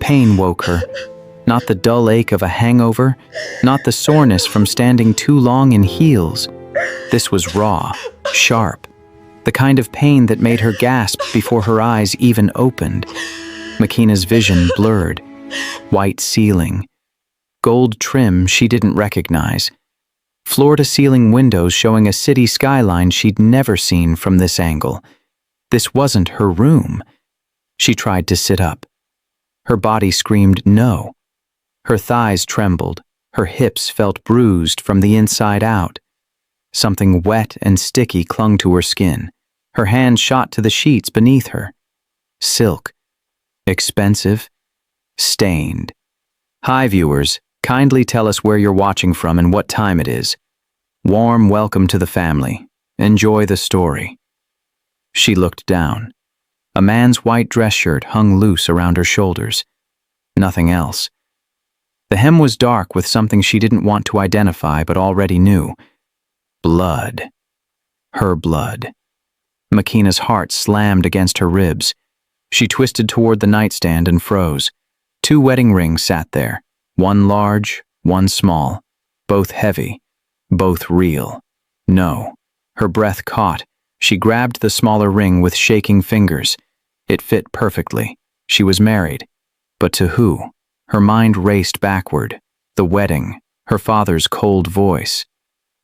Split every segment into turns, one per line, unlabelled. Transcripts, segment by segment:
Pain woke her. Not the dull ache of a hangover, not the soreness from standing too long in heels. This was raw, sharp, the kind of pain that made her gasp before her eyes even opened. Makina's vision blurred. White ceiling, gold trim she didn't recognize, floor-to-ceiling windows showing a city skyline she'd never seen from this angle. This wasn't her room. She tried to sit up. Her body screamed no. Her thighs trembled. Her hips felt bruised from the inside out. Something wet and sticky clung to her skin. Her hand shot to the sheets beneath her. Silk. Expensive. Stained. Hi viewers, kindly tell us where you're watching from and what time it is. Warm welcome to the family. Enjoy the story. She looked down. A man's white dress shirt hung loose around her shoulders. Nothing else. The hem was dark with something she didn't want to identify but already knew. Blood. Her blood. Makina's heart slammed against her ribs. She twisted toward the nightstand and froze. 2 wedding rings sat there, one large, one small, both heavy, both real. No. Her breath caught. She grabbed the smaller ring with shaking fingers. It fit perfectly. She was married. But to who? Her mind raced backward. The wedding. Her father's cold voice.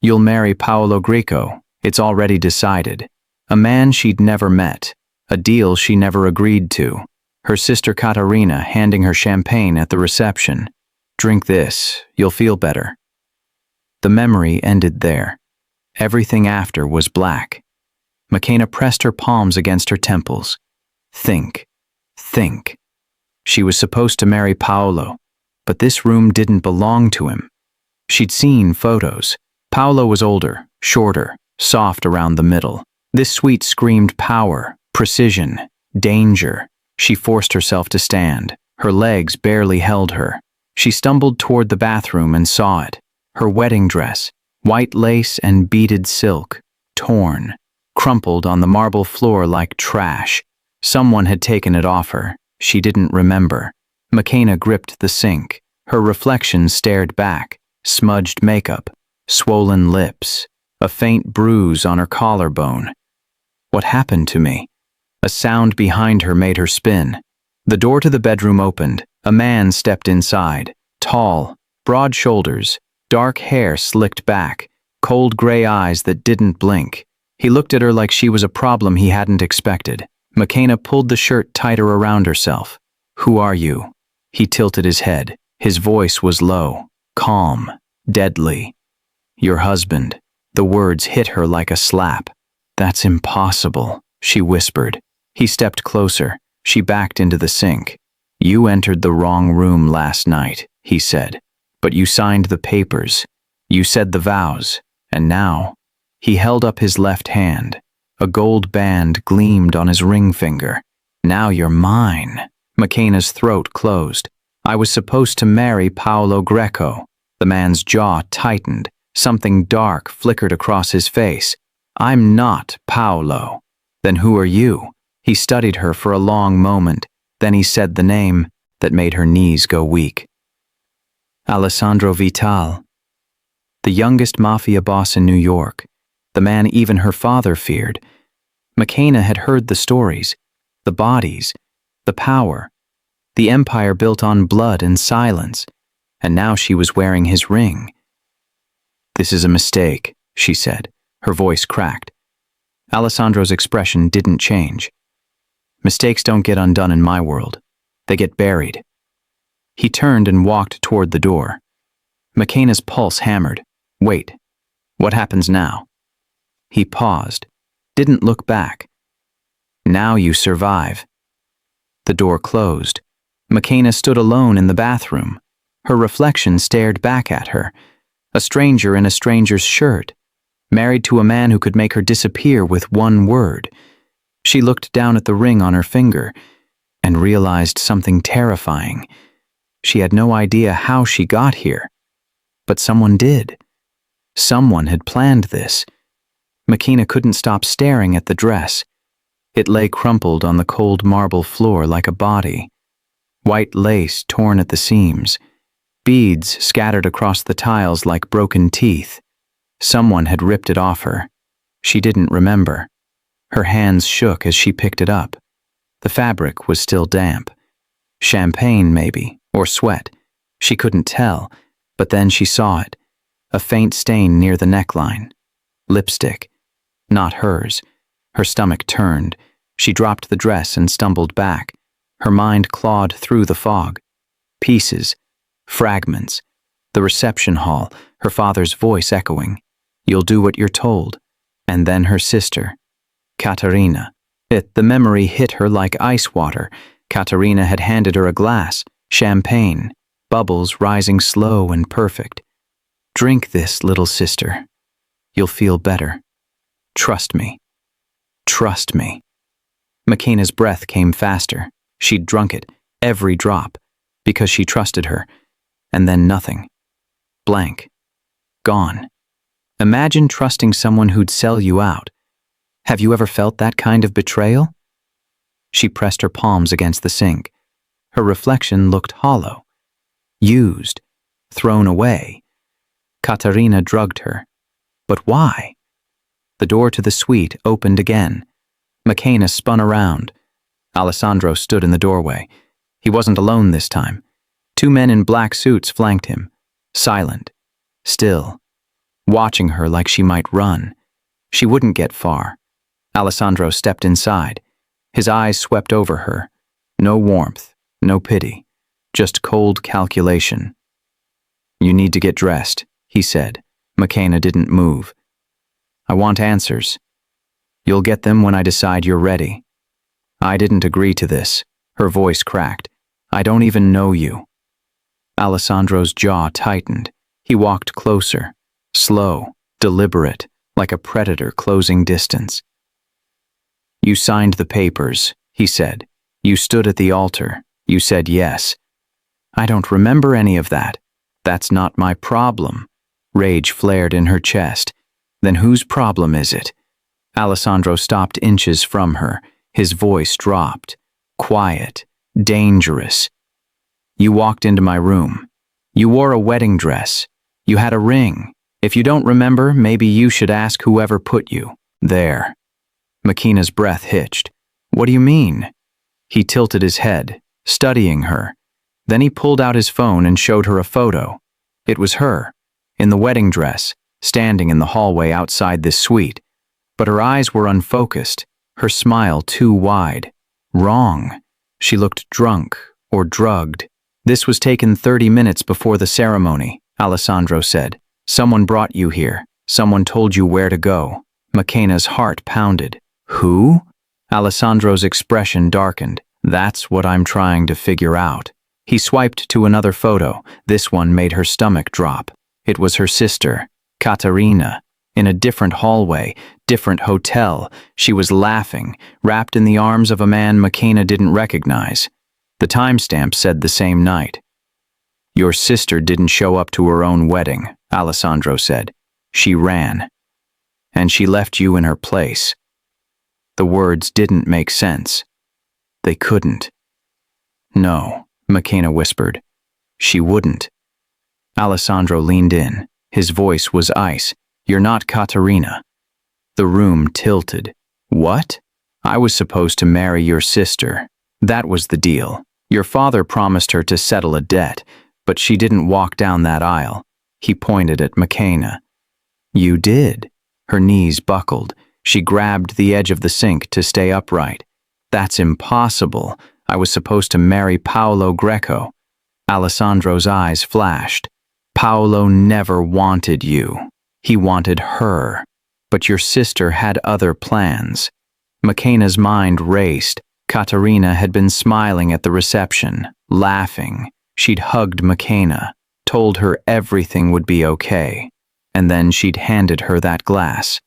You'll marry Paolo Greco. It's already decided. A man she'd never met. A deal she never agreed to. Her sister Caterina handing her champagne at the reception. Drink this, you'll feel better. The memory ended there. Everything after was black. Makina pressed her palms against her temples. Think. Think. She was supposed to marry Paolo, but this room didn't belong to him. She'd seen photos. Paolo was older, shorter, soft around the middle. This suite screamed power, precision, danger. She forced herself to stand. Her legs barely held her. She stumbled toward the bathroom and saw it. Her wedding dress, white lace and beaded silk, torn, crumpled on the marble floor like trash. Someone had taken it off her. She didn't remember. Makina gripped the sink. Her reflection stared back. Smudged makeup, swollen lips, a faint bruise on her collarbone. What happened to me? A sound behind her made her spin. The door to the bedroom opened. A man stepped inside. Tall, broad shoulders, dark hair slicked back, cold gray eyes that didn't blink. He looked at her like she was a problem he hadn't expected. Makina pulled the shirt tighter around herself. Who are you? He tilted his head. His voice was low, calm, deadly. Your husband. The words hit her like a slap. That's impossible, she whispered. He stepped closer. She backed into the sink. You entered the wrong room last night, he said. But you signed the papers. You said the vows. And now? He held up his left hand. A gold band gleamed on his ring finger. Now you're mine. Makina's throat closed. I was supposed to marry Paolo Greco. The man's jaw tightened. Something dark flickered across his face. I'm not Paolo. Then who are you? He studied her for a long moment. Then he said the name that made her knees go weak. Alessandro Vital. The youngest mafia boss in New York. The man even her father feared. Makina had heard the stories, the bodies, the power, the empire built on blood and silence, and now she was wearing his ring. This is a mistake, she said. Her voice cracked. Alessandro's expression didn't change. Mistakes don't get undone in my world. They get buried. He turned and walked toward the door. Makina's pulse hammered. Wait, what happens now? He paused, didn't look back. Now you survive. The door closed. Makina stood alone in the bathroom. Her reflection stared back at her. A stranger in a stranger's shirt, married to a man who could make her disappear with one word. She looked down at the ring on her finger and realized something terrifying. She had no idea how she got here, but someone did. Someone had planned this. Makina couldn't stop staring at the dress. It lay crumpled on the cold marble floor like a body. white lace torn at the seams, beads scattered across the tiles like broken teeth. Someone had ripped it off her. She didn't remember. Her hands shook as she picked it up. The fabric was still damp. Champagne, maybe, or sweat. She couldn't tell, but then she saw it. A faint stain near the neckline. Lipstick. Not hers. Her stomach turned. She dropped the dress and stumbled back. Her mind clawed through the fog. Pieces. Fragments. The reception hall, her father's voice echoing. You'll do what you're told. And then her sister. Katerina. The memory hit her like ice water. Katerina had handed her a glass. Champagne. Bubbles rising slow and perfect. Drink this, little sister. You'll feel better. Trust me. Trust me. McKenna's breath came faster. She'd drunk it, every drop, because she trusted her. And then nothing. Blank. Gone. Imagine trusting someone who'd sell you out. Have you ever felt that kind of betrayal? She pressed her palms against the sink. Her reflection looked hollow. Used. Thrown away. Katerina drugged her. But why? The door to the suite opened again. McKenna spun around. Alessandro stood in the doorway. He wasn't alone this time. 2 men in black suits flanked him. Silent. Still. Watching her like she might run. She wouldn't get far. Alessandro stepped inside. His eyes swept over her. No warmth. No pity. Just cold calculation. You need to get dressed, he said. McKenna didn't move. I want answers. You'll get them when I decide you're ready. I didn't agree to this. Her voice cracked. I don't even know you. Alessandro's jaw tightened. He walked closer. Slow, deliberate, like a predator closing distance. You signed the papers, he said. You stood at the altar. You said yes. I don't remember any of that. That's not my problem. Rage flared in her chest. Then whose problem is it? Alessandro stopped inches from her. His voice dropped. Quiet. Dangerous. You walked into my room. You wore a wedding dress. You had a ring. If you don't remember, maybe you should ask whoever put you there. McKenna's breath hitched. What do you mean? He tilted his head, studying her. Then he pulled out his phone and showed her a photo. It was her, in the wedding dress, standing in the hallway outside this suite. But her eyes were unfocused, her smile too wide. Wrong. She looked drunk or drugged. This was taken 30 minutes before the ceremony, Alessandro said. Someone brought you here. Someone told you where to go. McKenna's heart pounded. Who? Alessandro's expression darkened. That's what I'm trying to figure out. He swiped to another photo. This one made her stomach drop. It was her sister, Katerina. In a different hallway, different hotel, she was laughing, wrapped in the arms of a man McKenna didn't recognize. The timestamp said the same night. Your sister didn't show up to her own wedding, Alessandro said. She ran. And she left you in her place. The words didn't make sense. They couldn't. No, McKenna whispered. She wouldn't. Alessandro leaned in. His voice was ice. You're not Katerina. The room tilted. What? I was supposed to marry your sister. That was the deal. Your father promised her to settle a debt, but she didn't walk down that aisle. He pointed at McKenna. You did. Her knees buckled. She grabbed the edge of the sink to stay upright. That's impossible. I was supposed to marry Paolo Greco. Alessandro's eyes flashed. Paolo never wanted you. He wanted her. But your sister had other plans. McKenna's mind raced. Katerina had been smiling at the reception, laughing. She'd hugged McKenna, told her everything would be okay. And then she'd handed her that glass.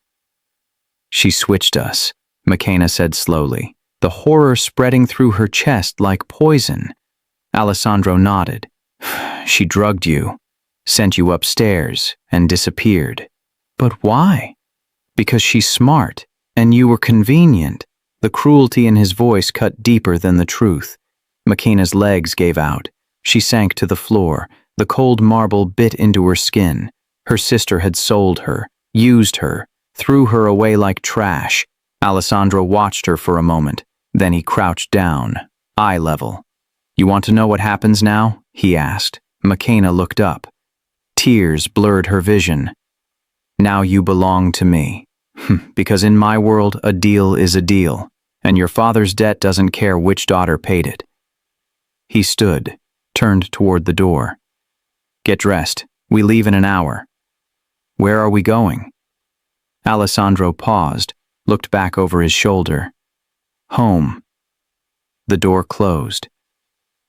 She switched us, McKenna said slowly, the horror spreading through her chest like poison. Alessandro nodded. She drugged you, sent you upstairs, and disappeared. But why? Because she's smart, and you were convenient. The cruelty in his voice cut deeper than the truth. Makina's legs gave out. She sank to the floor. The cold marble bit into her skin. Her sister had sold her, used her, threw her away like trash. Alessandro watched her for a moment. Then he crouched down, eye level. "You want to know what happens now?" he asked. Makina looked up. Tears blurred her vision. "Now you belong to me. Because in my world, a deal is a deal, and your father's debt doesn't care which daughter paid it." He stood, turned toward the door. "Get dressed. We leave in an hour." "Where are we going?" Alessandro paused, looked back over his shoulder. "Home." The door closed.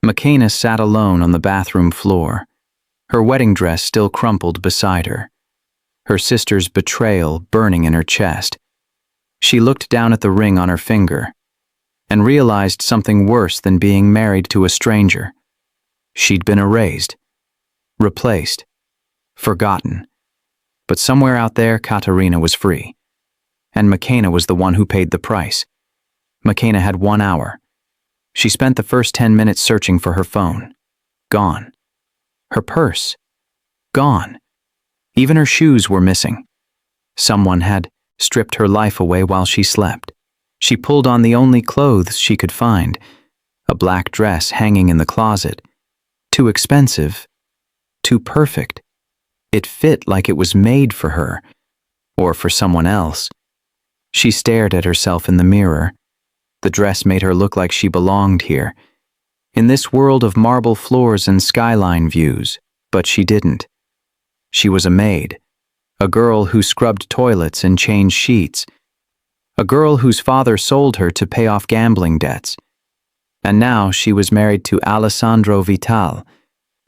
Makina sat alone on the bathroom floor, her wedding dress still crumpled beside her, her sister's betrayal burning in her chest. She looked down at the ring on her finger and realized something worse than being married to a stranger. She'd been erased, replaced, forgotten. But somewhere out there, Katerina was free. And Makina was the one who paid the price. Makina had 1 hour. She spent the first 10 minutes searching for her phone. Gone. Her purse. Gone. Even her shoes were missing. Someone had stripped her life away while she slept. She pulled on the only clothes she could find, a black dress hanging in the closet. Too expensive. Too perfect. It fit like it was made for her, or for someone else. She stared at herself in the mirror. The dress made her look like she belonged here, in this world of marble floors and skyline views, but she didn't. She was a maid, a girl who scrubbed toilets and changed sheets, a girl whose father sold her to pay off gambling debts. And now she was married to Alessandro Vital.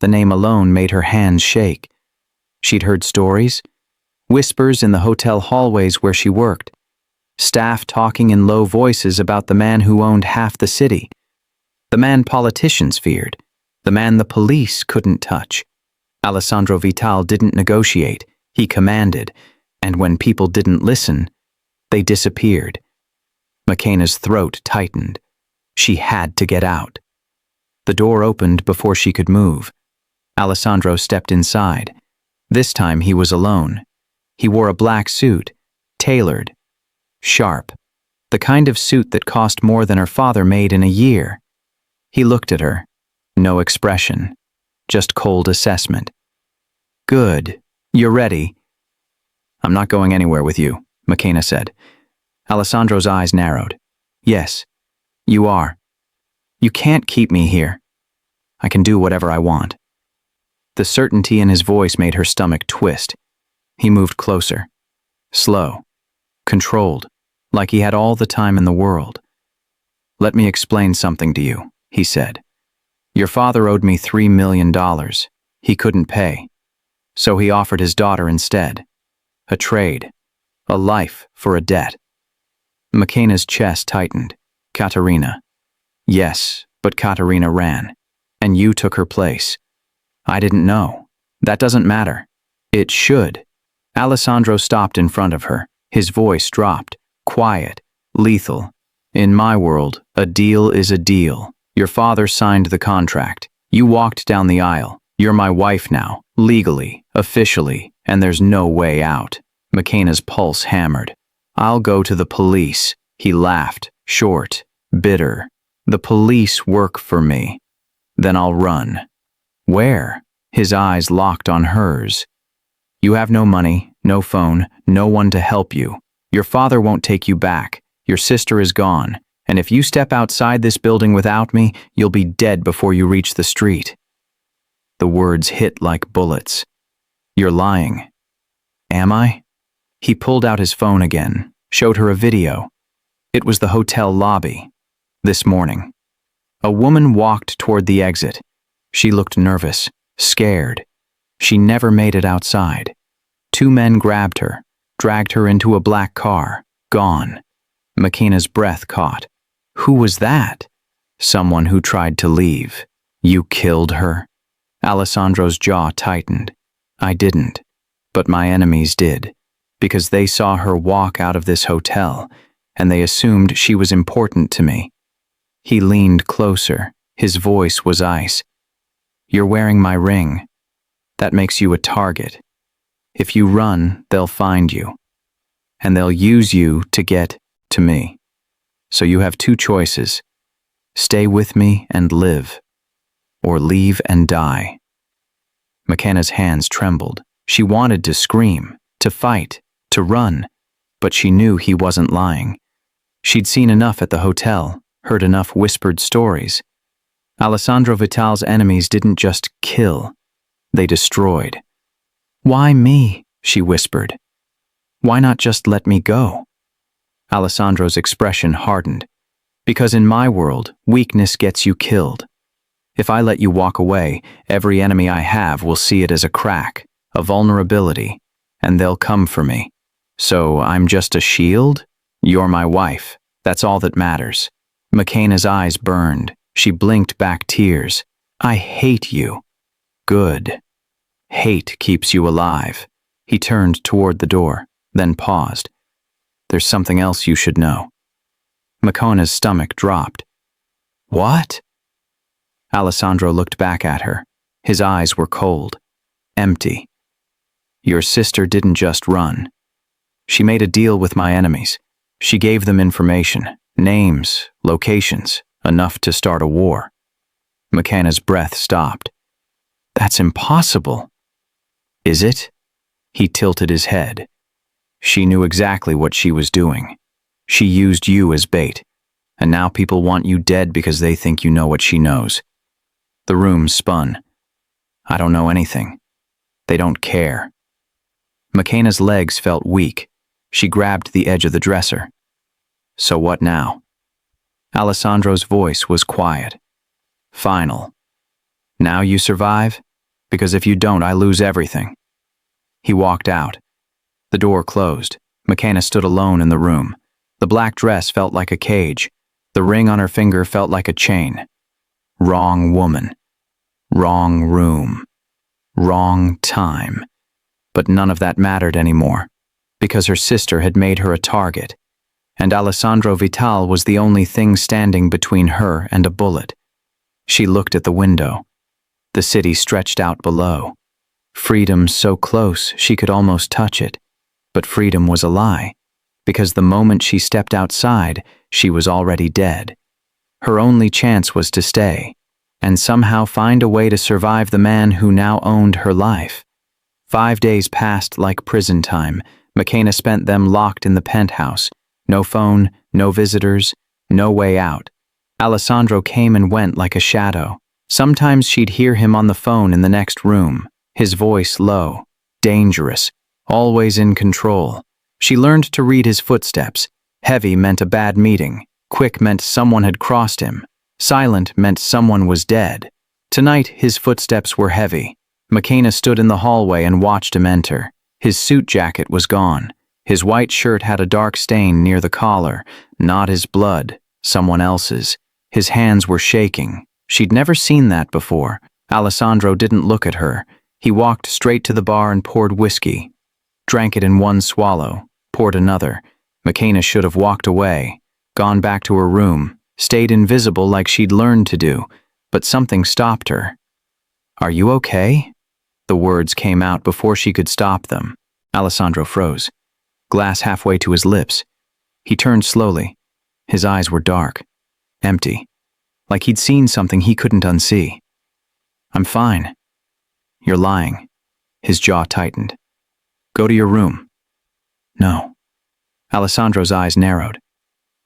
The name alone made her hands shake. She'd heard stories, whispers in the hotel hallways where she worked, staff talking in low voices about the man who owned half the city, the man politicians feared, the man the police couldn't touch. Alessandro Vital didn't negotiate, he commanded, and when people didn't listen, they disappeared. Makina's throat tightened. She had to get out. The door opened before she could move. Alessandro stepped inside. This time he was alone. He wore a black suit, tailored, sharp, the kind of suit that cost more than her father made in a year. He looked at her. No expression, just cold assessment. "Good. You're ready." "I'm not going anywhere with you," Makina said. Alessandro's eyes narrowed. "Yes, you are. You can't keep me here. I can do whatever I want." The certainty in his voice made her stomach twist. He moved closer. Slow. Controlled. Like he had all the time in the world. "Let me explain something to you," he said. "Your father owed me $3 million. He couldn't pay. So he offered his daughter instead. A trade. A life for a debt." Makina's chest tightened. "Katerina." "Yes, but Katerina ran. And you took her place." "I didn't know. That doesn't matter." "It should." Alessandro stopped in front of her. His voice dropped. Quiet. Lethal. "In my world, a deal is a deal. Your father signed the contract. You walked down the aisle. You're my wife now, legally, officially, and there's no way out." Makina's pulse hammered. "I'll go to the police." He laughed, short, bitter. "The police work for me. Then I'll run." "Where?" His eyes locked on hers. "You have no money, no phone, no one to help you. Your father won't take you back. Your sister is gone. And if you step outside this building without me, you'll be dead before you reach the street." The words hit like bullets. "You're lying." "Am I?" He pulled out his phone again, showed her a video. It was the hotel lobby. This morning. A woman walked toward the exit. She looked nervous, scared. She never made it outside. 2 men grabbed her, dragged her into a black car, gone. Makina's breath caught. Who was that? Someone who tried to leave. "You killed her?" Alessandro's jaw tightened. "I didn't, but my enemies did, because they saw her walk out of this hotel, and they assumed she was important to me." He leaned closer. His voice was ice. "You're wearing my ring. That makes you a target. If you run, they'll find you. And they'll use you to get to me. So you have two choices. Stay with me and live, or leave and die." McKenna's hands trembled. She wanted to scream, to fight, to run, but she knew he wasn't lying. She'd seen enough at the hotel, heard enough whispered stories. Alessandro Vital's enemies didn't just kill, they destroyed. "Why me?" she whispered. "Why not just let me go?" Alessandro's expression hardened. "Because in my world, weakness gets you killed. If I let you walk away, every enemy I have will see it as a crack, a vulnerability, and they'll come for me. So I'm just a shield? You're my wife. That's all that matters." McKenna's eyes burned. She blinked back tears. "I hate you." "Good. Hate keeps you alive." He turned toward the door, then paused. "There's something else you should know." McKenna's stomach dropped. "What?" Alessandro looked back at her. His eyes were cold, empty. "Your sister didn't just run. She made a deal with my enemies. She gave them information, names, locations, enough to start a war." McKenna's breath stopped. "That's impossible." "Is it?" He tilted his head. "She knew exactly what she was doing. She used you as bait, and now people want you dead because they think you know what she knows." The room spun. "I don't know anything. They don't care." McKenna's legs felt weak. She grabbed the edge of the dresser. "So what now?" Alessandro's voice was quiet. "Final. Now you survive? Because if you don't, I lose everything." He walked out. The door closed. McKenna stood alone in the room. The black dress felt like a cage. The ring on her finger felt like a chain. Wrong woman. Wrong room. Wrong time. But none of that mattered anymore, because her sister had made her a target, and Alessandro Vital was the only thing standing between her and a bullet. She looked at the window. The city stretched out below. Freedom so close she could almost touch it. But freedom was a lie, because the moment she stepped outside, she was already dead. Her only chance was to stay, and somehow find a way to survive the man who now owned her life. 5 days passed like prison time. McKenna spent them locked in the penthouse. No phone, no visitors, no way out. Alessandro came and went like a shadow. Sometimes she'd hear him on the phone in the next room, his voice low, dangerous, always in control. She learned to read his footsteps. Heavy meant a bad meeting. Quick meant someone had crossed him. Silent meant someone was dead. Tonight, his footsteps were heavy. McKenna stood in the hallway and watched him enter. His suit jacket was gone. His white shirt had a dark stain near the collar, not his blood, someone else's. His hands were shaking. She'd never seen that before. Alessandro didn't look at her. He walked straight to the bar and poured whiskey. Drank it in one swallow, poured another. McKenna should have walked away, gone back to her room, stayed invisible like she'd learned to do, but something stopped her. "Are you okay?" The words came out before she could stop them. Alessandro froze, glass halfway to his lips. He turned slowly. His eyes were dark, empty, like he'd seen something he couldn't unsee. "I'm fine." "You're lying." His jaw tightened. "Go to your room." "No." Alessandro's eyes narrowed.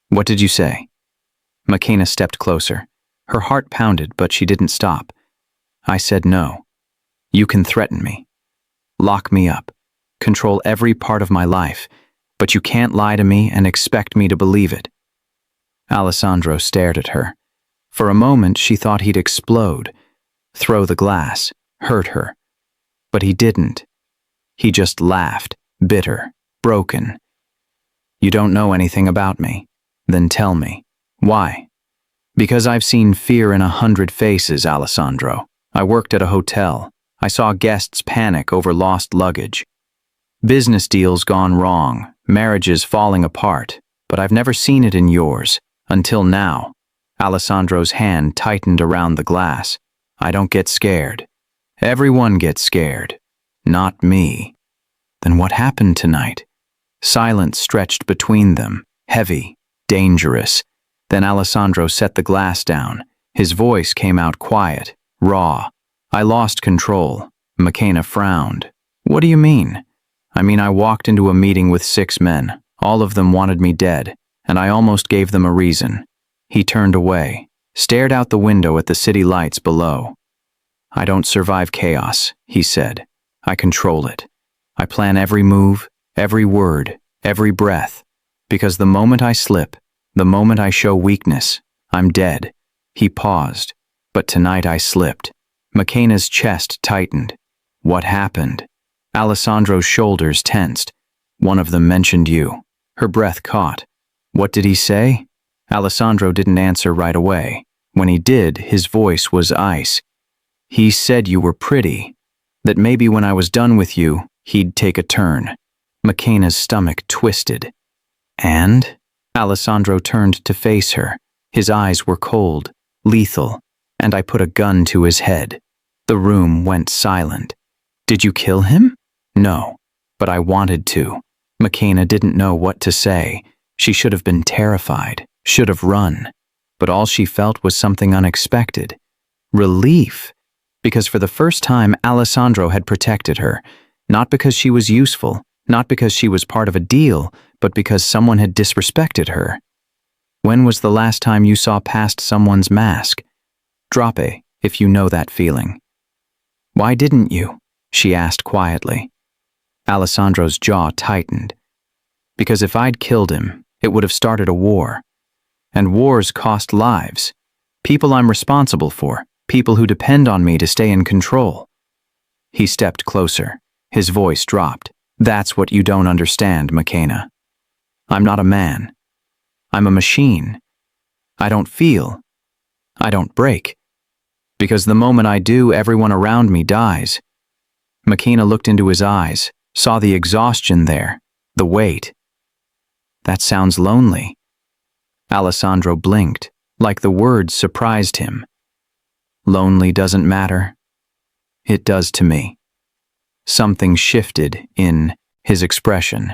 "What did you say?" McKenna stepped closer. Her heart pounded, but she didn't stop. "I said no. You can threaten me. Lock me up. Control every part of my life, but you can't lie to me and expect me to believe it." Alessandro stared at her. For a moment, she thought he'd explode, throw the glass, hurt her. But he didn't. He just laughed, bitter, broken. "You don't know anything about me. Then tell me. Why?" "Because I've seen fear in 100 faces, Alessandro. I worked at a hotel. I saw guests panic over lost luggage. Business deals gone wrong, marriages falling apart, but I've never seen it in yours, until now." Alessandro's hand tightened around the glass. I don't get scared. Everyone gets scared. Not me. Then what happened tonight? Silence stretched between them, heavy, dangerous. Then Alessandro set the glass down. His voice came out quiet, raw. I lost control. McKenna frowned. What do you mean? I mean, I walked into a meeting with 6 men. All of them wanted me dead, and I almost gave them a reason. He turned away, stared out the window at the city lights below. I don't survive chaos, he said. I control it. I plan every move, every word, every breath. Because the moment I slip, the moment I show weakness, I'm dead. He paused. But tonight I slipped. McKenna's chest tightened. What happened? Alessandro's shoulders tensed. One of them mentioned you. Her breath caught. What did he say? Alessandro didn't answer right away. When he did, his voice was ice. He said you were pretty. That maybe when I was done with you, he'd take a turn. McKenna's stomach twisted. And? Alessandro turned to face her. His eyes were cold, lethal, and I put a gun to his head. The room went silent. Did you kill him? No, but I wanted to. McKenna didn't know what to say. She should have been terrified, should have run. But all she felt was something unexpected. Relief. Because for the first time, Alessandro had protected her. Not because she was useful, not because she was part of a deal, but because someone had disrespected her. When was the last time you saw past someone's mask? Drop it, if you know that feeling. Why didn't you? She asked quietly. Alessandro's jaw tightened. Because if I'd killed him, it would have started a war. And wars cost lives. People I'm responsible for, people who depend on me to stay in control. He stepped closer. His voice dropped. That's what you don't understand, McKenna. I'm not a man. I'm a machine. I don't feel. I don't break. Because the moment I do, everyone around me dies. McKenna looked into his eyes, saw the exhaustion there, the weight. That sounds lonely. Alessandro blinked, like the words surprised him. Lonely doesn't matter. It does to me. Something shifted in his expression.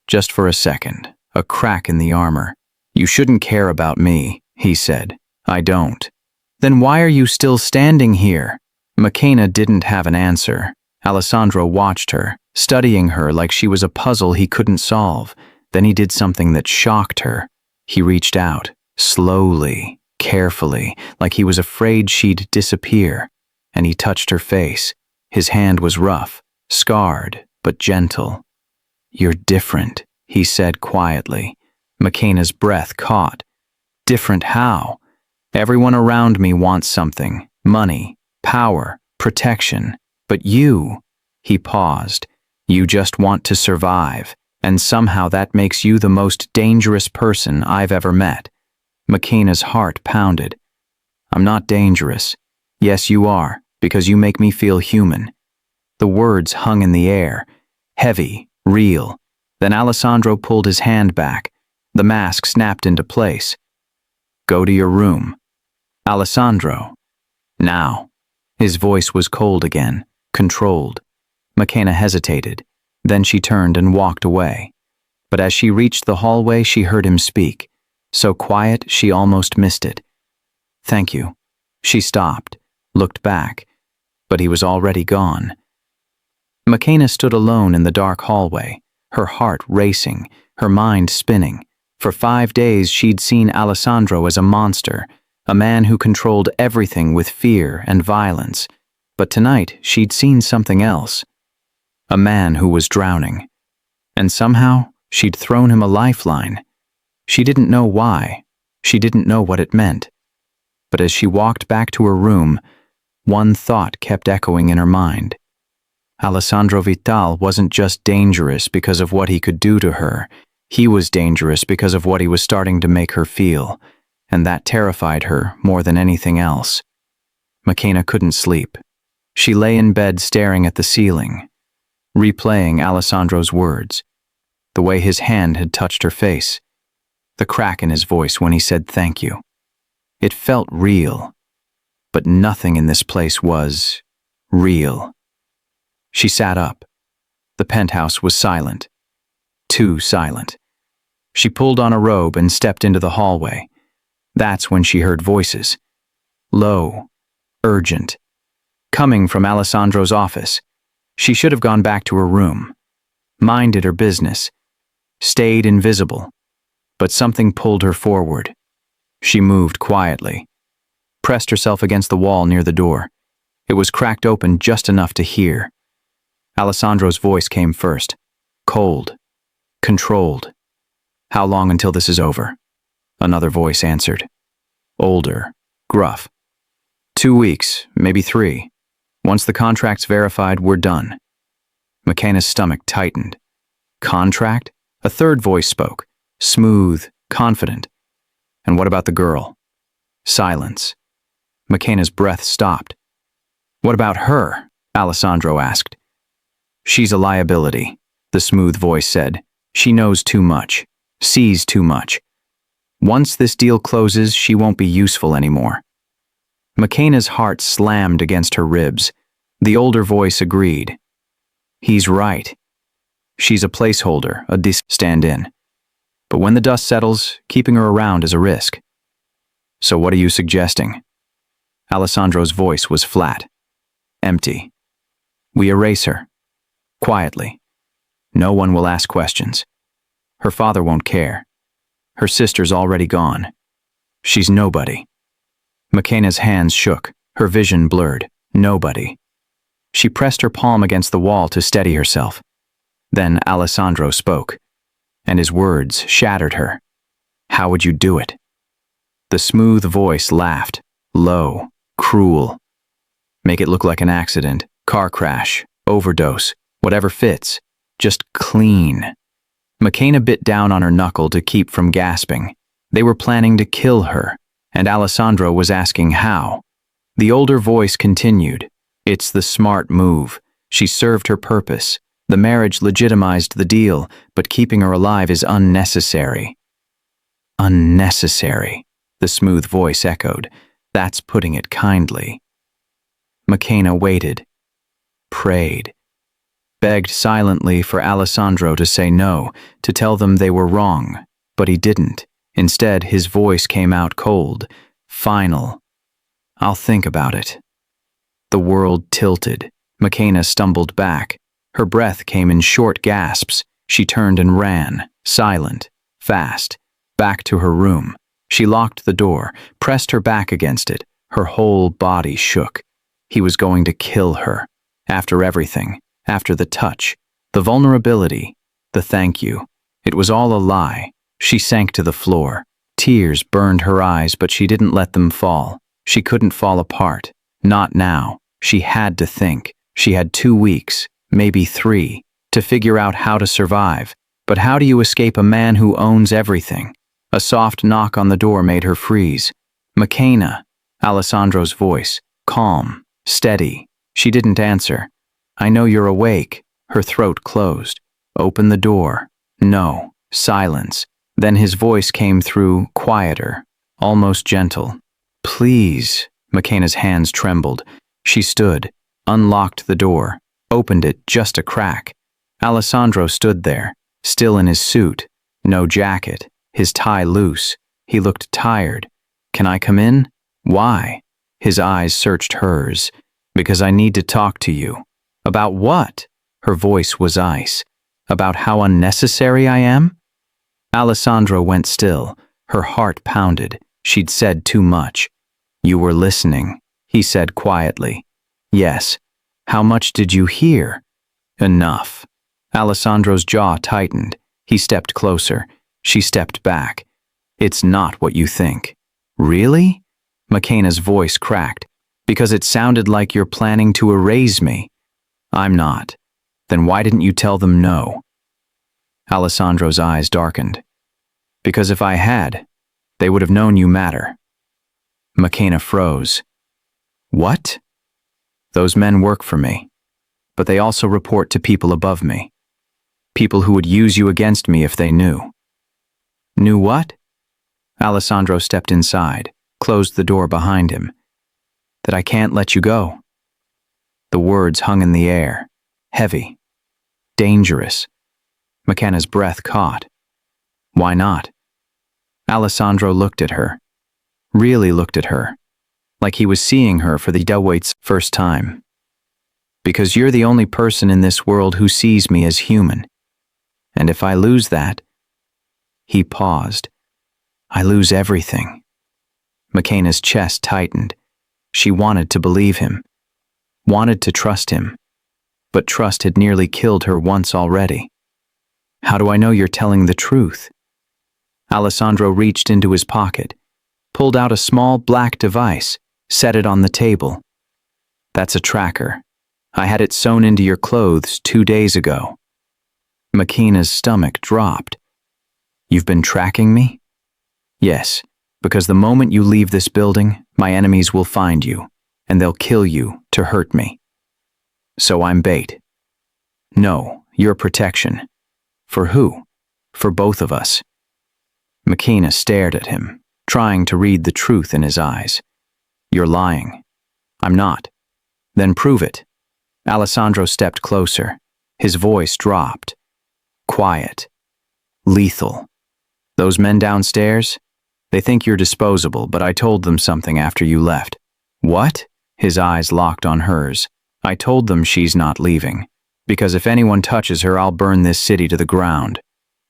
Just for a second, a crack in the armor. You shouldn't care about me, he said. I don't. Then why are you still standing here? McKenna didn't have an answer. Alessandro watched her, studying her like she was a puzzle he couldn't solve. Then he did something that shocked her. He reached out, slowly, carefully, like he was afraid she'd disappear, and he touched her face. His hand was rough, scarred, but gentle. You're different, he said quietly. McKenna's breath caught. Different how? Everyone around me wants something. Money, power, protection. But you, he paused, you just want to survive, and somehow that makes you the most dangerous person I've ever met. McKenna's heart pounded. I'm not dangerous. Yes, you are, because you make me feel human. The words hung in the air, heavy, real. Then Alessandro pulled his hand back. The mask snapped into place. Go to your room. Alessandro. Now. His voice was cold again, controlled. McKenna hesitated. Then she turned and walked away. But as she reached the hallway, she heard him speak. So quiet, she almost missed it. Thank you. She stopped, looked back, but he was already gone. McKenna stood alone in the dark hallway, her heart racing, her mind spinning. For 5 days she'd seen Alessandro as a monster, a man who controlled everything with fear and violence. But tonight she'd seen something else. A man who was drowning. And somehow she'd thrown him a lifeline. She didn't know why. She didn't know what it meant. But as she walked back to her room, one thought kept echoing in her mind. Alessandro Vital wasn't just dangerous because of what he could do to her. He was dangerous because of what he was starting to make her feel, and that terrified her more than anything else. McKenna couldn't sleep. She lay in bed staring at the ceiling, replaying Alessandro's words, the way his hand had touched her face, the crack in his voice when he said thank you. It felt real. But nothing in this place was real. She sat up. The penthouse was silent. Too silent. She pulled on a robe and stepped into the hallway. That's when she heard voices. Low, urgent. Coming from Alessandro's office. She should have gone back to her room. Minded her business. Stayed invisible. But something pulled her forward. She moved quietly. Pressed herself against the wall near the door. It was cracked open just enough to hear. Alessandro's voice came first. Cold. Controlled. How long until this is over? Another voice answered. Older. Gruff. 2 weeks, maybe 3. Once the contract's verified, we're done. McKenna's stomach tightened. Contract? A third voice spoke. Smooth, confident. And what about the girl? Silence. McKenna's breath stopped. What about her? Alessandro asked. She's a liability, the smooth voice said. She knows too much, sees too much. Once this deal closes, she won't be useful anymore. McKenna's heart slammed against her ribs. The older voice agreed. He's right. She's a placeholder, a stand-in. But when the dust settles, keeping her around is a risk. So what are you suggesting? Alessandro's voice was flat. Empty. We erase her. Quietly. No one will ask questions. Her father won't care. Her sister's already gone. She's nobody. McKenna's hands shook, her vision blurred. Nobody. She pressed her palm against the wall to steady herself. Then Alessandro spoke, and his words shattered her. How would you do it? The smooth voice laughed, low, cruel. Make it look like an accident, car crash, overdose, whatever fits. Just clean. McKenna bit down on her knuckle to keep from gasping. They were planning to kill her, and Alessandro was asking how. The older voice continued. It's the smart move. She served her purpose. The marriage legitimized the deal, but keeping her alive is unnecessary. Unnecessary, the smooth voice echoed. That's putting it kindly. McKenna waited. Prayed. Begged silently for Alessandro to say no, to tell them they were wrong, but he didn't. Instead, his voice came out cold, final. I'll think about it. The world tilted. McKenna stumbled back. Her breath came in short gasps. She turned and ran, silent, fast, back to her room. She locked the door, pressed her back against it. Her whole body shook. He was going to kill her. After everything. After the touch, the vulnerability, the thank you. It was all a lie. She sank to the floor. Tears burned her eyes, but she didn't let them fall. She couldn't fall apart. Not now. She had to think. She had 2 weeks, maybe 3, to figure out how to survive. But how do you escape a man who owns everything? A soft knock on the door made her freeze. McKenna, Alessandro's voice, calm, steady. She didn't answer. I know you're awake. Her throat closed. Open the door. No. Silence. Then his voice came through, quieter, almost gentle. Please. McKenna's hands trembled. She stood, unlocked the door, opened it just a crack. Alessandro stood there, still in his suit, no jacket, his tie loose. He looked tired. Can I come in? Why? His eyes searched hers. Because I need to talk to you. About what? Her voice was ice. About how unnecessary I am? Alessandro went still. Her heart pounded. She'd said too much. You were listening, he said quietly. Yes. How much did you hear? Enough. Alessandro's jaw tightened. He stepped closer. She stepped back. It's not what you think. Really? McKenna's voice cracked. Because it sounded like you're planning to erase me. I'm not. Then why didn't you tell them no? Alessandro's eyes darkened. Because if I had, they would have known you matter. McKenna froze. What? Those men work for me, but they also report to people above me. People who would use you against me if they knew. Knew what? Alessandro stepped inside. closed the door behind him. That I can't let you go. The words hung in the air, heavy, dangerous. McKenna's breath caught. Why not? Alessandro looked at her, really looked at her, like he was seeing her for the Delwaite's first time. Because you're the only person in this world who sees me as human. And if I lose that, he paused, I lose everything. McKenna's chest tightened. She wanted to believe him, wanted to trust him, but trust had nearly killed her once already. How do I know you're telling the truth? Alessandro reached into his pocket, pulled out a small black device, set it on the table. That's a tracker. I had it sewn into your clothes 2 days ago. McKenna's stomach dropped. You've been tracking me? Yes, because the moment you leave this building, my enemies will find you, and they'll kill you to hurt me. So I'm bait. No, you're protection. For who? For both of us. McKenna stared at him, trying to read the truth in his eyes. You're lying. I'm not. Then prove it. Alessandro stepped closer. His voice dropped. Quiet. Lethal. Those men downstairs? They think you're disposable, but I told them something after you left. What? His eyes locked on hers. I told them she's not leaving. Because if anyone touches her, I'll burn this city to the ground.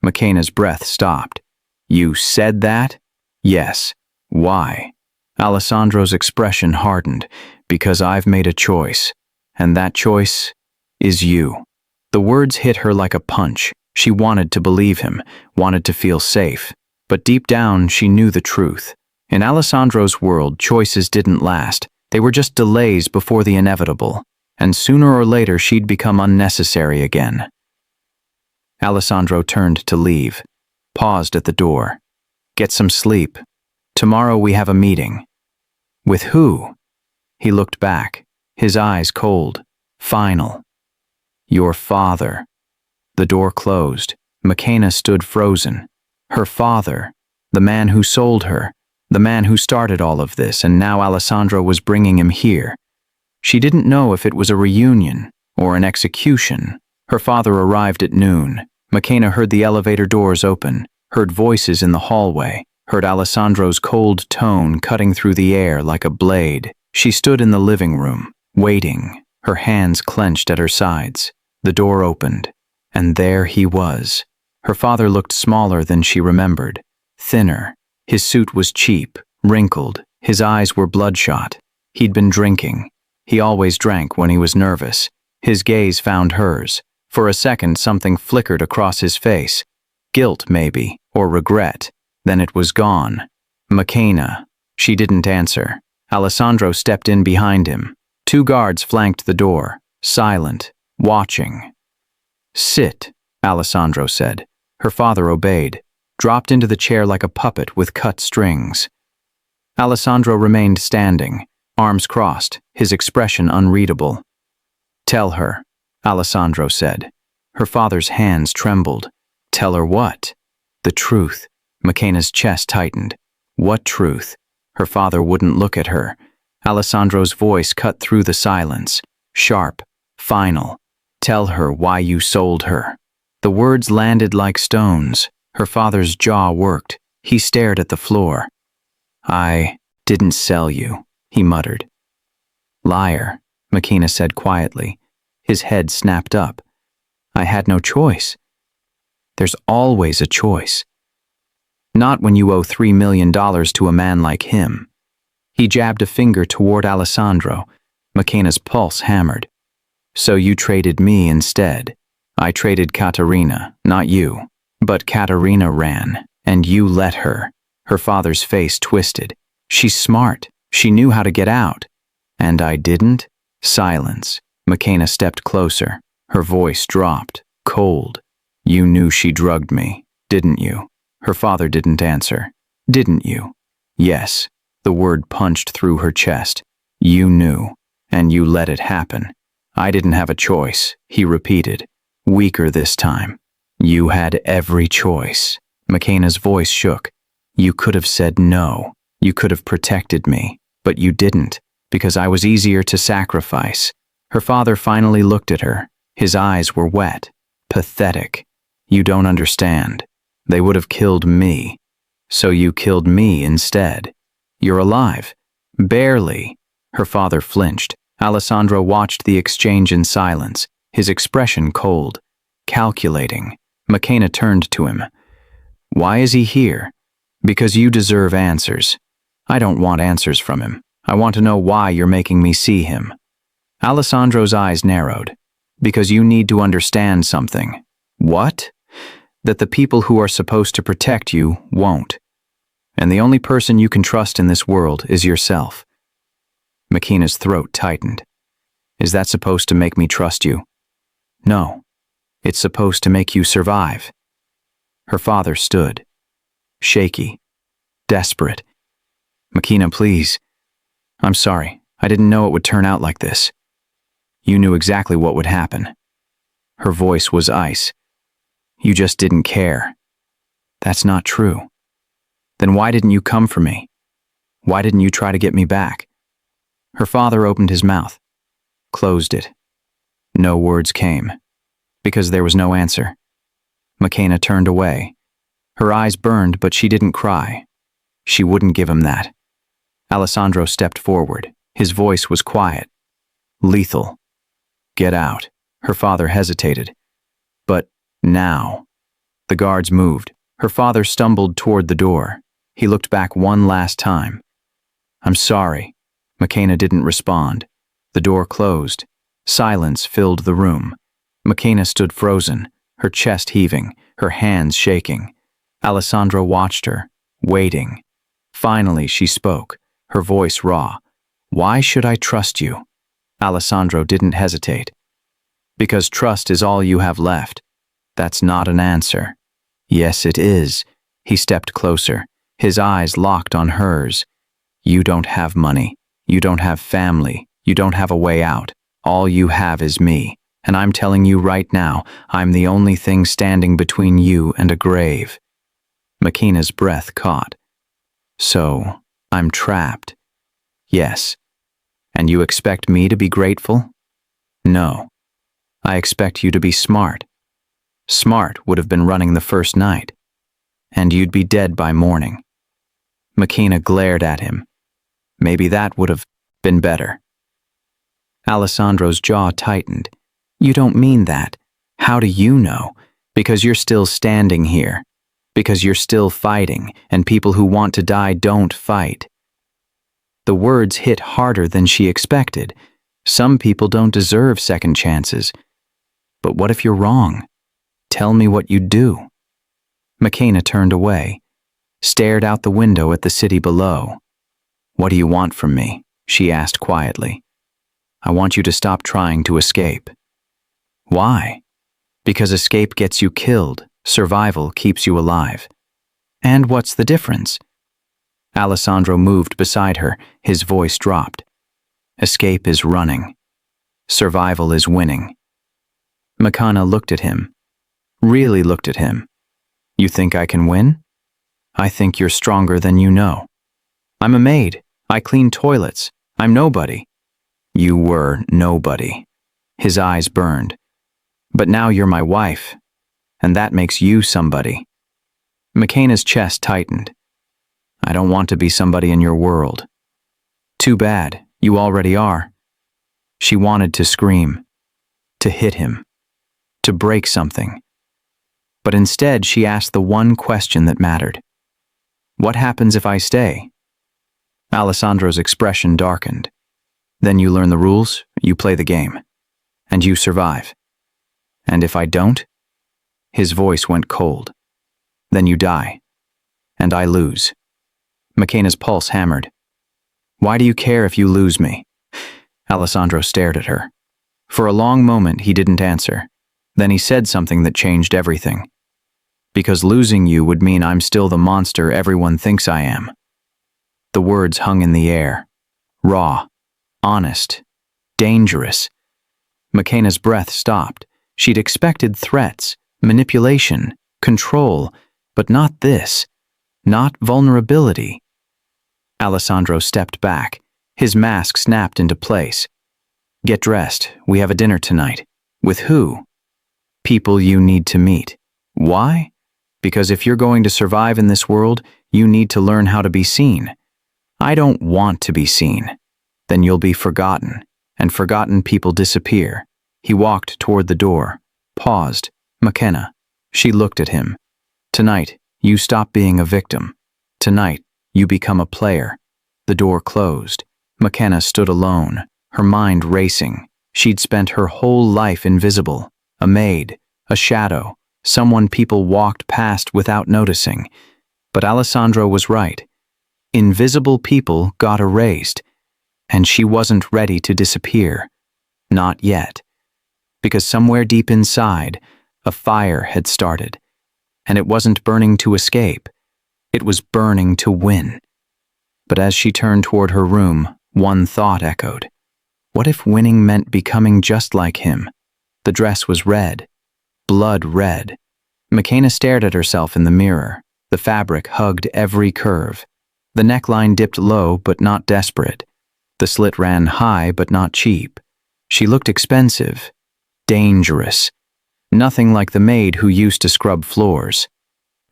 McKenna's breath stopped. You said that? Yes. Why? Alessandro's expression hardened. Because I've made a choice. And that choice is you. The words hit her like a punch. She wanted to believe him, wanted to feel safe. But deep down, she knew the truth. In Alessandro's world, choices didn't last. They were just delays before the inevitable. And sooner or later, she'd become unnecessary again. Alessandro turned to leave, paused at the door. Get some sleep. Tomorrow we have a meeting. With who? He looked back, his eyes cold, final. Your father. The door closed. McKenna stood frozen. Her father, the man who sold her, the man who started all of this, and now Alessandro was bringing him here. She didn't know if it was a reunion or an execution. Her father arrived at noon. McKenna heard the elevator doors open, heard voices in the hallway, heard Alessandro's cold tone cutting through the air like a blade. She stood in the living room, waiting, her hands clenched at her sides. The door opened, and there he was. Her father looked smaller than she remembered, thinner. His suit was cheap, wrinkled. His eyes were bloodshot. He'd been drinking. He always drank when he was nervous. His gaze found hers. For a second, something flickered across his face. Guilt, maybe, or regret. Then it was gone. McKenna. She didn't answer. Alessandro stepped in behind him. 2 guards flanked the door, silent, watching. Sit, Alessandro said. Her father obeyed, dropped into the chair like a puppet with cut strings. Alessandro remained standing, arms crossed, his expression unreadable. Tell her, Alessandro said. Her father's hands trembled. Tell her what? The truth. McKenna's chest tightened. What truth? Her father wouldn't look at her. Alessandro's voice cut through the silence, sharp, final. Tell her why you sold her. The words landed like stones. Her father's jaw worked. He stared at the floor. I didn't sell you, he muttered. Liar, McKenna said quietly. His head snapped up. I had no choice. There's always a choice. Not when you owe $3 million to a man like him. He jabbed a finger toward Alessandro. McKenna's pulse hammered. So you traded me instead. I traded Katerina, not you. But Katerina ran, and you let her. Her father's face twisted. She's smart. She knew how to get out. And I didn't? Silence. McKenna stepped closer. Her voice dropped, cold. You knew she drugged me, didn't you? Her father didn't answer. Didn't you? Yes. The word punched through her chest. You knew, and you let it happen. I didn't have a choice, he repeated, weaker this time. You had every choice. McKenna's voice shook. You could have said no. You could have protected me, but you didn't, because I was easier to sacrifice. Her father finally looked at her. His eyes were wet, pathetic. You don't understand. They would have killed me. So you killed me instead. You're alive. Barely. Her father flinched. Alessandro watched the exchange in silence, his expression cold, calculating. McKenna turned to him. Why is he here? Because you deserve answers. I don't want answers from him. I want to know why you're making me see him. Alessandro's eyes narrowed. Because you need to understand something. What? That the people who are supposed to protect you won't. And the only person you can trust in this world is yourself. McKenna's throat tightened. Is that supposed to make me trust you? No. It's supposed to make you survive. Her father stood. Shaky. Desperate. McKenna, please. I'm sorry. I didn't know it would turn out like this. You knew exactly what would happen. Her voice was ice. You just didn't care. That's not true. Then why didn't you come for me? Why didn't you try to get me back? Her father opened his mouth, closed it. No words came, because there was no answer. McKenna turned away. Her eyes burned, but she didn't cry. She wouldn't give him that. Alessandro stepped forward. His voice was quiet, lethal. Get out. Her father hesitated. But now. The guards moved. Her father stumbled toward the door. He looked back one last time. I'm sorry. McKenna didn't respond. The door closed. Silence filled the room. McKenna stood frozen, her chest heaving, her hands shaking. Alessandro watched her, waiting. Finally, she spoke, her voice raw. Why should I trust you? Alessandro didn't hesitate. Because trust is all you have left. That's not an answer. Yes, it is. He stepped closer, his eyes locked on hers. You don't have money. You don't have family. You don't have a way out. All you have is me. And I'm telling you right now, I'm the only thing standing between you and a grave. McKenna's breath caught. So, I'm trapped. Yes. And you expect me to be grateful? No. I expect you to be smart. Smart would have been running the first night. And you'd be dead by morning. McKenna glared at him. Maybe that would have been better. Alessandro's jaw tightened. You don't mean that. How do you know? Because you're still standing here. Because you're still fighting, and people who want to die don't fight. The words hit harder than she expected. Some people don't deserve second chances. But what if you're wrong? Tell me what you'd do. McKenna turned away, stared out the window at the city below. What do you want from me? She asked quietly. I want you to stop trying to escape. Why? Because escape gets you killed. Survival keeps you alive. And what's the difference? Alessandro moved beside her, his voice dropped. Escape is running. Survival is winning. McKenna looked at him. Really looked at him. You think I can win? I think you're stronger than you know. I'm a maid. I clean toilets. I'm nobody. You were nobody. His eyes burned. But now you're my wife. And that makes you somebody. McKenna's chest tightened. I don't want to be somebody in your world. Too bad, you already are. She wanted to scream, to hit him, to break something. But instead she asked the one question that mattered. What happens if I stay? Alessandro's expression darkened. Then you learn the rules, you play the game, and you survive. And if I don't? His voice went cold. Then you die, and I lose. McKenna's pulse hammered. Why do you care if you lose me? Alessandro stared at her. For a long moment he didn't answer. Then he said something that changed everything. Because losing you would mean I'm still the monster everyone thinks I am. The words hung in the air. Raw, honest, dangerous. McKenna's breath stopped. She'd expected threats, manipulation, control, but not this. Not vulnerability. Alessandro stepped back. His mask snapped into place. Get dressed. We have a dinner tonight. With who? People you need to meet. Why? Because if you're going to survive in this world, you need to learn how to be seen. I don't want to be seen. Then you'll be forgotten, and forgotten people disappear. He walked toward the door, paused. McKenna. She looked at him. Tonight, you stop being a victim. Tonight, you become a player. The door closed. McKenna stood alone, her mind racing. She'd spent her whole life invisible, a maid, a shadow, someone people walked past without noticing. But Alessandro was right. Invisible people got erased, and she wasn't ready to disappear. Not yet. Because somewhere deep inside, a fire had started, and it wasn't burning to escape. It was burning to win. But as she turned toward her room, one thought echoed. What if winning meant becoming just like him? The dress was red. Blood red. McKenna stared at herself in the mirror. The fabric hugged every curve. The neckline dipped low but not desperate. The slit ran high but not cheap. She looked expensive. Dangerous. Nothing like the maid who used to scrub floors.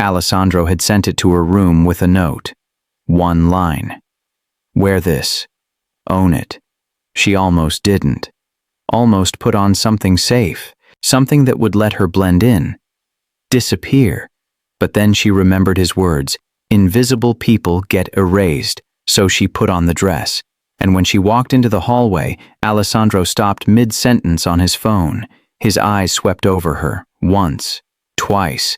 Alessandro had sent it to her room with a note. One line. Wear this. Own it. She almost didn't. Almost put on something safe, something that would let her blend in. Disappear. But then she remembered his words. Invisible people get erased, so she put on the dress. And when she walked into the hallway, Alessandro stopped mid-sentence on his phone. His eyes swept over her, once, twice.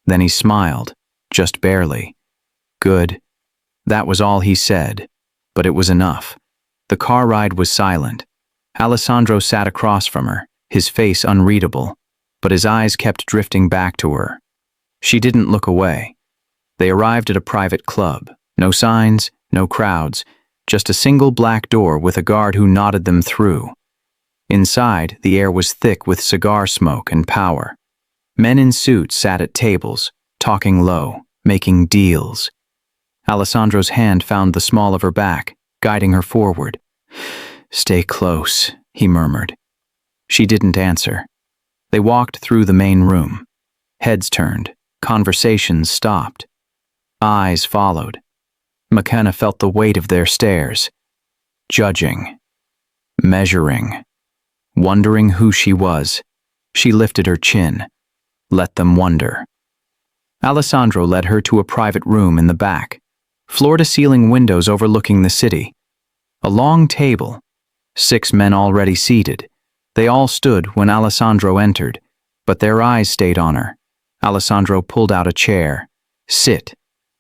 Then he smiled, just barely. Good. That was all he said, but it was enough. The car ride was silent. Alessandro sat across from her, his face unreadable, but his eyes kept drifting back to her. She didn't look away. They arrived at a private club. No signs, no crowds, just a single black door with a guard who nodded them through. Inside, the air was thick with cigar smoke and power. Men in suits sat at tables, talking low, making deals. Alessandro's hand found the small of her back, guiding her forward. Stay close, he murmured. She didn't answer. They walked through the main room. Heads turned, conversations stopped. Eyes followed. McKenna felt the weight of their stares. Judging. Measuring. Wondering who she was. She lifted her chin. Let them wonder. Alessandro led her to a private room in the back. Floor-to-ceiling windows overlooking the city. A long table. 6 men already seated. They all stood when Alessandro entered, but their eyes stayed on her. Alessandro pulled out a chair. Sit.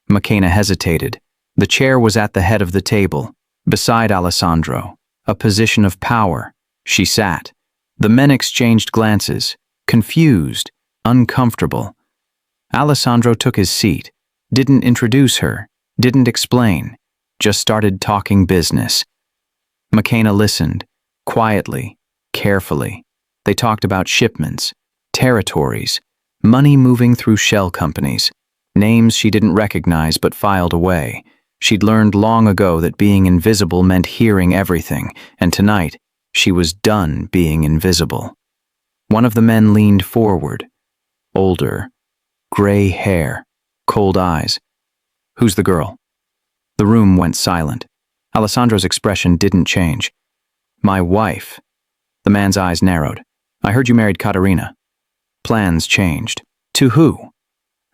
McKenna hesitated. The chair was at the head of the table, beside Alessandro, a position of power. She sat. The men exchanged glances, confused, uncomfortable. Alessandro took his seat, didn't introduce her, didn't explain, just started talking business. McKenna listened, quietly, carefully. They talked about shipments, territories, money moving through shell companies, names she didn't recognize but filed away. She'd learned long ago that being invisible meant hearing everything, and tonight, she was done being invisible. One of the men leaned forward. Older. Gray hair. Cold eyes. Who's the girl? The room went silent. Alessandro's expression didn't change. My wife. The man's eyes narrowed. I heard you married Katerina. Plans changed. To who?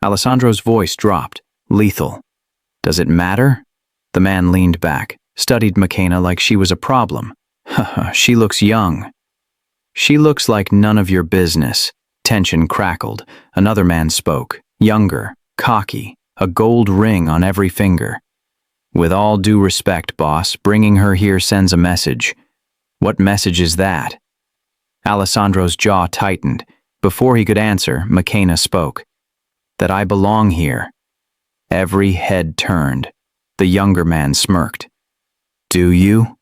Alessandro's voice dropped. Lethal. Does it matter? The man leaned back, studied McKenna like she was a problem. Haha, she looks young. She looks like none of your business. Tension crackled. Another man spoke, younger, cocky, a gold ring on every finger. With all due respect, boss, bringing her here sends a message. What message is that? Alessandro's jaw tightened. Before he could answer, McKenna spoke. That I belong here. Every head turned. The younger man smirked. Do you?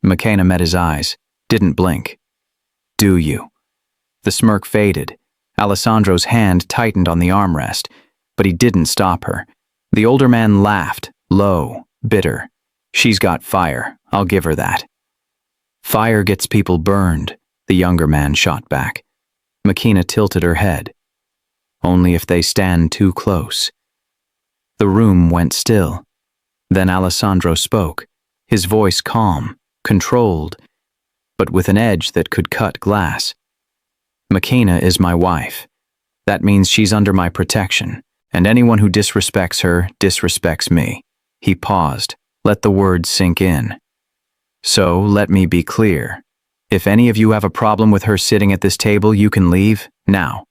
McKenna met his eyes, didn't blink. Do you? The smirk faded. Alessandro's hand tightened on the armrest, but he didn't stop her. The older man laughed, low, bitter. She's got fire, I'll give her that. Fire gets people burned, the younger man shot back. Makina tilted her head. Only if they stand too close. The room went still. Then Alessandro spoke, his voice calm, controlled, but with an edge that could cut glass. Makina is my wife. That means she's under my protection, and anyone who disrespects her disrespects me. He paused, let the words sink in. So, let me be clear. If any of you have a problem with her sitting at this table, you can leave, now.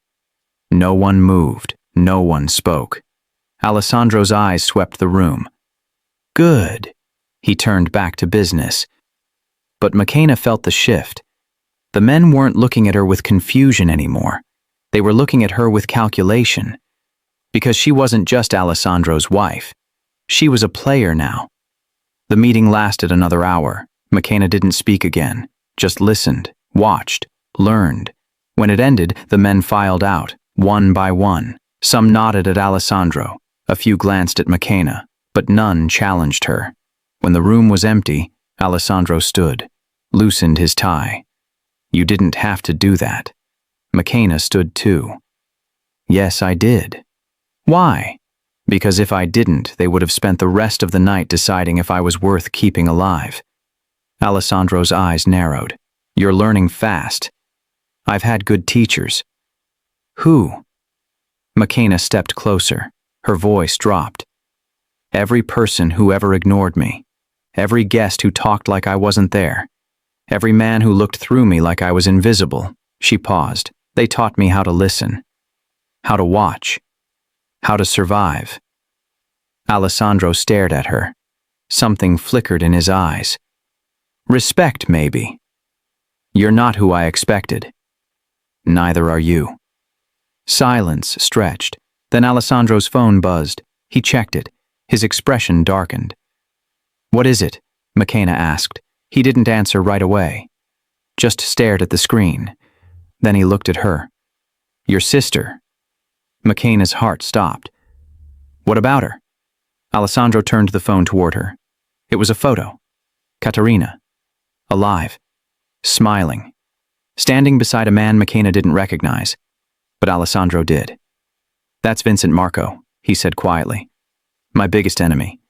No one moved, no one spoke. Alessandro's eyes swept the room. Good. He turned back to business. But Makina felt the shift. The men weren't looking at her with confusion anymore. They were looking at her with calculation. Because she wasn't just Alessandro's wife. She was a player now. The meeting lasted another hour. Makina didn't speak again, just listened, watched, learned. When it ended, the men filed out, one by one. Some nodded at Alessandro, a few glanced at Makina, but none challenged her. When the room was empty, Alessandro stood, loosened his tie. You didn't have to do that. Makina stood too. Yes, I did. Why? Because if I didn't, they would have spent the rest of the night deciding if I was worth keeping alive. Alessandro's eyes narrowed. You're learning fast. I've had good teachers. Who? Makina stepped closer. Her voice dropped. Every person who ever ignored me. Every guest who talked like I wasn't there. Every man who looked through me like I was invisible. She paused. They taught me how to listen. How to watch. How to survive. Alessandro stared at her. Something flickered in his eyes. Respect, maybe. You're not who I expected. Neither are you. Silence stretched. Then Alessandro's phone buzzed. He checked it. His expression darkened. What is it? Makina asked. He didn't answer right away. Just stared at the screen. Then he looked at her. Your sister. Makina's heart stopped. What about her? Alessandro turned the phone toward her. It was a photo. Caterina. Alive. Smiling. Standing beside a man Makina didn't recognize. But Alessandro did. That's Vincent Marco, he said quietly. My biggest enemy.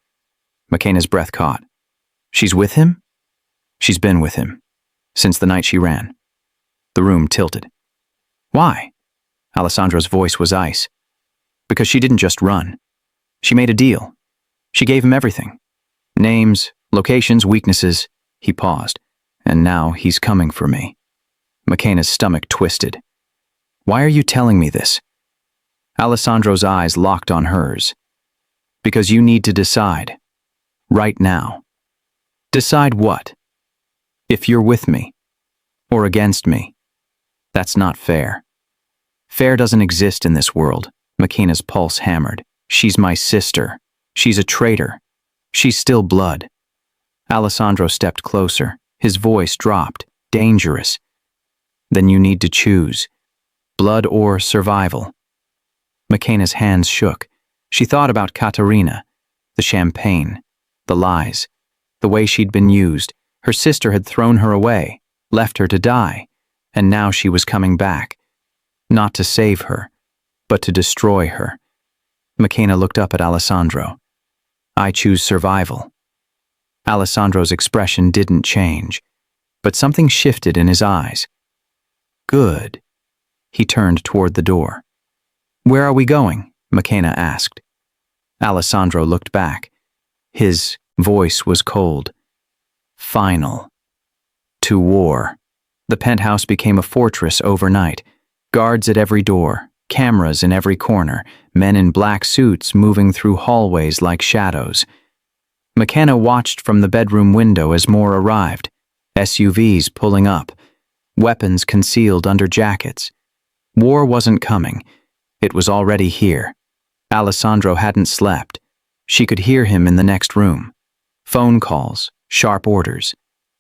Makina's breath caught. She's with him? She's been with him. Since the night she ran. The room tilted. Why? Alessandro's voice was ice. Because she didn't just run. She made a deal. She gave him everything. Names, locations, weaknesses. He paused. And now he's coming for me. Makina's stomach twisted. Why are you telling me this? Alessandro's eyes locked on hers. Because you need to decide. Right now. Decide what? If you're with me. Or against me. That's not fair. Fair doesn't exist in this world. Makina's pulse hammered. She's my sister. She's a traitor. She's still blood. Alessandro stepped closer. His voice dropped. Dangerous. Then you need to choose. Blood or survival. Makina's hands shook. She thought about Caterina, the champagne, the lies, the way she'd been used. Her sister had thrown her away, left her to die, and now she was coming back. Not to save her, but to destroy her. Makina looked up at Alessandro. I choose survival. Alessandro's expression didn't change, but something shifted in his eyes. Good. He turned toward the door. Where are we going? Makina asked. Alessandro looked back. His voice was cold. Final. To war. The penthouse became a fortress overnight. Guards at every door, cameras in every corner, men in black suits moving through hallways like shadows. Makina watched from the bedroom window as more arrived. SUVs pulling up. Weapons concealed under jackets. War wasn't coming. It was already here. Alessandro hadn't slept. She could hear him in the next room. Phone calls, sharp orders.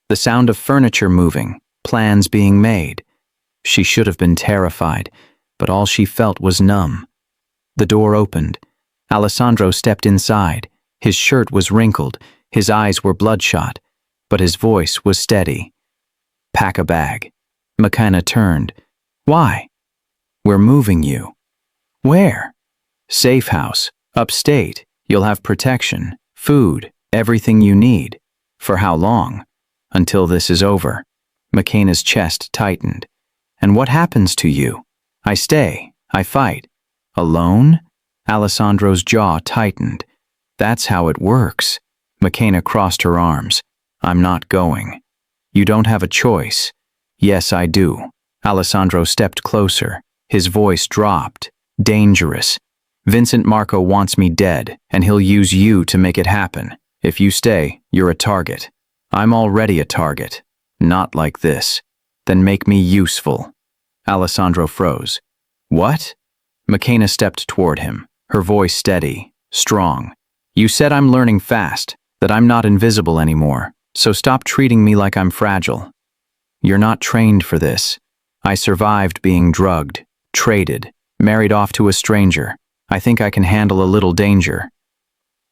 The sound of furniture moving, plans being made. She should have been terrified, but all she felt was numb. The door opened. Alessandro stepped inside. His shirt was wrinkled, his eyes were bloodshot, but his voice was steady. "Pack a bag." McKenna turned. "Why?" "We're moving you." "Where?" "Safe house, upstate. You'll have protection, food, everything you need." "For how long?" "Until this is over." McKenna's chest tightened. "And what happens to you?" "I stay. I fight." "Alone?" Alessandro's jaw tightened. "That's how it works." McKenna crossed her arms. "I'm not going." "You don't have a choice." "Yes, I do." Alessandro stepped closer. His voice dropped. "Dangerous. Vincent Marco wants me dead, and he'll use you to make it happen. If you stay, you're a target." "I'm already a target." "Not like this." "Then make me useful." Alessandro froze. "What?" McKenna stepped toward him, her voice steady, strong. "You said I'm learning fast, that I'm not invisible anymore, so stop treating me like I'm fragile. You're not trained for this. I survived being drugged, traded, married off to a stranger. I think I can handle a little danger."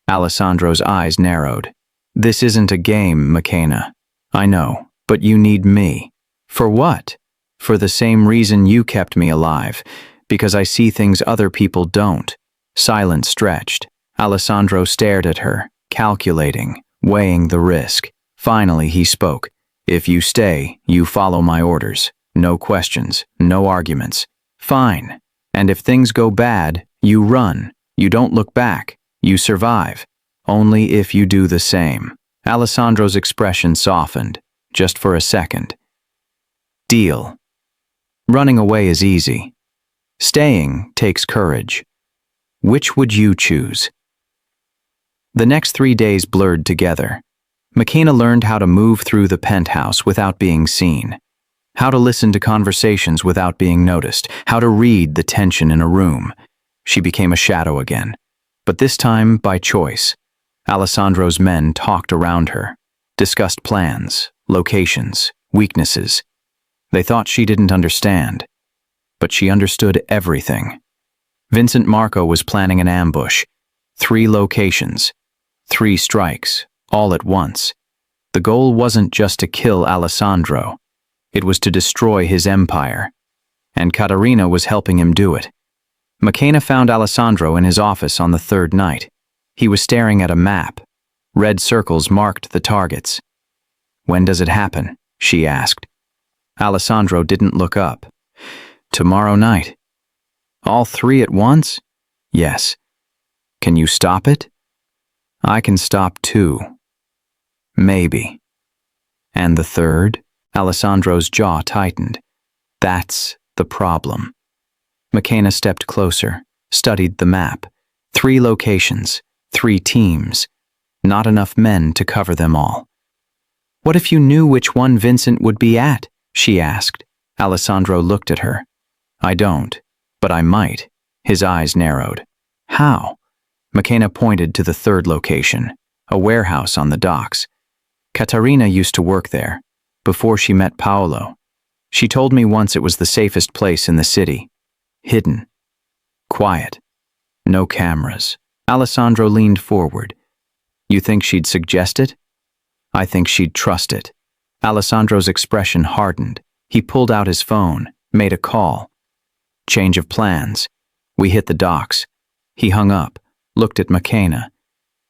Alessandro's eyes narrowed. "This isn't a game, McKenna. I know, but you need me." "For what?" "For the same reason you kept me alive, because I see things other people don't." Silence stretched. Alessandro stared at her, calculating, weighing the risk. Finally he spoke. "If you stay, you follow my orders. No questions, no arguments." "Fine. And if things go bad, you run. You don't look back. You survive. Only if you do the same." Alessandro's expression softened, just for a second. "Deal." Running away is easy. Staying takes courage. Which would you choose? The next 3 days blurred together. McKenna learned how to move through the penthouse without being seen, how to listen to conversations without being noticed, how to read the tension in a room. She became a shadow again, but this time by choice. Alessandro's men talked around her, discussed plans, locations, weaknesses. They thought she didn't understand, but she understood everything. Vincent Marco was planning an ambush. 3 locations, 3 strikes, all at once. The goal wasn't just to kill Alessandro. It was to destroy his empire. And Caterina was helping him do it. McKenna found Alessandro in his office on the 3rd night. He was staring at a map. Red circles marked the targets. "When does it happen?" she asked. Alessandro didn't look up. "Tomorrow night." "All 3 at once?" "Yes." "Can you stop it?" "I can stop 2. Maybe." "And the 3rd?" Alessandro's jaw tightened. "That's the problem." McKenna stepped closer, studied the map. 3 locations, 3 teams. Not enough men to cover them all. "What if you knew which one Vincent would be at?" she asked. Alessandro looked at her. "I don't, but I might." His eyes narrowed. "How?" McKenna pointed to the 3rd location, a warehouse on the docks. Caterina used to work there, before she met Paolo. She told me once it was the safest place in the city. Hidden. Quiet. No cameras. Alessandro leaned forward. "You think she'd suggest it?" "I think she'd trust it." Alessandro's expression hardened. He pulled out his phone, made a call. "Change of plans. We hit the docks." He hung up, looked at McKenna.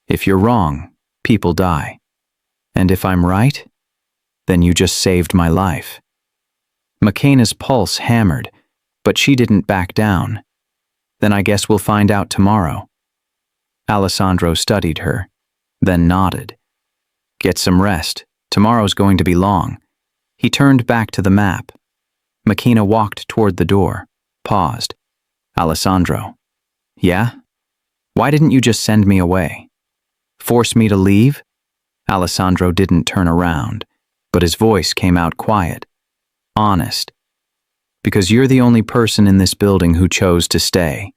"If you're wrong, people die. And if I'm right, then you just saved my life." McKenna's pulse hammered, but she didn't back down. "Then I guess we'll find out tomorrow." Alessandro studied her, then nodded. "Get some rest. Tomorrow's going to be long." He turned back to the map. McKenna walked toward the door, paused. "Alessandro." "Yeah? Why didn't you just send me away? Force me to leave?" Alessandro didn't turn around, but his voice came out quiet, honest. "Because you're the only person in this building who chose to stay."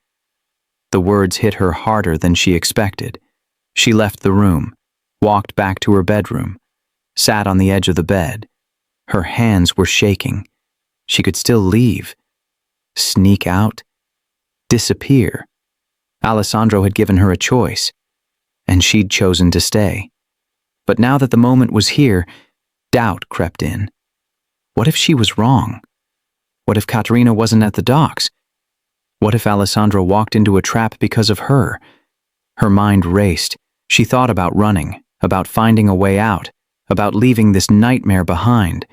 The words hit her harder than she expected. She left the room, walked back to her bedroom, sat on the edge of the bed. Her hands were shaking. She could still leave, sneak out, disappear. Alessandro had given her a choice, and she'd chosen to stay. But now that the moment was here, doubt crept in. What if she was wrong? What if Katerina wasn't at the docks? What if Alessandro walked into a trap because of her? Her mind raced. She thought about running, about finding a way out, about leaving this nightmare behind.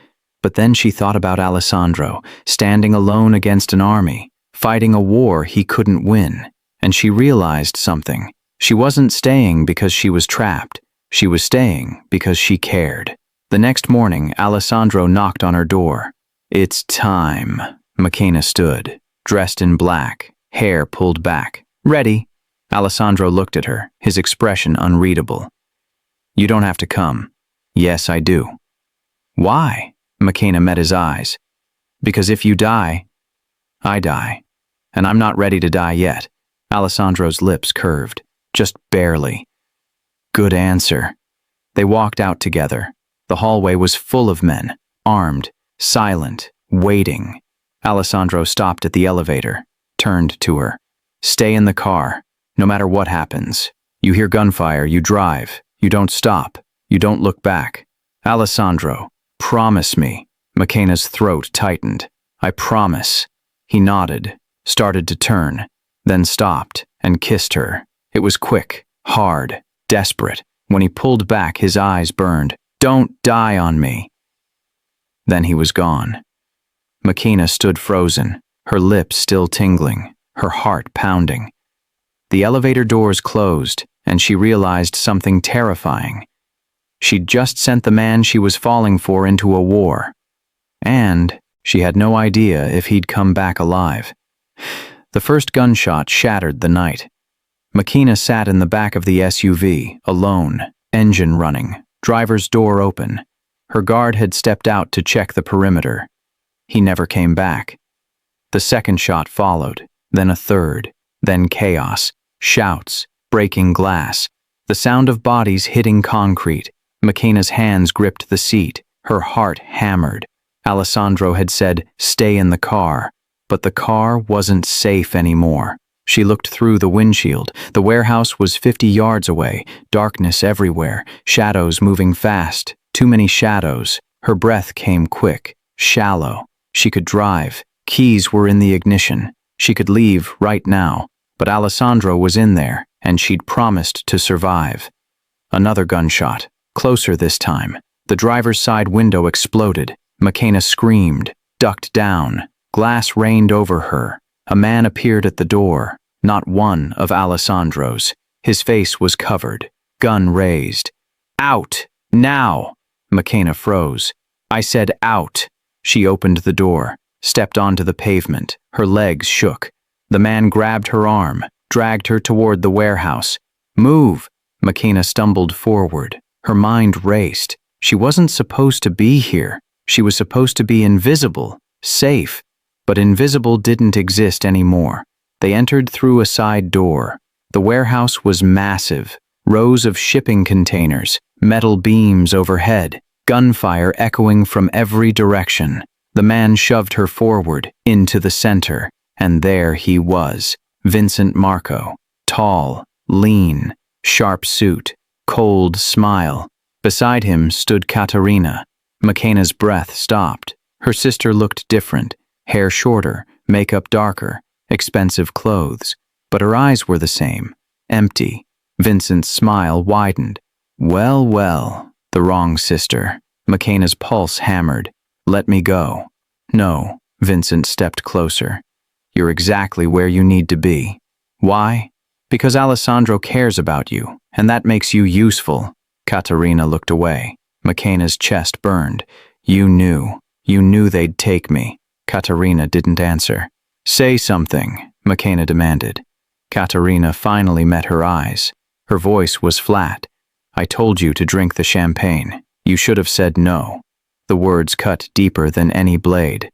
But then she thought about Alessandro, standing alone against an army, fighting a war he couldn't win. And she realized something. She wasn't staying because she was trapped. She was staying because she cared. The next morning, Alessandro knocked on her door. "It's time." McKenna stood, dressed in black, hair pulled back. "Ready?" Alessandro looked at her, his expression unreadable. "You don't have to come." "Yes, I do." "Why?" McKenna met his eyes. "Because if you die, I die. And I'm not ready to die yet." Alessandro's lips curved, just barely. "Good answer." They walked out together. The hallway was full of men, armed, silent, waiting. Alessandro stopped at the elevator, turned to her. "Stay in the car, no matter what happens. You hear gunfire, you drive. You don't stop. You don't look back." "Alessandro, promise me." McKenna's throat tightened. "I promise." He nodded, started to turn, then stopped and kissed her. It was quick, hard, desperate. When he pulled back, his eyes burned. "Don't die on me." Then he was gone. McKenna stood frozen, her lips still tingling, her heart pounding. The elevator doors closed, and she realized something terrifying. She'd just sent the man she was falling for into a war. And she had no idea if he'd come back alive. The first gunshot shattered the night. McKenna sat in the back of the SUV, alone, engine running, driver's door open. Her guard had stepped out to check the perimeter. He never came back. The second shot followed, then a third, then chaos, shouts, breaking glass, the sound of bodies hitting concrete. McKenna's hands gripped the seat, her heart hammered. Alessandro had said, "Stay in the car," but the car wasn't safe anymore. She looked through the windshield. The warehouse was 50 yards away, darkness everywhere, shadows moving fast, too many shadows. Her breath came quick, shallow. She could drive. Keys were in the ignition. She could leave right now, but Alessandro was in there, and she'd promised to survive. Another gunshot, closer this time. The driver's side window exploded. McKenna screamed, ducked down. Glass rained over her. A man appeared at the door, not one of Alessandro's. His face was covered, gun raised. "Out! Now!" McKenna froze. "I said out." She opened the door, stepped onto the pavement. Her legs shook. The man grabbed her arm, dragged her toward the warehouse. "Move!" McKenna stumbled forward. Her mind raced. She wasn't supposed to be here. She was supposed to be invisible, safe. But invisible didn't exist anymore. They entered through a side door. The warehouse was massive. Rows of shipping containers, metal beams overhead, gunfire echoing from every direction. The man shoved her forward, into the center, and there he was, Vincent Marco, tall, lean, sharp suit, cold smile. Beside him stood Katerina. McKenna's breath stopped. Her sister looked different. Hair shorter, makeup darker, expensive clothes. But her eyes were the same, empty. Vincent's smile widened. "Well, well, the wrong sister." McKenna's pulse hammered. "Let me go." "No." Vincent stepped closer. "You're exactly where you need to be." "Why?" "Because Alessandro cares about you, and that makes you useful." Katerina looked away. McKenna's chest burned. You knew they'd take me." Katerina didn't answer. "Say something," McKenna demanded. Katerina finally met her eyes. Her voice was flat. "I told you to drink the champagne. You should have said no." The words cut deeper than any blade.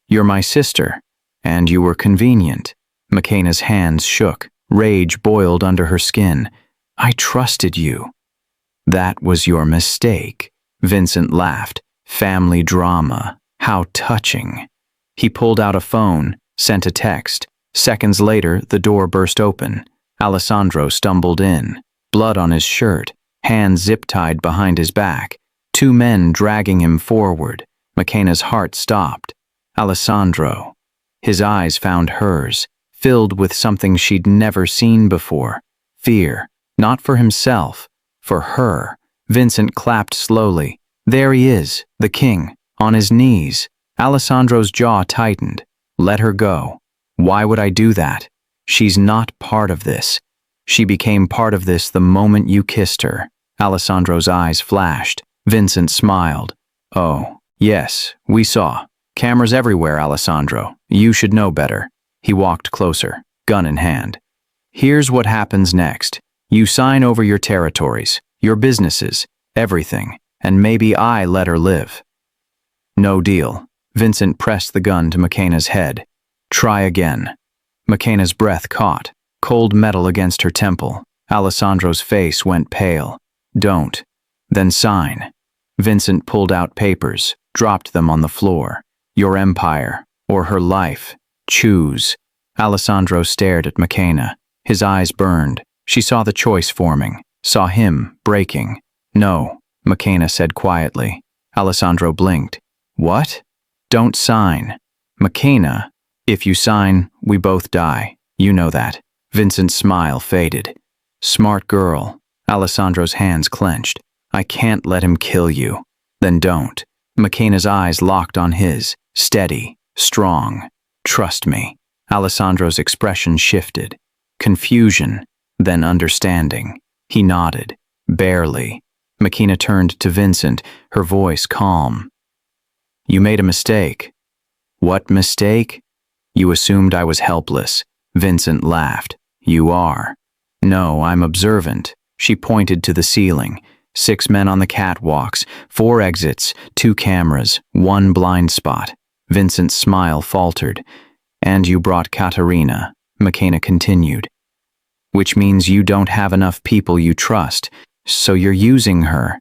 "You're my sister, and you were convenient." McKenna's hands shook. Rage boiled under her skin. "I trusted you." "That was your mistake." Vincent laughed. "Family drama. How touching." He pulled out a phone, sent a text. Seconds later, the door burst open. Alessandro stumbled in. blood on his shirt, hands zip-tied behind his back, 2 men dragging him forward. McKenna's heart stopped. Alessandro. His eyes found hers, filled with something she'd never seen before. Fear, not for himself, for her. Vincent clapped slowly. There he is, the king, on his knees. Alessandro's jaw tightened. Let her go. Why would I do that? She's not part of this. She became part of this the moment you kissed her. Alessandro's eyes flashed. Vincent smiled. Oh, yes, we saw. Cameras everywhere, Alessandro. You should know better. He walked closer, gun in hand. Here's what happens next. You sign over your territories, your businesses, everything, and maybe I let her live. No deal. Vincent pressed the gun to McKenna's head. Try again. McKenna's breath caught, cold metal against her temple. Alessandro's face went pale. Don't. Then sign. Vincent pulled out papers, dropped them on the floor. Your empire, or her life. Choose. Alessandro stared at McKenna. His eyes burned. She saw the choice forming, saw him breaking. No, McKenna said quietly. Alessandro blinked. What? Don't sign. McKenna, if you sign, we both die. You know that. Vincent's smile faded. Smart girl. Alessandro's hands clenched. I can't let him kill you. Then don't. McKenna's eyes locked on his. Steady, strong. Trust me. Alessandro's expression shifted. Confusion, then understanding. He nodded. Barely. McKenna turned to Vincent, her voice calm. You made a mistake. What mistake? You assumed I was helpless. Vincent laughed. You are. No, I'm observant. She pointed to the ceiling. 6 men on the catwalks, 4 exits, 2 cameras, 1 blind spot. Vincent's smile faltered. And you brought Katerina, McKenna continued. Which means you don't have enough people you trust, so you're using her.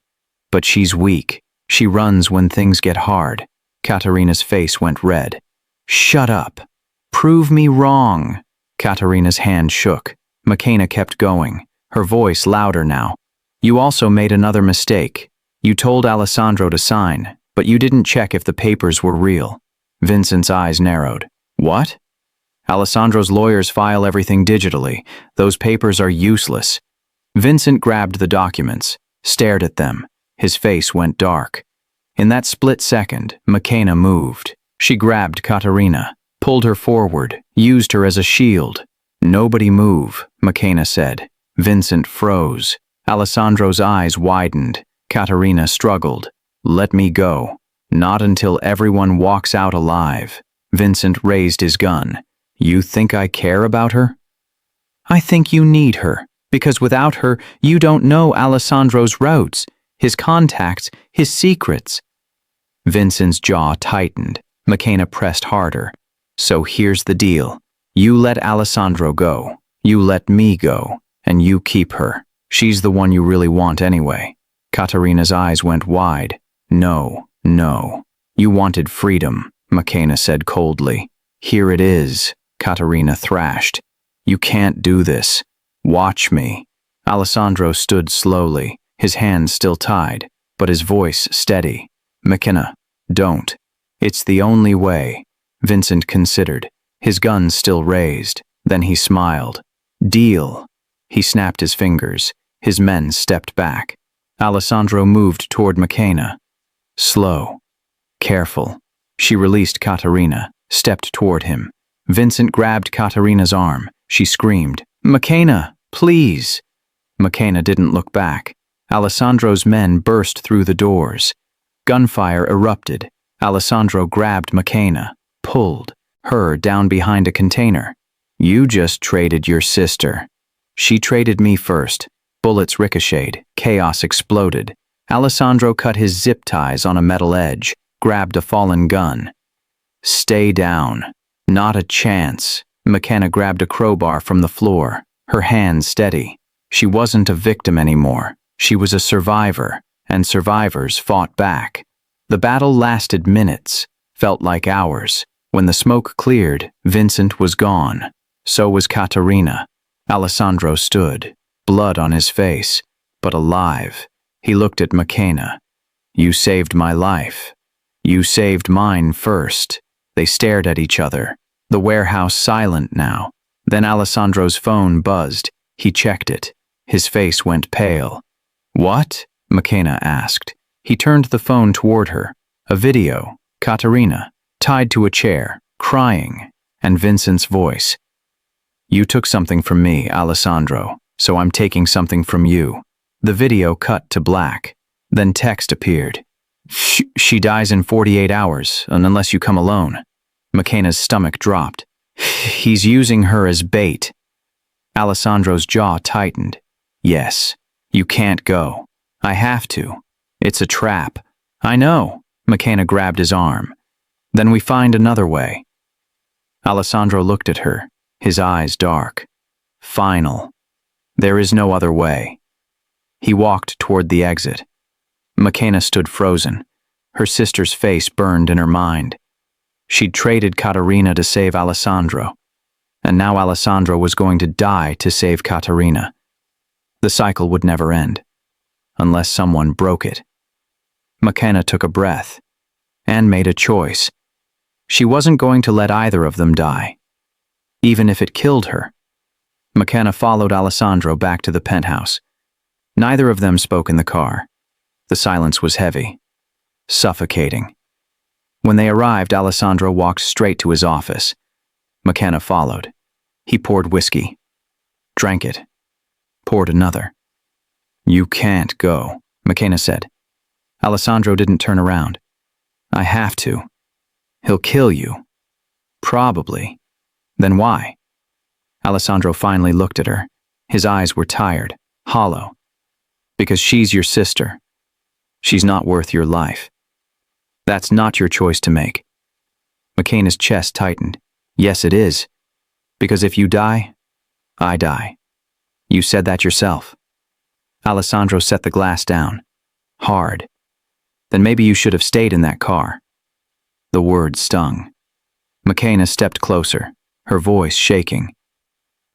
But she's weak. She runs when things get hard. Katerina's face went red. Shut up. Prove me wrong. Katerina's hand shook. McKenna kept going, her voice louder now. You also made another mistake. You told Alessandro to sign, but you didn't check if the papers were real. Vincent's eyes narrowed. What? Alessandro's lawyers file everything digitally. Those papers are useless. Vincent grabbed the documents, stared at them. His face went dark. In that split second, McKenna moved. She grabbed Katerina, pulled her forward, used her as a shield. Nobody move, McKenna said. Vincent froze. Alessandro's eyes widened. Katerina struggled. Let me go. Not until everyone walks out alive. Vincent raised his gun. You think I care about her? I think you need her, because without her, you don't know Alessandro's routes, his contacts, his secrets. Vincent's jaw tightened. McKenna pressed harder. So here's the deal. You let Alessandro go. You let me go. And you keep her. She's the one you really want anyway. Katerina's eyes went wide. No, no. You wanted freedom, McKenna said coldly. Here it is, Katerina thrashed. You can't do this. Watch me. Alessandro stood slowly, his hands still tied, but his voice steady. McKenna, don't. It's the only way. Vincent considered, his gun still raised. Then he smiled. Deal. He snapped his fingers. His men stepped back. Alessandro moved toward McKenna. Slow. Careful. She released Katerina, stepped toward him. Vincent grabbed Katerina's arm. She screamed, McKenna, please. McKenna didn't look back. Alessandro's men burst through the doors. Gunfire erupted. Alessandro grabbed McKenna, pulled her down behind a container. You just traded your sister. She traded me first. Bullets ricocheted. Chaos exploded. Alessandro cut his zip ties on a metal edge, grabbed a fallen gun. Stay down. Not a chance. McKenna grabbed a crowbar from the floor, her hand steady. She wasn't a victim anymore. She was a survivor, and survivors fought back. The battle lasted minutes, felt like hours. When the smoke cleared, Vincent was gone. So was Katerina. Alessandro stood, blood on his face, but alive. He looked at McKenna. "You saved my life. You saved mine first." They stared at each other, the warehouse silent now. Then Alessandro's phone buzzed. He checked it. His face went pale. "What?" McKenna asked. He turned the phone toward her. A video. Katerina, tied to a chair, crying, and Vincent's voice. "You took something from me, Alessandro, so I'm taking something from you." The video cut to black. Then text appeared. She dies in 48 hours, unless you come alone." McKenna's stomach dropped. "He's using her as bait." Alessandro's jaw tightened. "Yes, you can't go. I have to. It's a trap." "I know." McKenna grabbed his arm. "Then we find another way." Alessandro looked at her, his eyes dark. "Final. There is no other way." He walked toward the exit. McKenna stood frozen. Her sister's face burned in her mind. She'd traded Katerina to save Alessandro, and now Alessandro was going to die to save Katerina. The cycle would never end, unless someone broke it. McKenna took a breath, and made a choice. She wasn't going to let either of them die, even if it killed her. McKenna followed Alessandro back to the penthouse. Neither of them spoke in the car. The silence was heavy, suffocating. When they arrived, Alessandro walked straight to his office. McKenna followed. He poured whiskey, drank it, poured another. "You can't go," McKenna said. Alessandro didn't turn around. "I have to. He'll kill you." "Probably. Then why?" Alessandro finally looked at her. His eyes were tired, hollow. "Because she's your sister. She's not worth your life. That's not your choice to make." McKenna's chest tightened. "Yes, it is. Because if you die, I die. You said that yourself." Alessandro set the glass down. Hard. "Then maybe you should have stayed in that car." The word stung. McKenna stepped closer, her voice shaking.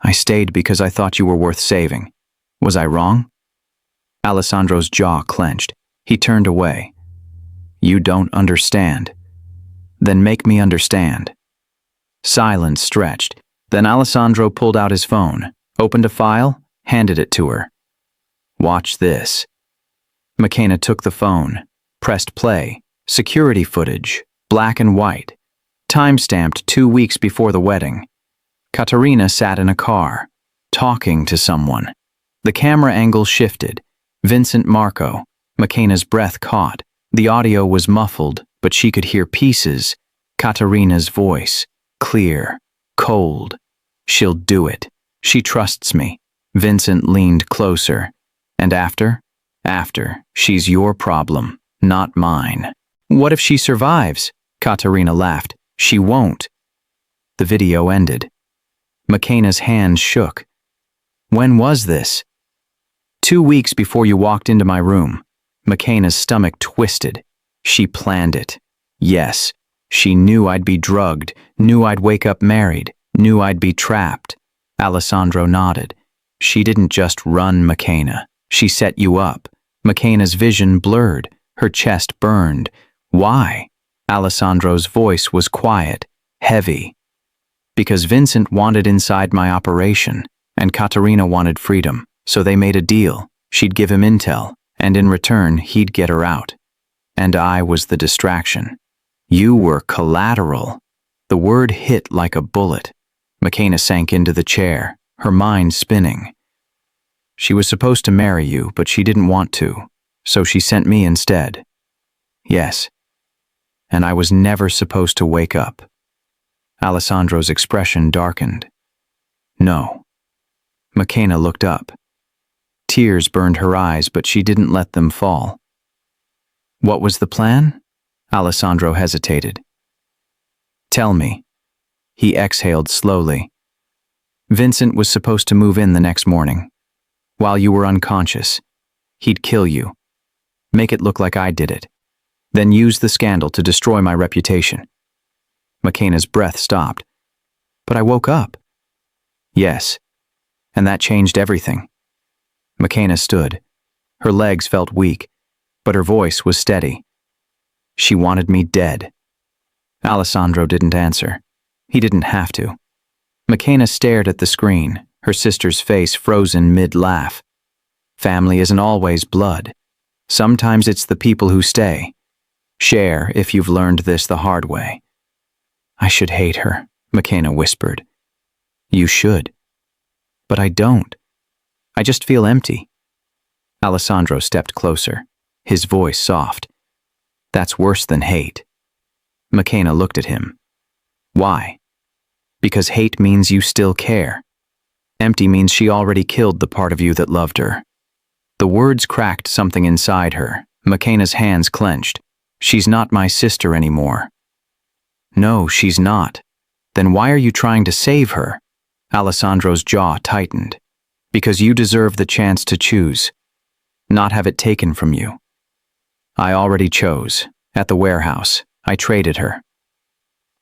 "I stayed because I thought you were worth saving. Was I wrong?" Alessandro's jaw clenched. He turned away. "You don't understand." "Then make me understand." Silence stretched. Then Alessandro pulled out his phone, opened a file, handed it to her. "Watch this." McKenna took the phone, pressed play. Security footage, black and white. Time-stamped 2 weeks before the wedding. Katerina sat in a car, talking to someone. The camera angle shifted. Vincent Marco. McKenna's breath caught. The audio was muffled, but she could hear pieces. Katerina's voice, clear, cold. "She'll do it. She trusts me." Vincent leaned closer. "And after? After, she's your problem, not mine." "What if she survives?" Katerina laughed. "She won't." The video ended. McKenna's hands shook. "When was this?" 2 weeks before you walked into my room." McKenna's stomach twisted. She planned it. Yes, she knew I'd be drugged, knew I'd wake up married, knew I'd be trapped. Alessandro nodded. "She didn't just run, McKenna. She set you up." McKenna's vision blurred. Her chest burned. "Why?" Alessandro's voice was quiet, heavy. "Because Vincent wanted inside my operation, and Katerina wanted freedom. So they made a deal. She'd give him intel, and in return, he'd get her out. And I was the distraction. You were collateral." The word hit like a bullet. McKenna sank into the chair, her mind spinning. "She was supposed to marry you, but she didn't want to, so she sent me instead." "Yes. And I was never supposed to wake up." Alessandro's expression darkened. "No." McKenna looked up. Tears burned her eyes, but she didn't let them fall. "What was the plan?" Alessandro hesitated. "Tell me." He exhaled slowly. "Vincent was supposed to move in the next morning. While you were unconscious, he'd kill you. Make it look like I did it. Then use the scandal to destroy my reputation." McKenna's breath stopped. "But I woke up." "Yes, and that changed everything. McKenna stood. Her legs felt weak, but her voice was steady. She wanted me dead. Alessandro didn't answer. He didn't have to. McKenna stared at the screen, her sister's face frozen mid-laugh. Family isn't always blood. Sometimes it's the people who stay. Share if you've learned this the hard way. I should hate her, McKenna whispered. You should. But I don't. I just feel empty. Alessandro stepped closer, his voice soft. That's worse than hate. McKenna looked at him. Why? Because hate means you still care. Empty means she already killed the part of you that loved her. The words cracked something inside her. McKenna's hands clenched. She's not my sister anymore. No, she's not. Then why are you trying to save her? Alessandro's jaw tightened. Because you deserve the chance to choose. Not have it taken from you. I already chose. At the warehouse, I traded her.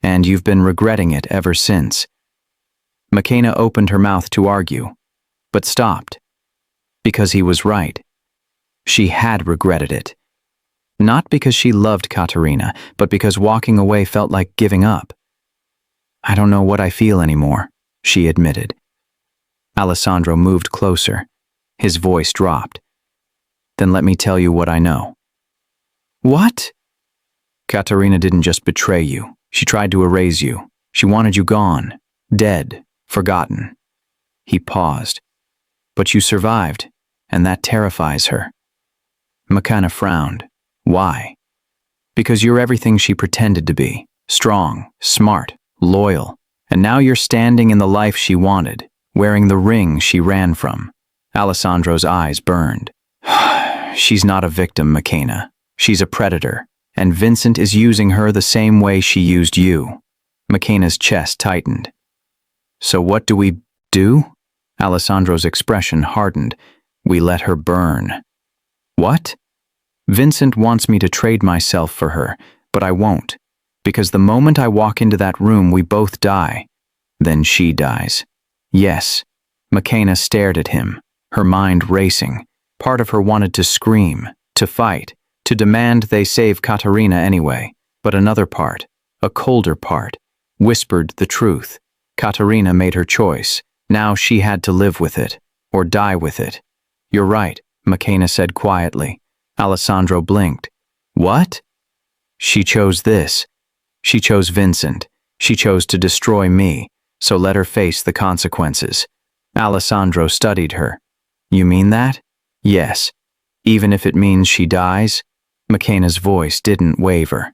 And you've been regretting it ever since. McKenna opened her mouth to argue, but stopped. Because he was right. She had regretted it. Not because she loved Katerina, but because walking away felt like giving up. I don't know what I feel anymore, she admitted. Alessandro moved closer. His voice dropped. Then let me tell you what I know. What? Katerina didn't just betray you. She tried to erase you. She wanted you gone, dead, forgotten. He paused. But you survived, and that terrifies her. McKenna frowned. Why? Because you're everything she pretended to be. Strong, smart, loyal. And now you're standing in the life she wanted, wearing the ring she ran from. Alessandro's eyes burned. She's not a victim, McKenna. She's a predator, and Vincent is using her the same way she used you. McKenna's chest tightened. So what do we do? Alessandro's expression hardened. We let her burn. What? Vincent wants me to trade myself for her, but I won't, because the moment I walk into that room, we both die. Then she dies. Yes. McKenna stared at him, her mind racing. Part of her wanted to scream, to fight, to demand they save Katerina anyway, but another part, a colder part, whispered the truth. Katerina made her choice. Now she had to live with it, or die with it. You're right, McKenna said quietly. Alessandro blinked. What? She chose this. She chose Vincent. She chose to destroy me, so let her face the consequences. Alessandro studied her. You mean that? Yes. Even if it means she dies? McKenna's voice didn't waver.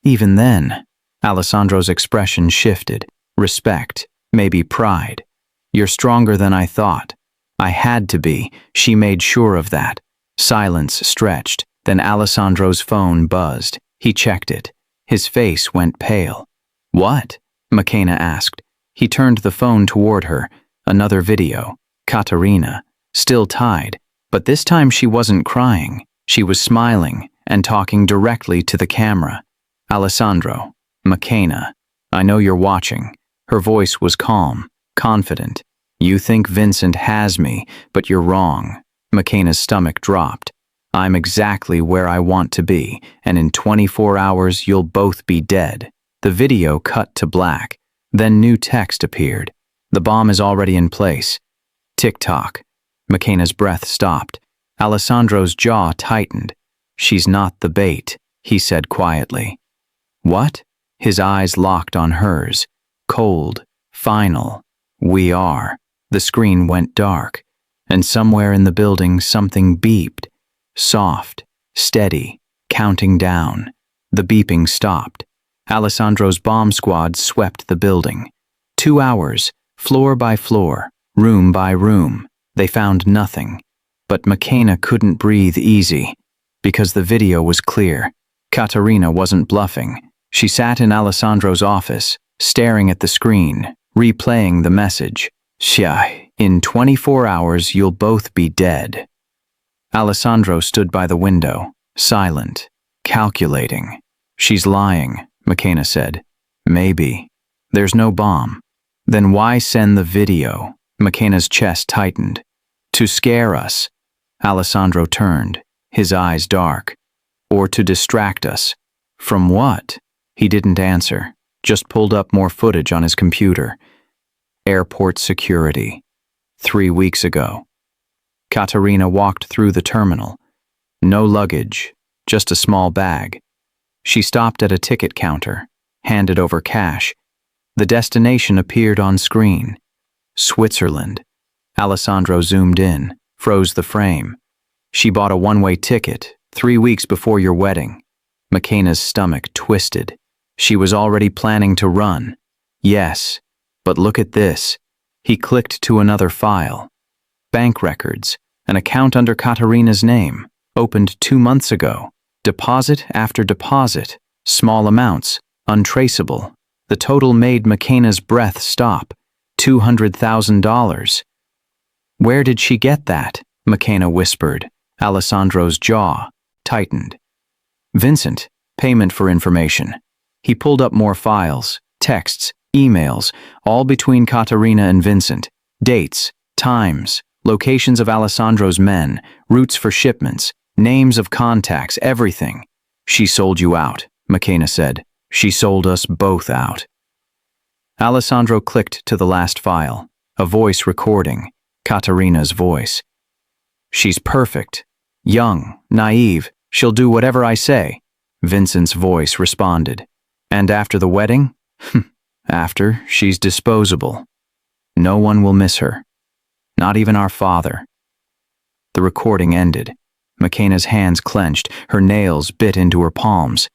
Even then, Alessandro's expression shifted. Respect, maybe pride. You're stronger than I thought. I had to be. She made sure of that. Silence stretched. Then Alessandro's phone buzzed. He checked it. His face went pale. What? McKenna asked. He turned the phone toward her. Another video. Katerina. Still tied. But this time she wasn't crying. She was smiling and talking directly to the camera. Alessandro. McKenna. I know you're watching. Her voice was calm, confident. You think Vincent has me, but you're wrong. McKenna's stomach dropped. I'm exactly where I want to be, and in 24 hours you'll both be dead. The video cut to black. Then new text appeared. The bomb is already in place. Tick-tock. McKenna's breath stopped. Alessandro's jaw tightened. She's not the bait, he said quietly. What? His eyes locked on hers. Cold. Final. We are. The screen went dark, and somewhere in the building something beeped. Soft, steady, counting down. The beeping stopped. Alessandro's bomb squad swept the building. 2 hours, floor by floor, room by room. They found nothing. But McKenna couldn't breathe easy, because the video was clear. Katerina wasn't bluffing. She sat in Alessandro's office, staring at the screen, replaying the message. In 24 hours, you'll both be dead. Alessandro stood by the window, silent, calculating. She's lying, McKenna said. Maybe. There's no bomb. Then why send the video? McKenna's chest tightened. To scare us. Alessandro turned, his eyes dark. Or to distract us. From what? He didn't answer, just pulled up more footage on his computer. Airport security. 3 weeks ago. Katerina walked through the terminal. No luggage, just a small bag. She stopped at a ticket counter, handed over cash. The destination appeared on screen. Switzerland. Alessandro zoomed in, froze the frame. She bought a one-way ticket, 3 weeks before your wedding. McKenna's stomach twisted. She was already planning to run. Yes, but look at this. He clicked to another file. Bank records, an account under Katerina's name, opened 2 months ago. Deposit after deposit, small amounts, untraceable. The total made McKenna's breath stop. $200,000. Where did she get that? McKenna whispered. Alessandro's jaw tightened. Vincent, payment for information. He pulled up more files, texts, emails, all between Katerina and Vincent. Dates, times, locations of Alessandro's men, routes for shipments, names of contacts, everything. She sold you out, McKenna said. She sold us both out. Alessandro clicked to the last file, a voice recording, Katerina's voice. She's perfect. Young, naive, she'll do whatever I say, Vincent's voice responded. And after the wedding? After, she's disposable. No one will miss her. Not even our father. The recording ended. McKenna's hands clenched, her nails bit into her palms.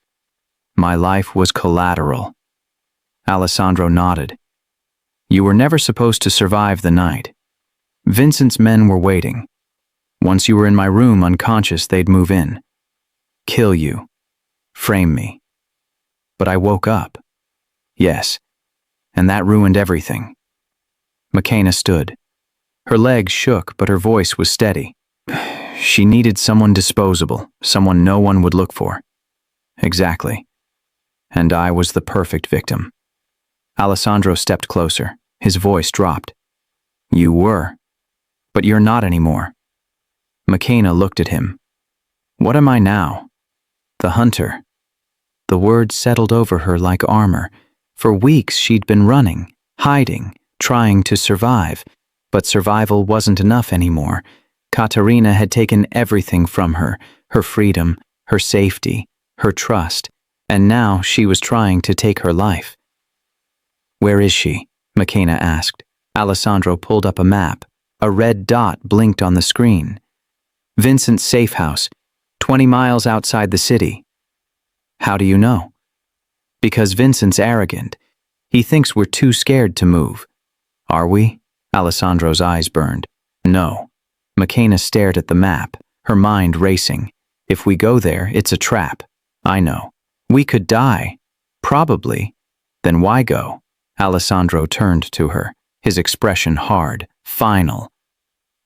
My life was collateral. Alessandro nodded. You were never supposed to survive the night. Vincent's men were waiting. Once you were in my room unconscious, they'd move in. Kill you. Frame me. But I woke up. Yes. And that ruined everything. McKenna stood. Her legs shook, but her voice was steady. She needed someone disposable, someone no one would look for. Exactly. And I was the perfect victim. Alessandro stepped closer. His voice dropped. You were. But you're not anymore. McKenna looked at him. What am I now? The hunter. The words settled over her like armor. For weeks she'd been running, hiding, trying to survive. But survival wasn't enough anymore. Katerina had taken everything from her, her freedom, her safety, her trust, and now she was trying to take her life. Where is she? McKenna asked. Alessandro pulled up a map. A red dot blinked on the screen. Vincent's safe house, 20 miles outside the city. How do you know? Because Vincent's arrogant. He thinks we're too scared to move. Are we? Alessandro's eyes burned. No. McKenna stared at the map, her mind racing. If we go there, it's a trap. I know. We could die. Probably. Then why go? Alessandro turned to her, his expression hard, final.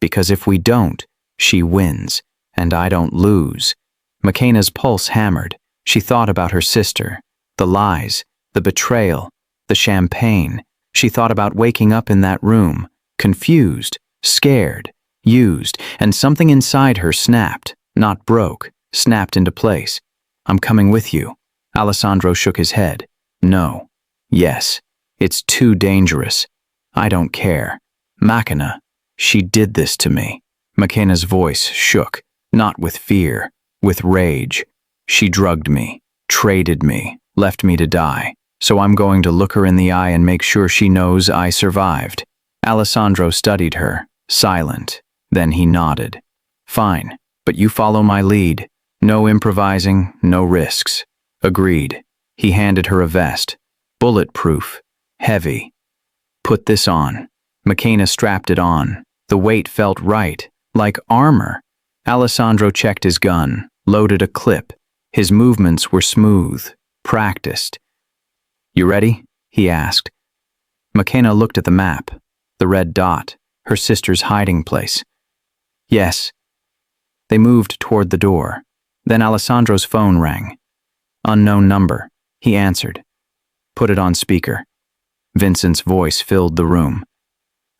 Because if we don't, she wins, and I don't lose. McKenna's pulse hammered. She thought about her sister, the lies, the betrayal, the champagne. She thought about waking up in that room, confused, scared, used, and something inside her snapped, not broke, snapped into place. I'm coming with you. Alessandro shook his head. No. Yes. It's too dangerous. I don't care. McKenna, she did this to me. McKenna's voice shook, not with fear, with rage. She drugged me, traded me, left me to die. So I'm going to look her in the eye and make sure she knows I survived. Alessandro studied her, silent. Then he nodded. Fine, but you follow my lead. No improvising, no risks. Agreed. He handed her a vest. Bulletproof. Heavy. Put this on. McKenna strapped it on. The weight felt right, like armor. Alessandro checked his gun, loaded a clip. His movements were smooth, practiced. You ready? He asked. McKenna looked at the map, the red dot, her sister's hiding place. Yes. They moved toward the door. Then Alessandro's phone rang. Unknown number. He answered. Put it on speaker. Vincent's voice filled the room.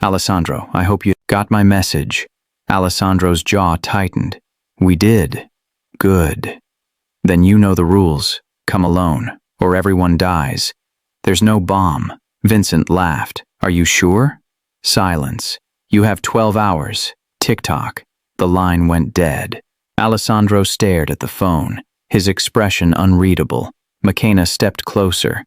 Alessandro, I hope you got my message. Alessandro's jaw tightened. We did. Good. Then you know the rules. Come alone, or everyone dies. There's no bomb. Vincent laughed. Are you sure? Silence. You have 12 hours. Tick-tock. The line went dead. Alessandro stared at the phone, his expression unreadable. McKenna stepped closer.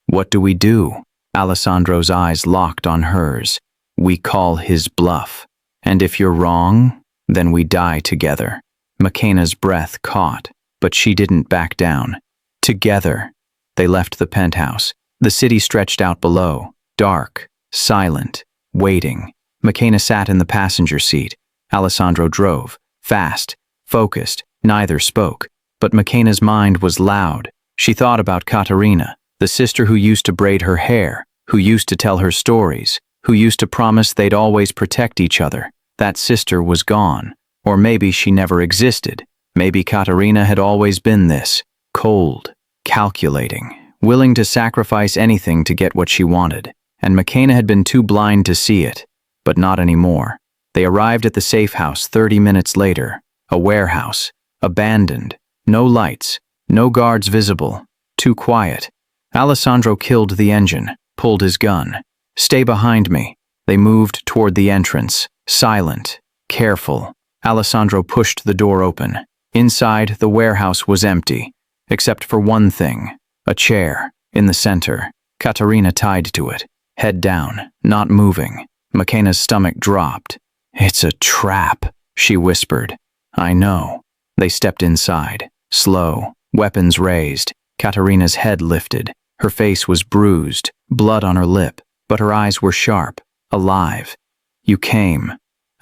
What do we do? Alessandro's eyes locked on hers. We call his bluff. And if you're wrong, then we die together. McKenna's breath caught, but she didn't back down. Together. They left the penthouse. The city stretched out below, dark, silent, waiting. McKenna sat in the passenger seat. Alessandro drove, fast, focused. Neither spoke, but McKenna's mind was loud. She thought about Katerina, the sister who used to braid her hair, who used to tell her stories, who used to promise they'd always protect each other. That sister was gone. Or maybe she never existed. Maybe Katerina had always been this, cold, calculating, willing to sacrifice anything to get what she wanted. And McKenna had been too blind to see it. But not anymore. They arrived at the safe house 30 minutes later. A warehouse. Abandoned. No lights. No guards visible. Too quiet. Alessandro killed the engine, pulled his gun. Stay behind me. They moved toward the entrance. Silent. Careful. Alessandro pushed the door open. Inside, the warehouse was empty, except for one thing. A chair. In the center. Katerina tied to it. Head down. Not moving. McKenna's stomach dropped. It's a trap, she whispered. I know. They stepped inside. Slow. Weapons raised. Katerina's head lifted. Her face was bruised, blood on her lip, but her eyes were sharp, alive. You came.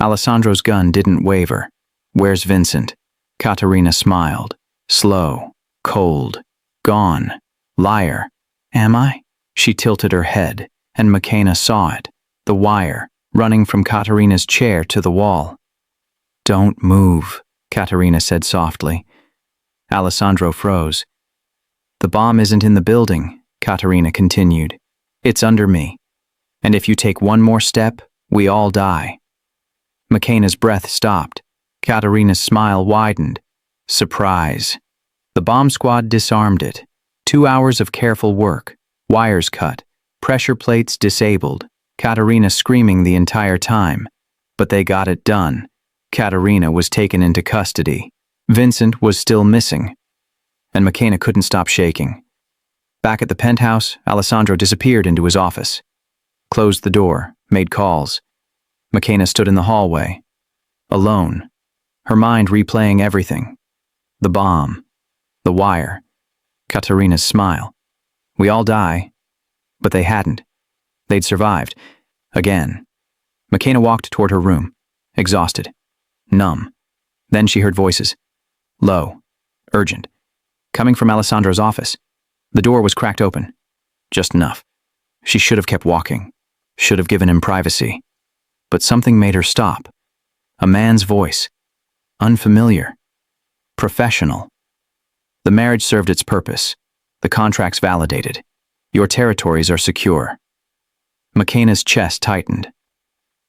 Alessandro's gun didn't waver. Where's Vincent? Katerina smiled. Slow. Cold. Gone. Liar. Am I? She tilted her head, and McKenna saw it. The wire, running from Katerina's chair to the wall. Don't move, Katerina said softly. Alessandro froze. The bomb isn't in the building, Katerina continued. It's under me. And if you take one more step, we all die. McKenna's breath stopped. Katerina's smile widened. Surprise. The bomb squad disarmed it. 2 hours of careful work. Wires cut. Pressure plates disabled. Katerina screaming the entire time. But they got it done. Katerina was taken into custody. Vincent was still missing. And McKenna couldn't stop shaking. Back at the penthouse, Alessandro disappeared into his office. Closed the door, made calls. McKenna stood in the hallway. Alone. Her mind replaying everything. The bomb. The wire. Katerina's smile. We all die. But they hadn't. They'd survived. Again. McKenna walked toward her room. Exhausted. Numb. Then she heard voices. Low. Urgent. Coming from Alessandro's office. The door was cracked open. Just enough. She should have kept walking. Should have given him privacy. But something made her stop. A man's voice. Unfamiliar. Professional. The marriage served its purpose. The contracts validated. Your territories are secure. McKenna's chest tightened.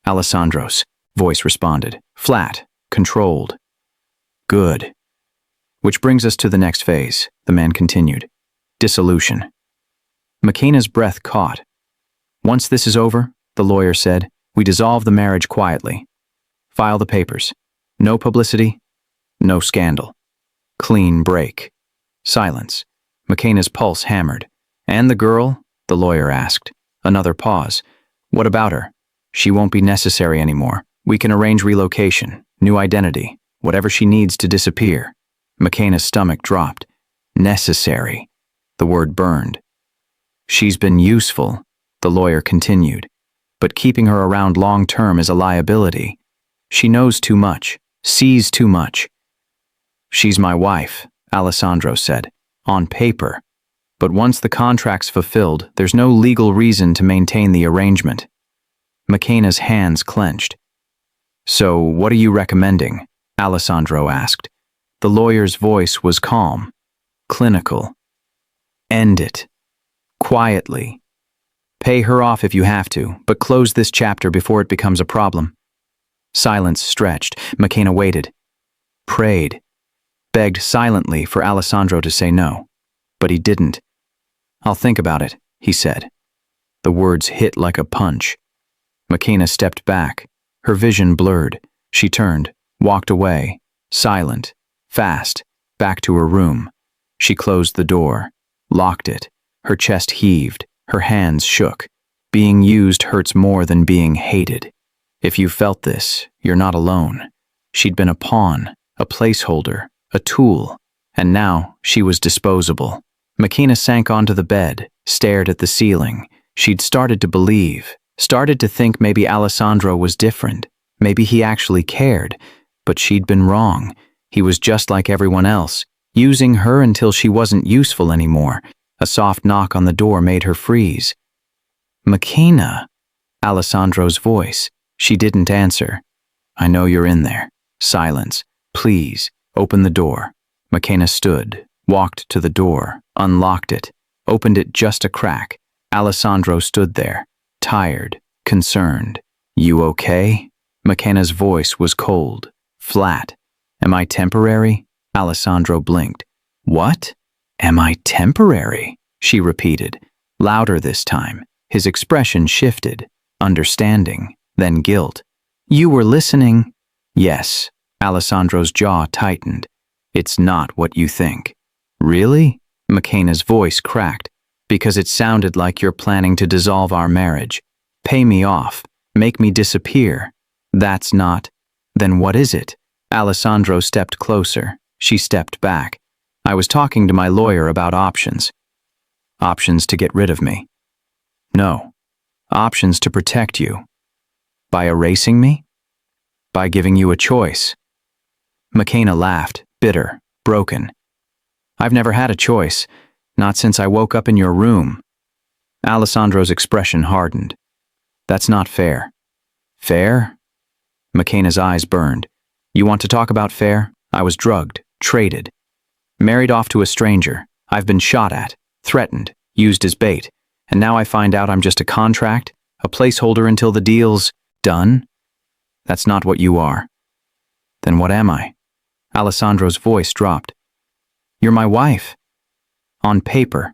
Alessandro's voice responded. Flat. Controlled. Good. Which brings us to the next phase, the man continued. Dissolution. McKenna's breath caught. Once this is over, the lawyer said, we dissolve the marriage quietly. File the papers. No publicity. No scandal. Clean break. Silence. McKenna's pulse hammered. And the girl? The lawyer asked. Another pause. What about her? She won't be necessary anymore. We can arrange relocation, new identity, whatever she needs to disappear. McKenna's stomach dropped. Necessary. The word burned. She's been useful, the lawyer continued, but keeping her around long-term is a liability. She knows too much, sees too much. She's my wife, Alessandro said, on paper. But once the contract's fulfilled, there's no legal reason to maintain the arrangement. McKenna's hands clenched. So, what are you recommending? Alessandro asked. The lawyer's voice was calm, clinical. End it. Quietly. Pay her off if you have to, but close this chapter before it becomes a problem. Silence stretched. McKenna waited. Prayed. Begged silently for Alessandro to say no. But he didn't. "I'll think about it," he said. The words hit like a punch. McKenna stepped back. Her vision blurred. She turned, walked away, silent, fast, back to her room. She closed the door, locked it. Her chest heaved, her hands shook. Being used hurts more than being hated. If you felt this, you're not alone. She'd been a pawn, a placeholder, a tool, and now she was disposable. McKenna sank onto the bed, stared at the ceiling. She'd started to believe, started to think maybe Alessandro was different. Maybe he actually cared, but she'd been wrong. He was just like everyone else, using her until she wasn't useful anymore. A soft knock on the door made her freeze. "McKenna," Alessandro's voice. She didn't answer. "I know you're in there." Silence. "Please, open the door." McKenna stood, walked to the door, unlocked it, opened it just a crack. Alessandro stood there, tired, concerned. "You okay?" McKenna's voice was cold, flat. "Am I temporary?" Alessandro blinked. "What? Am I temporary?" she repeated, louder this time. His expression shifted, understanding, then guilt. "You were listening?" "Yes." Alessandro's jaw tightened. "It's not what you think." "Really?" McKenna's voice cracked. "Because it sounded like you're planning to dissolve our marriage. Pay me off. Make me disappear. That's not. Then what is it?" Alessandro stepped closer. She stepped back. "I was talking to my lawyer about options." "Options to get rid of me?" "No. Options to protect you." "By erasing me?" "By giving you a choice." McKenna laughed, bitter, broken. "I've never had a choice. Not since I woke up in your room." Alessandro's expression hardened. "That's not fair." "Fair?" McKenna's eyes burned. "You want to talk about fair? I was drugged, traded, married off to a stranger. I've been shot at, threatened, used as bait. And now I find out I'm just a contract, a placeholder until the deal's done? That's not what you are." "Then what am I?" Alessandro's voice dropped. "You're my wife." "On paper.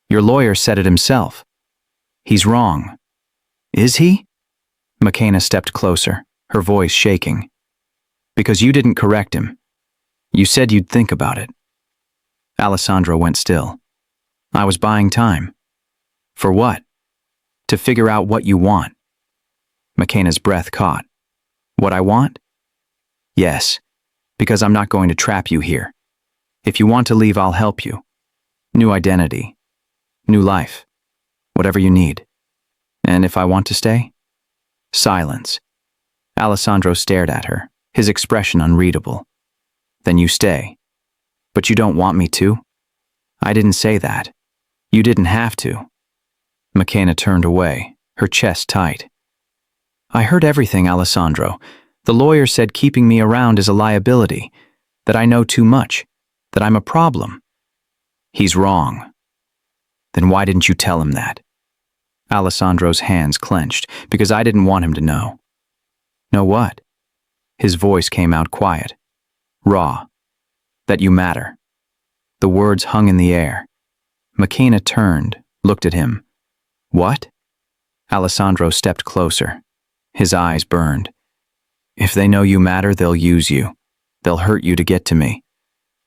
Your lawyer said it himself." "He's wrong." "Is he?" McKenna stepped closer, her voice shaking. "Because you didn't correct him. You said you'd think about it." Alessandro went still. "I was buying time." "For what?" "To figure out what you want." McKenna's breath caught. "What I want?" "Yes, because I'm not going to trap you here. If you want to leave, I'll help you. New identity. New life. Whatever you need. And if I want to stay?" Silence. Alessandro stared at her, his expression unreadable. "Then you stay. But you don't want me to?" "I didn't say that. You didn't have to." McKenna turned away, her chest tight. "I heard everything, Alessandro. The lawyer said keeping me around is a liability, that I know too much, that I'm a problem." "He's wrong." "Then why didn't you tell him that?" Alessandro's hands clenched, "Because I didn't want him to know." "Know what?" His voice came out quiet, raw. "That you matter." The words hung in the air. McKenna turned, looked at him. "What?" Alessandro stepped closer. His eyes burned. "If they know you matter, they'll use you. They'll hurt you to get to me.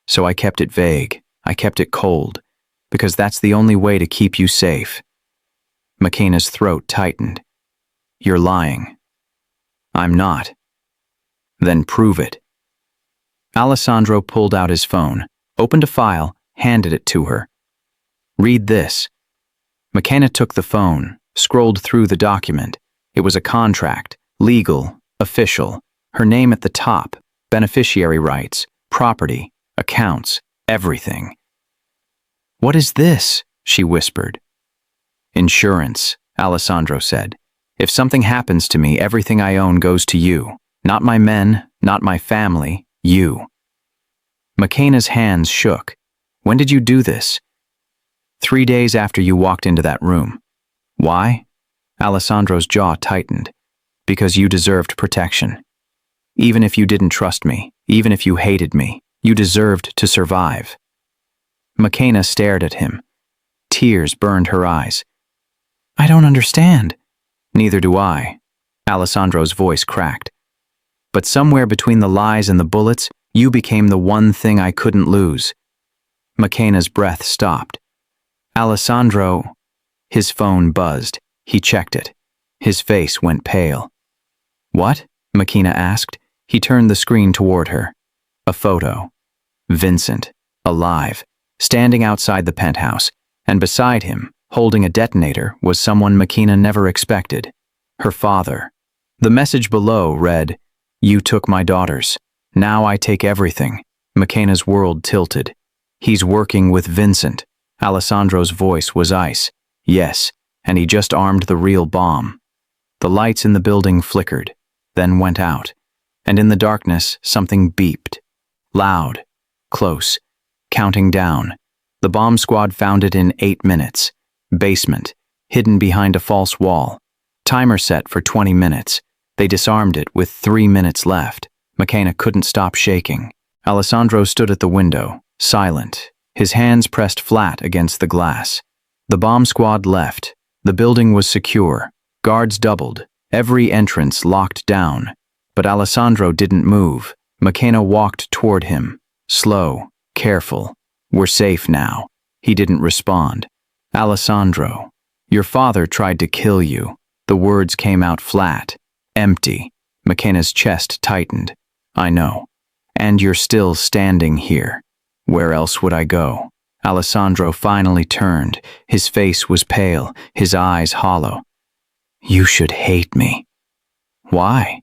So I kept it vague. I kept it cold. Because that's the only way to keep you safe." McKenna's throat tightened. "You're lying." "I'm not." "Then prove it." Alessandro pulled out his phone, opened a file, handed it to her. "Read this." McKenna took the phone, scrolled through the document. It was a contract, legal, official, her name at the top, beneficiary rights, property, accounts, everything. "What is this?" she whispered. "Insurance," Alessandro said. "If something happens to me, everything I own goes to you. Not my men, not my family, you." McKenna's hands shook. "When did you do this?" 3 days after you walked into that room." "Why?" Alessandro's jaw tightened. "Because you deserved protection. Even if you didn't trust me, even if you hated me, you deserved to survive. McKenna stared at him. Tears burned her eyes. I don't understand. Neither do I. Alessandro's voice cracked. But somewhere between the lies and the bullets, you became the one thing I couldn't lose. McKenna's breath stopped. Alessandro. His phone buzzed. He checked it. His face went pale. What? McKenna asked. He turned the screen toward her. A photo. Vincent, alive, standing outside the penthouse, and beside him, holding a detonator, was someone McKenna never expected. Her father. The message below read, You took my daughters. Now I take everything. McKenna's world tilted. He's working with Vincent. Alessandro's voice was ice. Yes, and he just armed the real bomb. The lights in the building flickered, then went out, and in the darkness something beeped. Loud, close, counting down. The bomb squad found it in 8 minutes. Basement, hidden behind a false wall. Timer set for 20 minutes. They disarmed it with 3 minutes left. McKenna couldn't stop shaking. Alessandro stood at the window, silent, his hands pressed flat against the glass. The bomb squad left. The building was secure. Guards doubled, every entrance locked down. But Alessandro didn't move. McKenna walked toward him, slow, careful. We're safe now. He didn't respond. Alessandro, your father tried to kill you. The words came out flat, empty. McKenna's chest tightened. I know. And you're still standing here. Where else would I go? Alessandro finally turned. His face was pale, his eyes hollow. You should hate me. Why?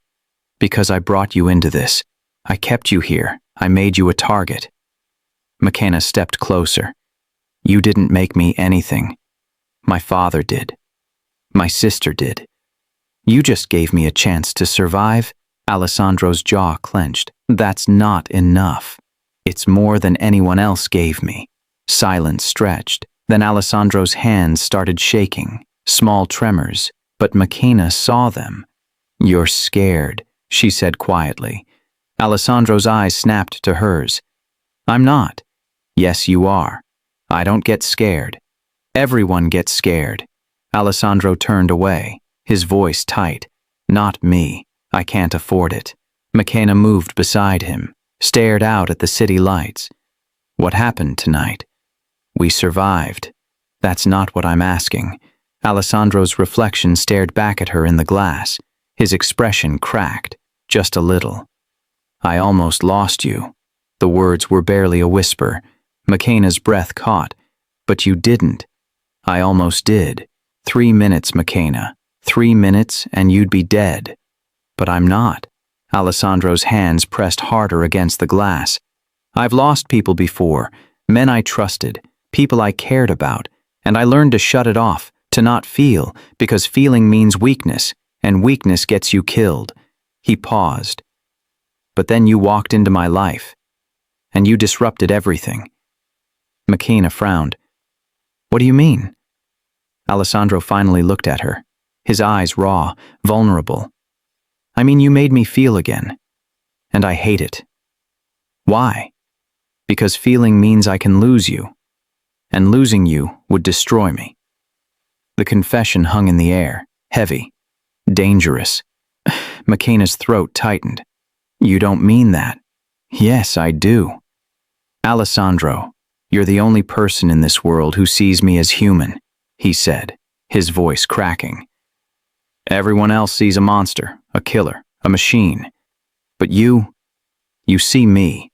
Because I brought you into this. I kept you here. I made you a target. McKenna stepped closer. You didn't make me anything. My father did. My sister did. You just gave me a chance to survive. Alessandro's jaw clenched. That's not enough. It's more than anyone else gave me. Silence stretched. Then Alessandro's hands started shaking, small tremors, but McKenna saw them. You're scared, she said quietly. Alessandro's eyes snapped to hers. I'm not. Yes, you are. I don't get scared. Everyone gets scared. Alessandro turned away, his voice tight. Not me. I can't afford it. McKenna moved beside him, stared out at the city lights. What happened tonight? We survived. That's not what I'm asking. Alessandro's reflection stared back at her in the glass. His expression cracked, just a little. I almost lost you. The words were barely a whisper. McKenna's breath caught. But you didn't. I almost did. 3 minutes, McKenna. 3 minutes and you'd be dead. But I'm not. Alessandro's hands pressed harder against the glass. I've lost people before, men I trusted, people I cared about, and I learned to shut it off, to not feel, because feeling means weakness, and weakness gets you killed. He paused. But then you walked into my life, and you disrupted everything. McKenna frowned. What do you mean? Alessandro finally looked at her, his eyes raw, vulnerable. I mean, you made me feel again, and I hate it. Why? Because feeling means I can lose you, and losing you would destroy me. The confession hung in the air, heavy, dangerous. McKenna's throat tightened. You don't mean that. Yes, I do. Alessandro, you're the only person in this world who sees me as human, he said, his voice cracking. Everyone else sees a monster, a killer, a machine. But you see me.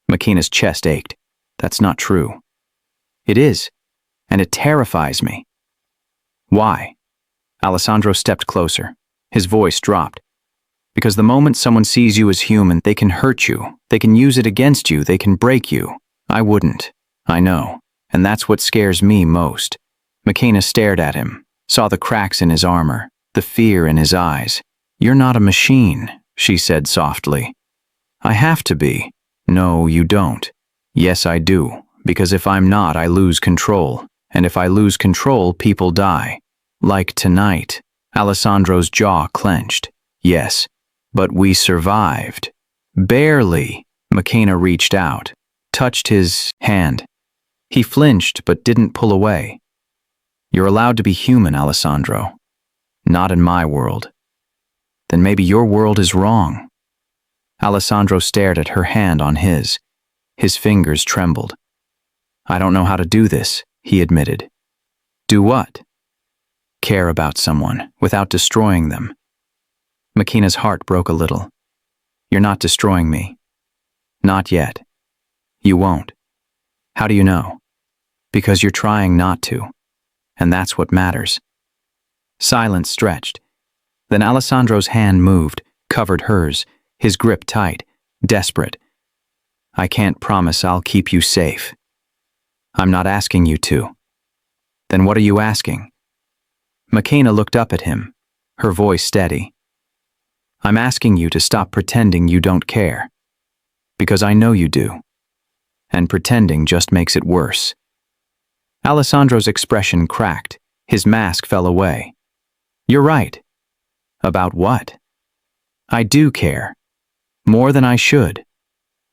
McKenna's chest ached. That's not true. It is, and it terrifies me. Why? Alessandro stepped closer. His voice dropped. Because the moment someone sees you as human, they can hurt you, they can use it against you, they can break you. I wouldn't. I know. And that's what scares me most. McKenna stared at him, saw the cracks in his armor, the fear in his eyes. You're not a machine, she said softly. I have to be. No, you don't. Yes, I do. Because if I'm not, I lose control. And if I lose control, people die. Like tonight. Alessandro's jaw clenched. Yes. But we survived. Barely. McKenna reached out, touched his hand. He flinched but didn't pull away. You're allowed to be human, Alessandro. Not in my world. Then maybe your world is wrong. Alessandro stared at her hand on his. His fingers trembled. I don't know how to do this, he admitted. Do what? Care about someone without destroying them. McKenna's heart broke a little. You're not destroying me. Not yet. You won't. How do you know? Because you're trying not to. And that's what matters. Silence stretched. Then Alessandro's hand moved, covered hers, his grip tight, desperate. I can't promise I'll keep you safe. I'm not asking you to. Then what are you asking? McKenna looked up at him, her voice steady. I'm asking you to stop pretending you don't care. Because I know you do. And pretending just makes it worse. Alessandro's expression cracked. His mask fell away. You're right. About what? I do care. More than I should.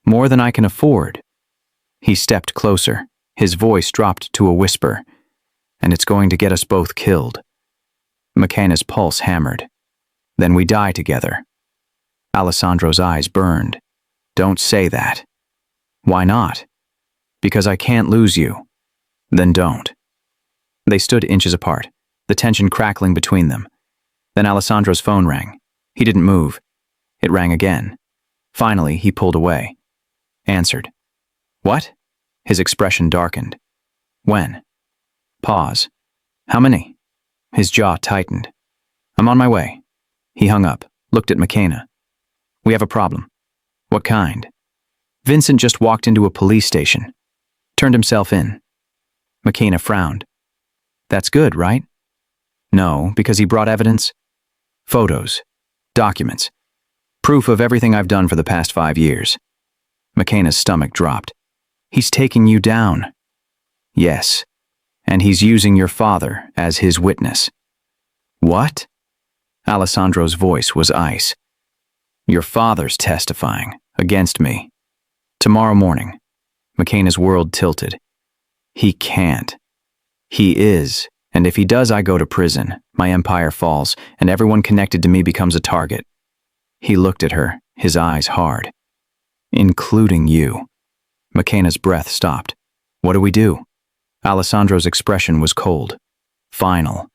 More than I can afford. He stepped closer. His voice dropped to a whisper. And it's going to get us both killed. McKenna's pulse hammered. Then we die together. Alessandro's eyes burned. Don't say that. Why not? Because I can't lose you. Then don't. They stood inches apart, the tension crackling between them. Then Alessandro's phone rang. He didn't move. It rang again. Finally, he pulled away. Answered. What? His expression darkened. When? Pause. How many? His jaw tightened. I'm on my way. He hung up, looked at McKenna. We have a problem. What kind? Vincent just walked into a police station. Turned himself in. McKenna frowned. That's good, right? No, because he brought evidence. Photos. Documents. Proof of everything I've done for the past 5 years. McKenna's stomach dropped. He's taking you down. Yes. And he's using your father as his witness. What? Alessandro's voice was ice. Your father's testifying against me. Tomorrow morning. McKenna's world tilted. He can't. He is, and if he does, I go to prison. My empire falls, and everyone connected to me becomes a target. He looked at her, his eyes hard. Including you. McKenna's breath stopped. What do we do? Alessandro's expression was cold. Final.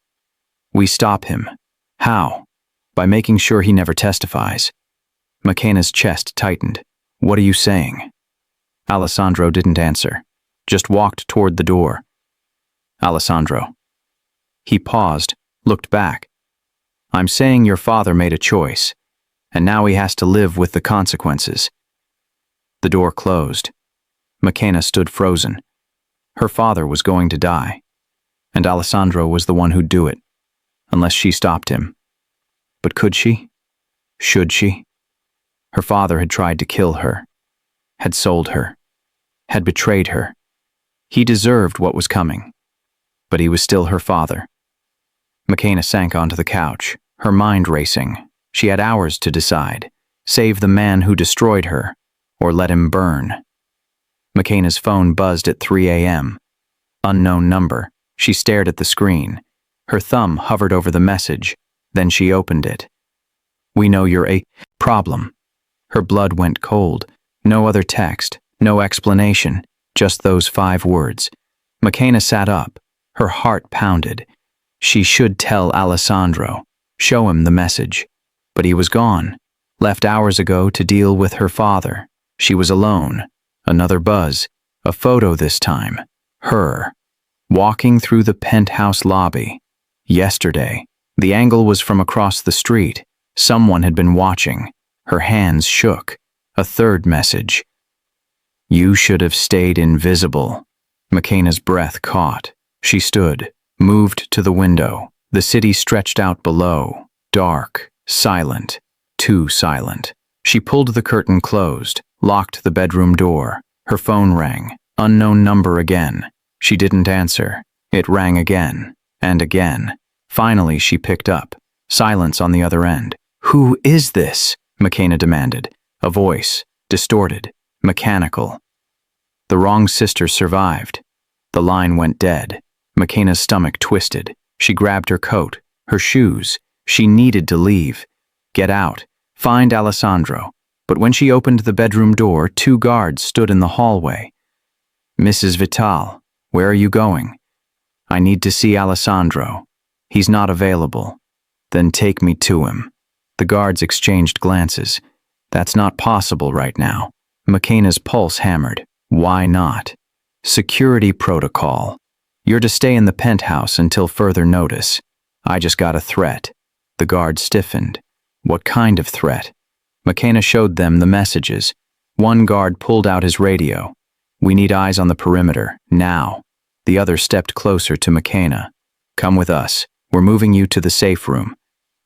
We stop him. How? By making sure he never testifies. McKenna's chest tightened. What are you saying? Alessandro didn't answer, just walked toward the door. Alessandro. He paused, looked back. I'm saying your father made a choice, and now he has to live with the consequences. The door closed. McKenna stood frozen. Her father was going to die, and Alessandro was the one who'd do it, unless she stopped him. But could she? Should she? Her father had tried to kill her, had sold her, had betrayed her. He deserved what was coming, but he was still her father. McKenna sank onto the couch, her mind racing. She had hours to decide, save the man who destroyed her, or let him burn. McKenna's phone buzzed at 3 a.m. Unknown number. She stared at the screen. Her thumb hovered over the message, then she opened it. We know you're a problem. Her blood went cold. No other text, no explanation, just those 5 words. McKenna sat up, her heart pounded. She should tell Alessandro, show him the message. But he was gone, left hours ago to deal with her father. She was alone. Another buzz, a photo this time. Her, walking through the penthouse lobby. Yesterday, the angle was from across the street. Someone had been watching. Her hands shook. A third message. You should have stayed invisible. McKenna's breath caught. She stood, moved to the window. The city stretched out below, dark, silent, too silent. She pulled the curtain closed, locked the bedroom door. Her phone rang. Unknown number again. She didn't answer. It rang again, and again. Finally, she picked up. Silence on the other end. Who is this? McKenna demanded, a voice, distorted, mechanical. The wrong sister survived. The line went dead. McKenna's stomach twisted. She grabbed her coat, her shoes. She needed to leave. Get out. Find Alessandro. But when she opened the bedroom door, 2 guards stood in the hallway. Mrs. Vital, where are you going? I need to see Alessandro. He's not available. Then take me to him. The guards exchanged glances. That's not possible right now. McKenna's pulse hammered. Why not? Security protocol. You're to stay in the penthouse until further notice. I just got a threat. The guard stiffened. What kind of threat? McKenna showed them the messages. One guard pulled out his radio. We need eyes on the perimeter, now. The other stepped closer to McKenna. Come with us. We're moving you to the safe room.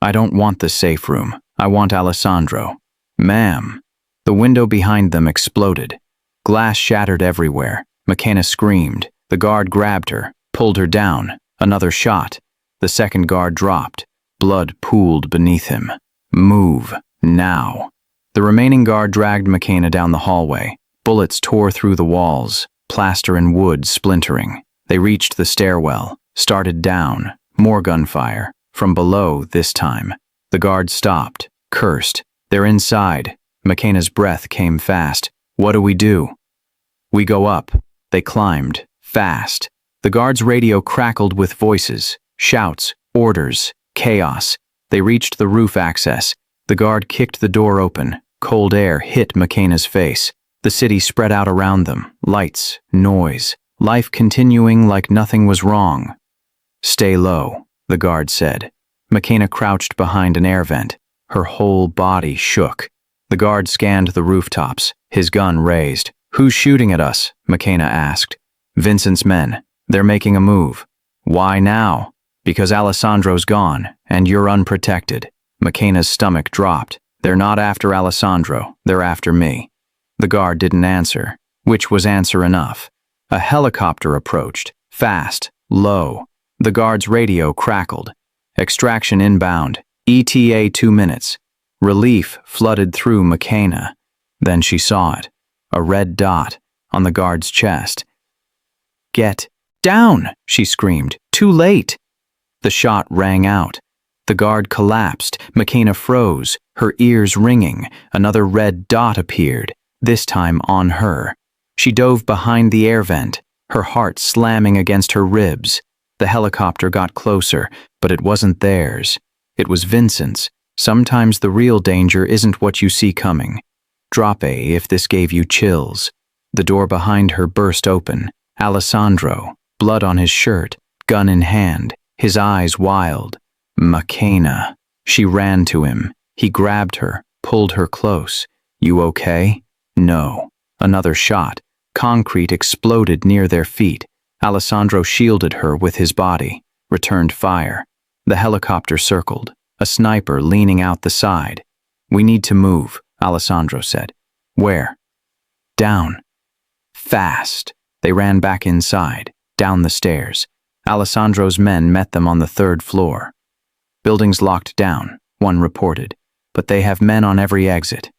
I don't want the safe room. I want Alessandro. Ma'am. The window behind them exploded. Glass shattered everywhere. McKenna screamed. The guard grabbed her, pulled her down. Another shot. The second guard dropped. Blood pooled beneath him. Move. Now. The remaining guard dragged McKenna down the hallway. Bullets tore through the walls, plaster and wood splintering. They reached the stairwell, started down. More gunfire. From below this time. The guard stopped, cursed. They're inside. McKenna's breath came fast. What do we do? We go up. They climbed, fast. The guard's radio crackled with voices, shouts, orders, chaos. They reached the roof access. The guard kicked the door open. Cold air hit McKenna's face. The city spread out around them. Lights, noise, life continuing like nothing was wrong. Stay low, the guard said. McKenna crouched behind an air vent. Her whole body shook. The guard scanned the rooftops, his gun raised. Who's shooting at us? McKenna asked. Vincent's men. They're making a move. Why now? Because Alessandro's gone, and you're unprotected. McKenna's stomach dropped. They're not after Alessandro, they're after me. The guard didn't answer, which was answer enough. A helicopter approached, fast, low. The guard's radio crackled. Extraction inbound, ETA 2 minutes. Relief flooded through McKenna. Then she saw it, a red dot on the guard's chest. Get down, she screamed. Too late. The shot rang out. The guard collapsed. McKenna froze, her ears ringing. Another red dot appeared, this time on her. She dove behind the air vent, her heart slamming against her ribs. The helicopter got closer, but it wasn't theirs. It was Vincent's. Sometimes the real danger isn't what you see coming. Drop A if this gave you chills. The door behind her burst open. Alessandro, blood on his shirt, gun in hand, his eyes wild. McKenna. She ran to him. He grabbed her, pulled her close. You okay? No. Another shot. Concrete exploded near their feet. Alessandro shielded her with his body, returned fire. The helicopter circled, a sniper leaning out the side. We need to move, Alessandro said. Where? Down. Fast. They ran back inside, down the stairs. Alessandro's men met them on the 3rd floor. Building's locked down, one reported, but they have men on every exit.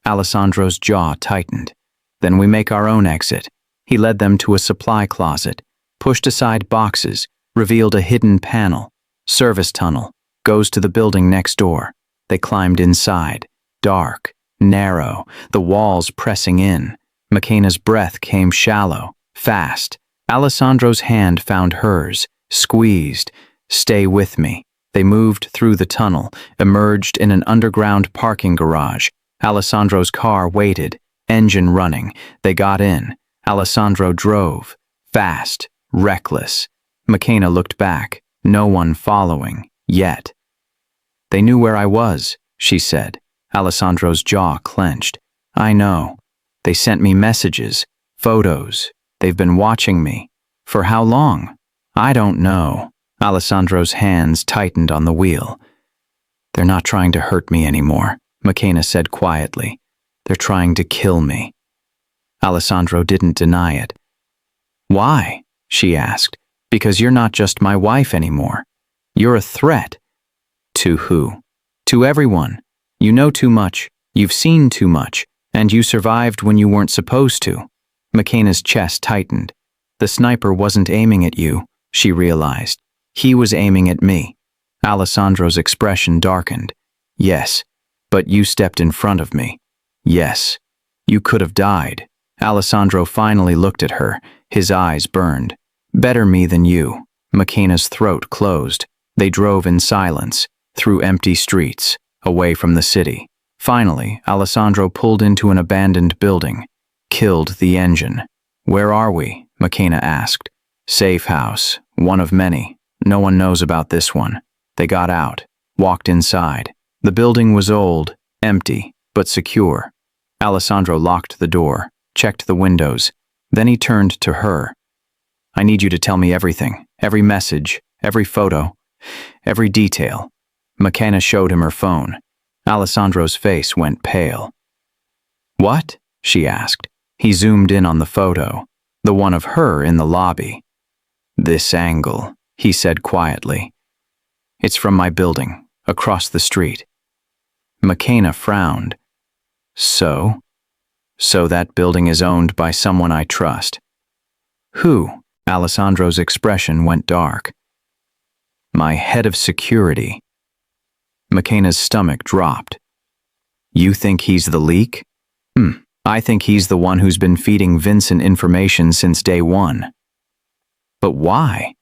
Alessandro's jaw tightened. Then we make our own exit. He led them to a supply closet, pushed aside boxes, revealed a hidden panel. Service tunnel, goes to the building next door. They climbed inside, dark, narrow, the walls pressing in. McKenna's breath came shallow, fast. Alessandro's hand found hers, squeezed. Stay with me. They moved through the tunnel, emerged in an underground parking garage. Alessandro's car waited, engine running. They got in. Alessandro drove, fast, reckless. McKenna looked back, no one following, yet. They knew where I was, she said. Alessandro's jaw clenched. I know. They sent me messages, photos. They've been watching me. For how long? I don't know. Alessandro's hands tightened on the wheel. They're not trying to hurt me anymore, McKenna said quietly. They're trying to kill me. Alessandro didn't deny it. Why? She asked. Because you're not just my wife anymore. You're a threat. To who? To everyone. You know too much. You've seen too much, and you survived when you weren't supposed to. McKenna's chest tightened. The sniper wasn't aiming at you, she realized. He was aiming at me. Alessandro's expression darkened. Yes, but you stepped in front of me. Yes, you could have died. Alessandro finally looked at her, his eyes burned. Better me than you. McKenna's throat closed. They drove in silence, through empty streets, away from the city. Finally, Alessandro pulled into an abandoned building. Killed the engine. Where are we? McKenna asked. Safe house, one of many. No one knows about this one. They got out, walked inside. The building was old, empty, but secure. Alessandro locked the door, checked the windows. Then he turned to her. I need you to tell me everything, every message, every photo, every detail. McKenna showed him her phone. Alessandro's face went pale. What? She asked. He zoomed in on the photo, the one of her in the lobby. This angle, he said quietly. It's from my building, across the street. McKenna frowned. So that building is owned by someone I trust. Who? Alessandro's expression went dark. My head of security. McKenna's stomach dropped. You think he's the leak? I think he's the one who's been feeding Vincent information since day one. But why?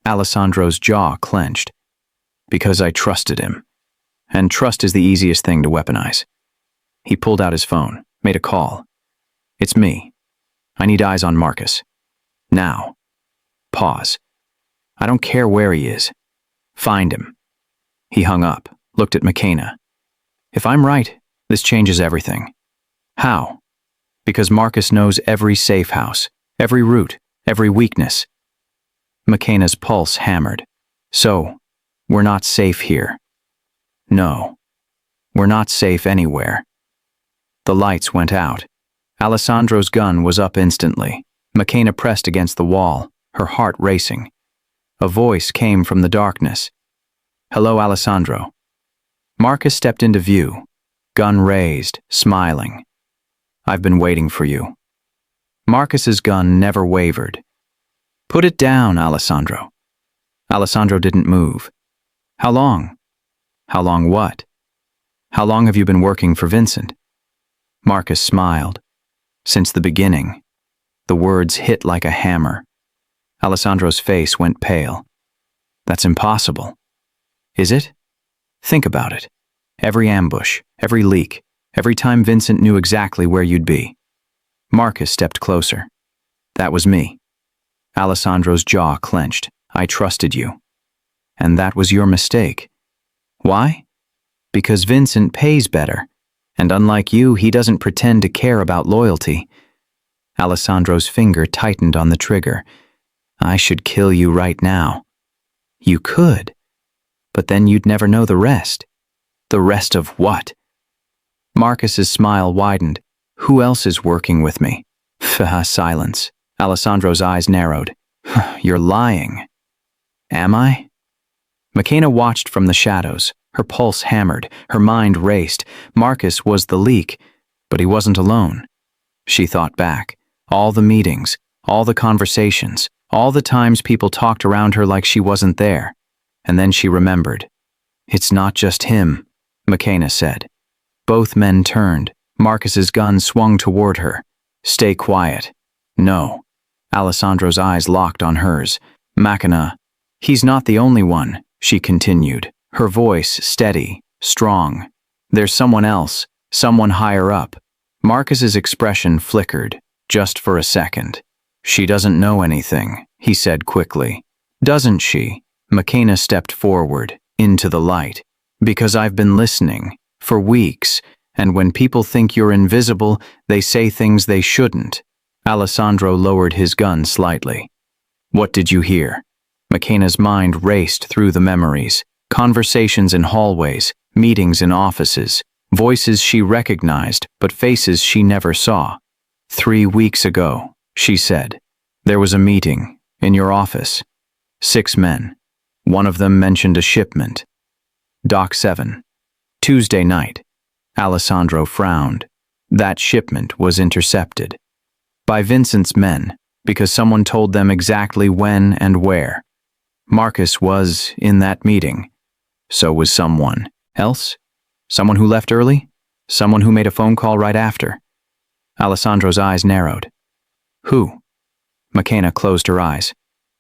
Alessandro's jaw clenched. Because I trusted him. And trust is the easiest thing to weaponize. He pulled out his phone, made a call. It's me. I need eyes on Marcus. Now. Pause. I don't care where he is. Find him. He hung up, looked at McKenna. If I'm right, this changes everything. How? Because Marcus knows every safe house, every route, every weakness. McKenna's pulse hammered. So, we're not safe here. No. We're not safe anywhere. The lights went out. Alessandro's gun was up instantly. McKenna pressed against the wall, her heart racing. A voice came from the darkness. Hello, Alessandro. Marcus stepped into view, gun raised, smiling. I've been waiting for you. Marcus's gun never wavered. Put it down, Alessandro. Alessandro didn't move. How long? How long what? How long have you been working for Vincent? Marcus smiled. Since the beginning. The words hit like a hammer. Alessandro's face went pale. That's impossible. Is it? Think about it. Every ambush, every leak, every time Vincent knew exactly where you'd be. Marcus stepped closer. That was me. Alessandro's jaw clenched. I trusted you. And that was your mistake. Why? Because Vincent pays better, and unlike you, he doesn't pretend to care about loyalty. Alessandro's finger tightened on the trigger. I should kill you right now. You could, but then you'd never know the rest. The rest of what? Marcus's smile widened. Who else is working with me? Silence. Alessandro's eyes narrowed. You're lying. Am I? McKenna watched from the shadows. Her pulse hammered, her mind raced. Marcus was the leak, but he wasn't alone. She thought back. All the meetings, all the conversations, all the times people talked around her like she wasn't there. And then she remembered. It's not just him, McKenna said. Both men turned. Marcus's gun swung toward her. Stay quiet. No. Alessandro's eyes locked on hers. McKenna. He's not the only one, she continued, her voice steady, strong. There's someone else, someone higher up. Marcus's expression flickered, just for a second. She doesn't know anything, he said quickly. Doesn't she? McKenna stepped forward, into the light. Because I've been listening, for weeks, and when people think you're invisible, they say things they shouldn't. Alessandro lowered his gun slightly. What did you hear? McKenna's mind raced through the memories. Conversations in hallways, meetings in offices, voices she recognized, but faces she never saw. 3 weeks ago, she said, there was a meeting, in your office. 6 men. One of them mentioned a shipment. Dock 7. Tuesday night. Alessandro frowned. That shipment was intercepted. By Vincent's men, because someone told them exactly when and where. Marcus was in that meeting. So was someone else? Someone who left early? Someone who made a phone call right after? Alessandro's eyes narrowed. Who? McKenna closed her eyes,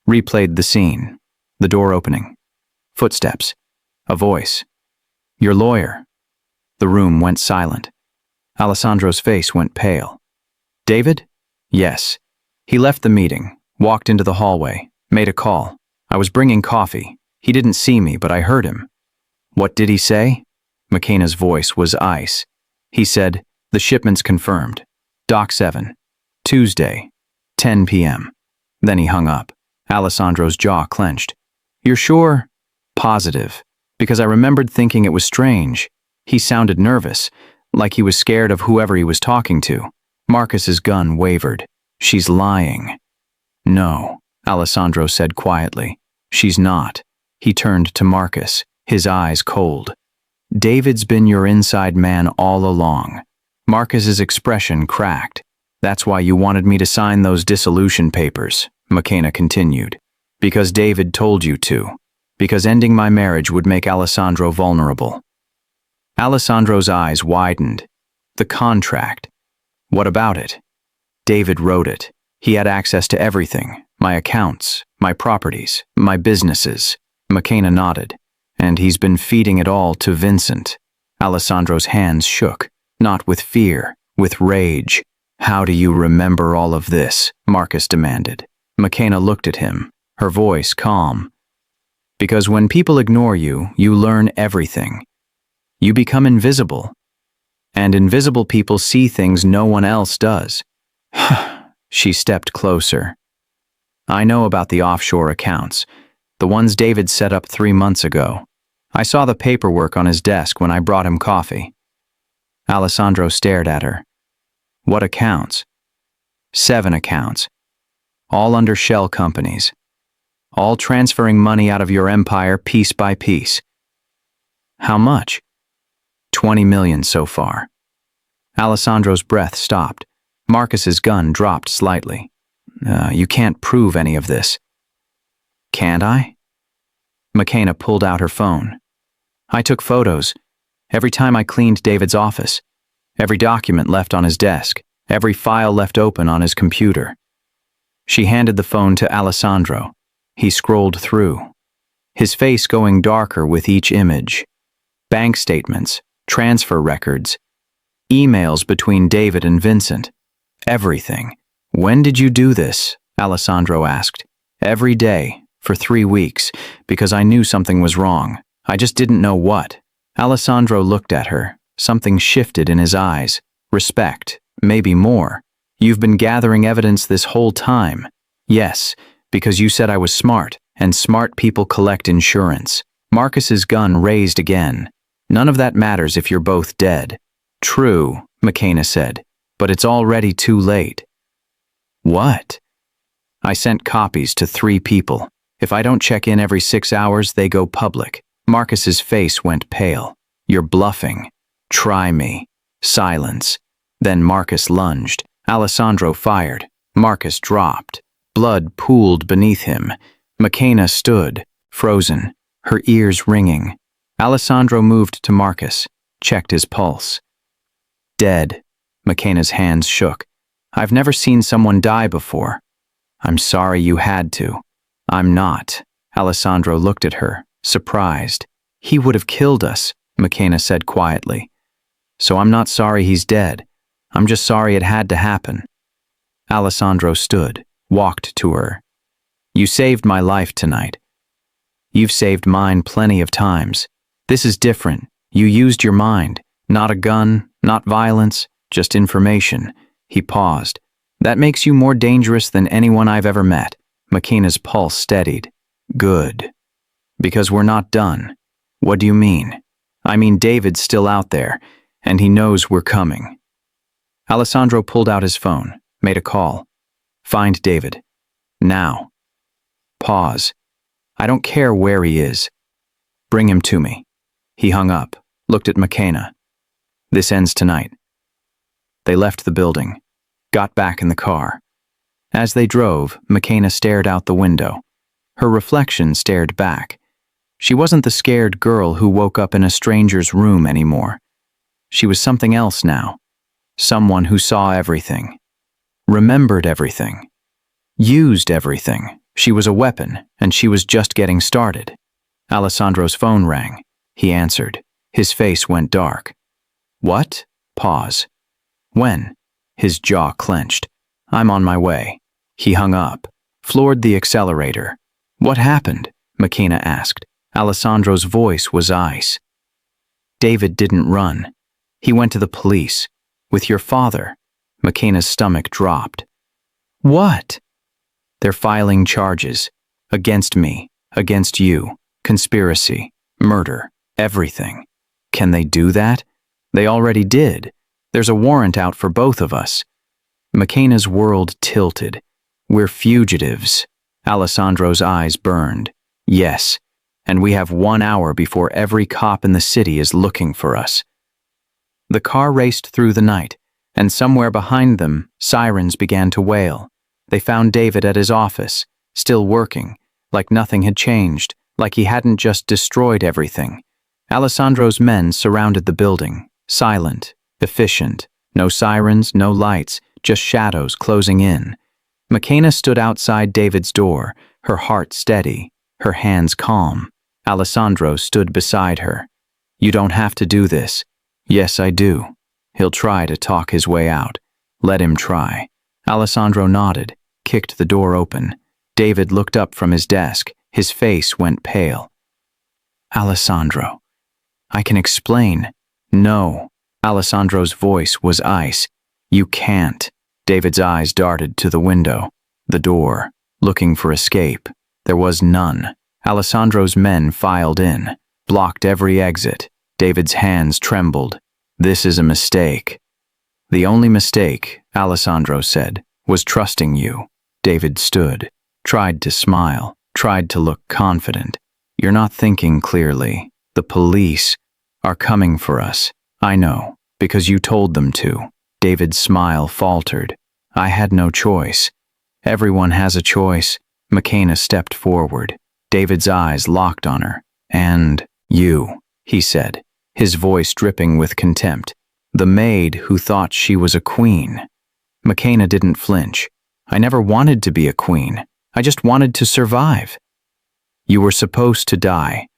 replayed the scene, the door opening, footsteps, a voice. Your lawyer. The room went silent. Alessandro's face went pale. David? Yes. He left the meeting, walked into the hallway, made a call. I was bringing coffee. He didn't see me, but I heard him. What did he say? McKenna's voice was ice. He said, the shipment's confirmed. Dock 7. Tuesday, 10 p.m. Then he hung up. Alessandro's jaw clenched. You're sure? Positive. Because I remembered thinking it was strange. He sounded nervous, like he was scared of whoever he was talking to. Marcus's gun wavered. She's lying. No, Alessandro said quietly. She's not. He turned to Marcus, his eyes cold. David's been your inside man all along. Marcus's expression cracked. That's why you wanted me to sign those dissolution papers, McKenna continued. Because David told you to. Because ending my marriage would make Alessandro vulnerable. Alessandro's eyes widened. The contract. What about it? David wrote it. He had access to everything. My accounts, my properties, my businesses. McKenna nodded. And he's been feeding it all to Vincent. Alessandro's hands shook. Not with fear, with rage. How do you remember all of this? Marcus demanded. McKenna looked at him, her voice calm. Because when people ignore you, you learn everything. You become invisible. And invisible people see things no one else does. She stepped closer. I know about the offshore accounts, the ones David set up 3 months ago. I saw the paperwork on his desk when I brought him coffee. Alessandro stared at her. What accounts? 7 accounts. All under shell companies. All transferring money out of your empire piece by piece. How much? 20 million so far. Alessandro's breath stopped. Marcus's gun dropped slightly. You can't prove any of this. Can't I? McKenna pulled out her phone. I took photos. Every time I cleaned David's office. Every document left on his desk. Every file left open on his computer. She handed the phone to Alessandro. He scrolled through, his face going darker with each image. Bank statements, transfer records, emails between David and Vincent. Everything. When did you do this? Alessandro asked. Every day, for 3 weeks, because I knew something was wrong. I just didn't know what. Alessandro looked at her. Something shifted in his eyes. Respect, maybe more. You've been gathering evidence this whole time. Yes, because you said I was smart, and smart people collect insurance. Marcus's gun raised again. None of that matters if you're both dead. True, McKenna said, but it's already too late. What? I sent copies to 3 people. If I don't check in every 6 hours, they go public. Marcus's face went pale. You're bluffing. Try me. Silence. Then Marcus lunged. Alessandro fired. Marcus dropped. Blood pooled beneath him. McKenna stood, frozen, her ears ringing. Alessandro moved to Marcus, checked his pulse. Dead. McKenna's hands shook. I've never seen someone die before. I'm sorry you had to. I'm not. Alessandro looked at her, surprised. He would have killed us, McKenna said quietly. So I'm not sorry he's dead. I'm just sorry it had to happen. Alessandro stood, walked to her. You saved my life tonight. You've saved mine plenty of times. This is different. You used your mind. Not a gun, not violence, just information. He paused. That makes you more dangerous than anyone I've ever met. McKenna's pulse steadied. Good. Because we're not done. What do you mean? I mean David's still out there, and he knows we're coming. Alessandro pulled out his phone, made a call. Find David. Now. Pause. I don't care where he is. Bring him to me. He hung up, looked at McKenna. This ends tonight." They left the building, got back in the car. As they drove, McKenna stared out the window. Her reflection stared back. She wasn't the scared girl who woke up in a stranger's room anymore. She was something else now. Someone who saw everything, remembered everything, used everything. She was a weapon, and she was just getting started. Alessandro's phone rang. He answered. His face went dark. "What?" Pause. "When?" His jaw clenched. "I'm on my way." He hung up, floored the accelerator. "What happened?" McKenna asked. Alessandro's voice was ice. "David didn't run. He went to the police. With your father." McKenna's stomach dropped. "What?" "They're filing charges. Against me. Against you. Conspiracy. Murder. Everything." "Can they do that?" "They already did. There's a warrant out for both of us." McKenna's world tilted. "We're fugitives." Alessandro's eyes burned. "Yes, and we have 1 hour before every cop in the city is looking for us." The car raced through the night, and somewhere behind them, sirens began to wail. They found David at his office, still working, like nothing had changed, like he hadn't just destroyed everything. Alessandro's men surrounded the building, silent, efficient, no sirens, no lights, just shadows closing in. McKenna stood outside David's door, her heart steady, her hands calm. Alessandro stood beside her. "You don't have to do this." "Yes, I do." "He'll try to talk his way out." "Let him try." Alessandro nodded, kicked the door open. David looked up from his desk. His face went pale. "Alessandro, I can explain." "No." Alessandro's voice was ice. "You can't." David's eyes darted to the window, the door, looking for escape. There was none. Alessandro's men filed in, blocked every exit. David's hands trembled. "This is a mistake." "The only mistake," Alessandro said, "was trusting you." David stood, tried to smile, tried to look confident. "You're not thinking clearly. The police are coming for us." "I know, because you told them to." David's smile faltered. "I had no choice." "Everyone has a choice." McKenna stepped forward. David's eyes locked on her. "And you," he said, his voice dripping with contempt. "The maid who thought she was a queen." McKenna didn't flinch. "I never wanted to be a queen. I just wanted to survive." "You were supposed to die."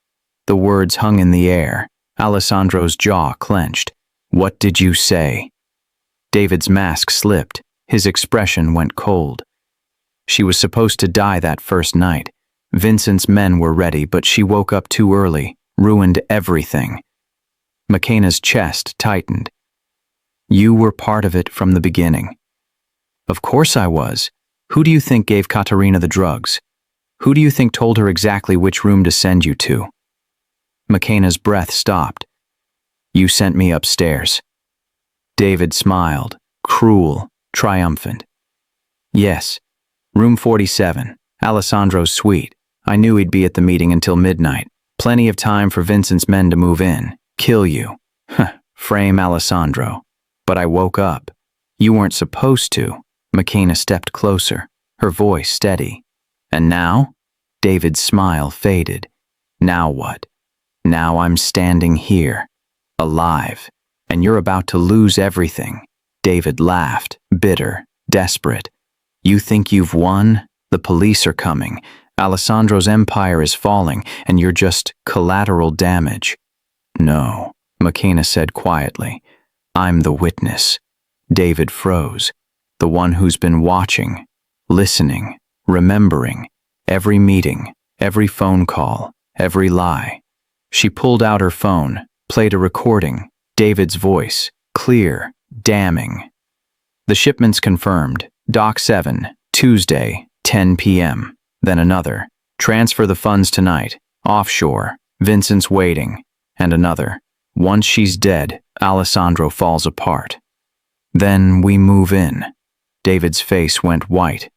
The words hung in the air. Alessandro's jaw clenched. "What did you say?" David's mask slipped. His expression went cold. "She was supposed to die that first night. Vincent's men were ready, but she woke up too early, ruined everything." McKenna's chest tightened. "You were part of it from the beginning." "Of course I was. Who do you think gave Katerina the drugs? Who do you think told her exactly which room to send you to?" McKenna's breath stopped. "You sent me upstairs." David smiled, cruel, triumphant. "Yes, room 47, Alessandro's suite. I knew he'd be at the meeting until midnight. Plenty of time for Vincent's men to move in, kill you. Frame Alessandro. But I woke up. You weren't supposed to." McKenna stepped closer, her voice steady. "And now?" David's smile faded. "Now what?" "Now I'm standing here, alive, and you're about to lose everything." David laughed, bitter, desperate. "You think you've won? The police are coming. Alessandro's empire is falling, and you're just collateral damage." "No," McKenna said quietly. "I'm the witness." David froze. "The one who's been watching, listening, remembering, every meeting, every phone call, every lie." She pulled out her phone, played a recording, David's voice, clear, damning. "The shipment's confirmed. Dock 7, Tuesday, 10 p.m. Then another. "Transfer the funds tonight. Offshore. Vincent's waiting." And another. "Once she's dead, Alessandro falls apart. Then we move in." David's face went white.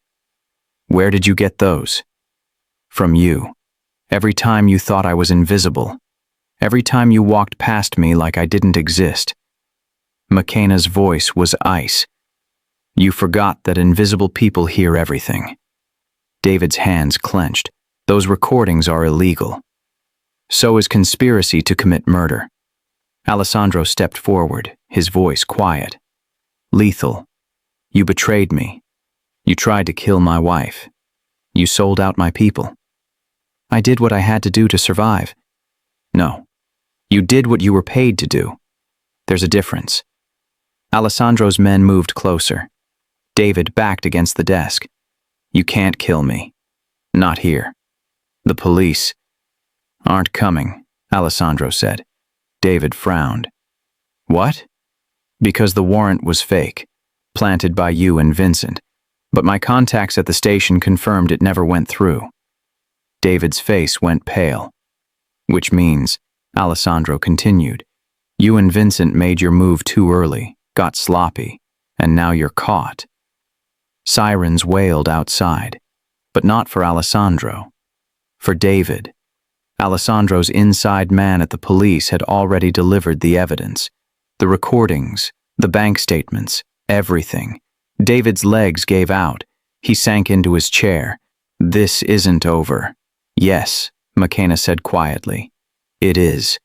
"Where did you get those?" "From you. Every time you thought I was invisible. Every time you walked past me like I didn't exist. McKenna's voice was ice. You forgot that invisible people hear everything. David's hands clenched. Those recordings are illegal. So is conspiracy to commit murder. Alessandro stepped forward, his voice quiet. Lethal. You betrayed me. You tried to kill my wife. You sold out my people. I did what I had to do to survive. No. You did what you were paid to do. There's a difference. Alessandro's men moved closer. David backed against the desk. You can't kill me. Not here. The police aren't coming, Alessandro said. David frowned. What? Because the warrant was fake, planted by you and Vincent, but my contacts at the station confirmed it never went through. David's face went pale. Which means, Alessandro continued, you and Vincent made your move too early, got sloppy, and now you're caught. Sirens wailed outside, but not for Alessandro. For David. Alessandro's inside man at the police had already delivered the evidence. The recordings, the bank statements, everything. David's legs gave out. He sank into his chair. This isn't over. Yes, McKenna said quietly. It is.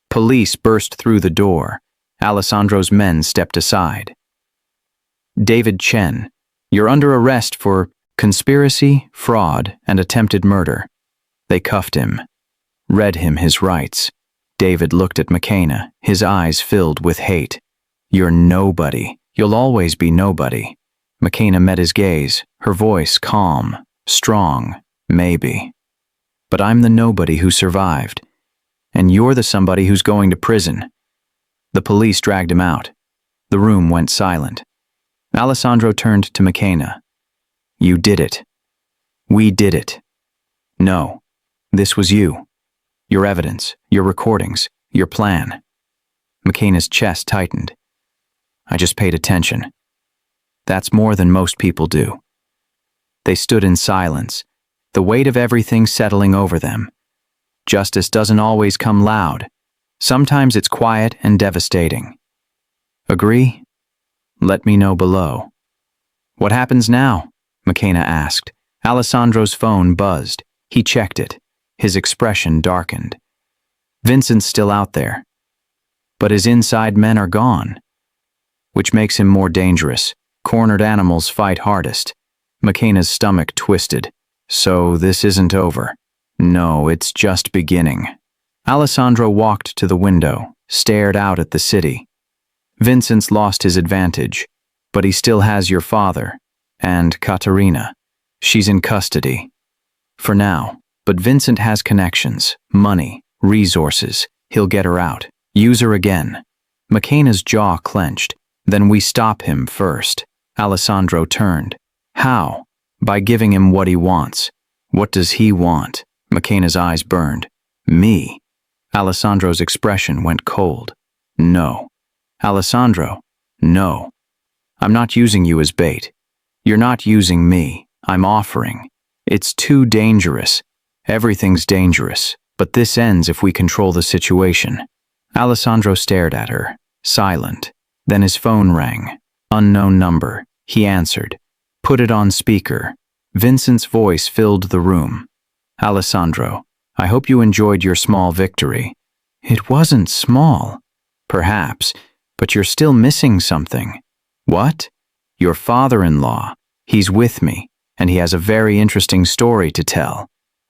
Police burst through the door. Alessandro's men stepped aside. David Chen, you're under arrest for conspiracy, fraud, and attempted murder. They cuffed him, read him his rights. David looked at McKenna, his eyes filled with hate. You're nobody. You'll always be nobody. McKenna met his gaze, her voice calm, strong, maybe. But I'm the nobody who survived. And you're the somebody who's going to prison. The police dragged him out. The room went silent. Alessandro turned to McKenna. You did it. We did it. No, this was you. Your evidence, your recordings, your plan. McKenna's chest tightened. I just paid attention. That's more than most people do. They stood in silence, the weight of everything settling over them. Justice doesn't always come loud. Sometimes it's quiet and devastating. Agree? Let me know below. What happens now? McKenna asked. Alessandro's phone buzzed. He checked it. His expression darkened. Vincent's still out there. But his inside men are gone. Which makes him more dangerous. Cornered animals fight hardest. McKenna's stomach twisted. So this isn't over. No, it's just beginning. Alessandro walked to the window, stared out at the city. Vincent's lost his advantage, but he still has your father. And Katerina. She's in custody. For now. But Vincent has connections, money, resources. He'll get her out. Use her again. McKenna's jaw clenched. Then we stop him first. Alessandro turned. How? By giving him what he wants. What does he want? McKenna's eyes burned. Me. Alessandro's expression went cold. No. Alessandro, no. I'm not using you as bait. You're not using me. I'm offering. It's too dangerous. Everything's dangerous, but this ends if we control the situation. Alessandro stared at her, silent. Then his phone rang. Unknown number. He answered. Put it on speaker. Vincent's voice filled the room. Alessandro, I hope you enjoyed your small victory. It wasn't small. Perhaps, but you're still missing something. What? Your father-in-law. He's with me, and he has a very interesting story to tell.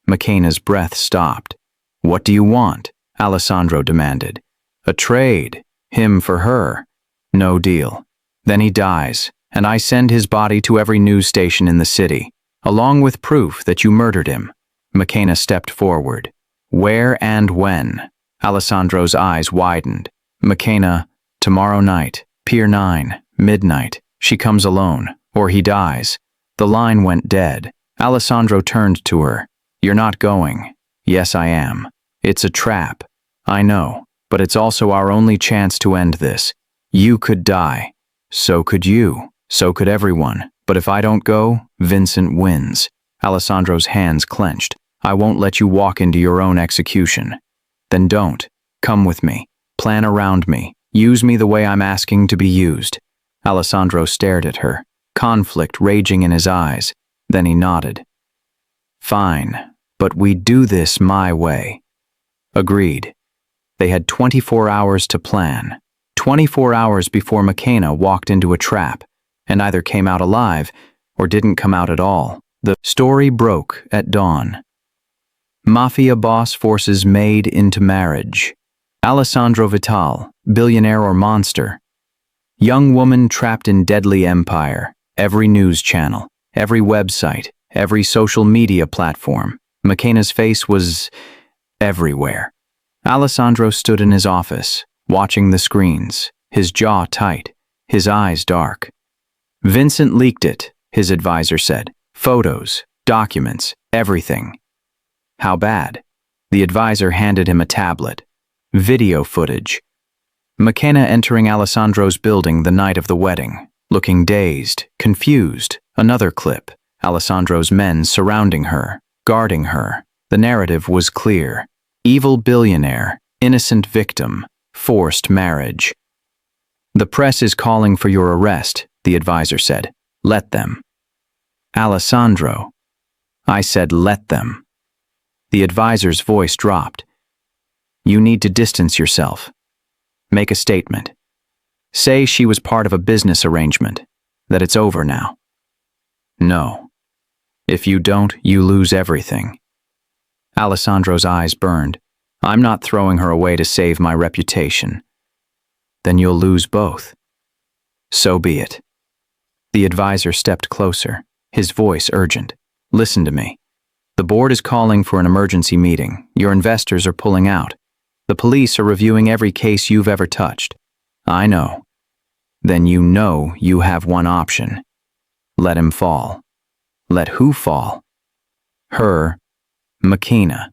McKenna's breath stopped. What do you want? Alessandro demanded. A trade. Him for her. No deal. Then he dies, and I send his body to every news station in the city, along with proof that you murdered him. McKenna stepped forward. Where and when? Alessandro's eyes widened. McKenna, tomorrow night, Pier 9, midnight. She comes alone, or he dies. The line went dead. Alessandro turned to her. You're not going. Yes, I am. It's a trap. I know, but it's also our only chance to end this. You could die. So could you. So could everyone. But if I don't go, Vincent wins. Alessandro's hands clenched. I won't let you walk into your own execution. Then don't. Come with me. Plan around me. Use me the way I'm asking to be used." Alessandro stared at her, conflict raging in his eyes. Then he nodded. "Fine, but we do this my way." Agreed. They had 24 hours to plan. 24 hours before McKenna walked into a trap and either came out alive or didn't come out at all. The story broke at dawn. Mafia boss forces Maid into marriage. Alessandro Vital, billionaire or monster. Young woman trapped in deadly empire. Every news channel, every website, every social media platform. McKenna's face was everywhere. Alessandro stood in his office, watching the screens, his jaw tight, his eyes dark. "Vincent leaked it," his advisor said. "Photos, documents, everything." "How bad?" The advisor handed him a tablet. Video footage. McKenna entering Alessandro's building the night of the wedding, looking dazed, confused. Another clip. Alessandro's men surrounding her, guarding her. The narrative was clear. Evil billionaire, innocent victim, forced marriage. "The press is calling for your arrest," the advisor said. "Let them." "Alessandro." "I said let them." The advisor's voice dropped. "You need to distance yourself. Make a statement. Say she was part of a business arrangement, that it's over now." "No. If you don't, you lose everything." Alessandro's eyes burned. "I'm not throwing her away to save my reputation." "Then you'll lose both." "So be it." The advisor stepped closer, his voice urgent. "Listen to me. The board is calling for an emergency meeting. Your investors are pulling out. The police are reviewing every case you've ever touched." "I know." "Then you know you have one option. Let him fall." "Let who fall?" "Her. McKenna.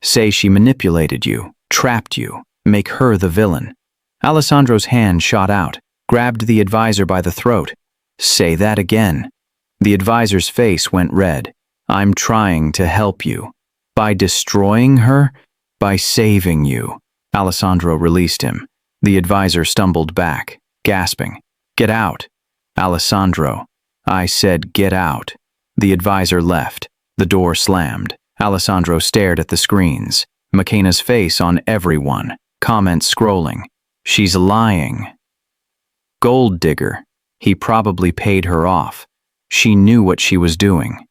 Say she manipulated you, trapped you, make her the villain." Alessandro's hand shot out, grabbed the advisor by the throat. "Say that again." The advisor's face went red. "I'm trying to help you. By destroying her? By saving you." Alessandro released him. The advisor stumbled back, gasping. "Get out." "Alessandro." "I said get out." The advisor left. The door slammed. Alessandro stared at the screens. McKenna's face on everyone. Comments scrolling. "She's lying." Gold digger. He probably paid her off. She knew what she was doing.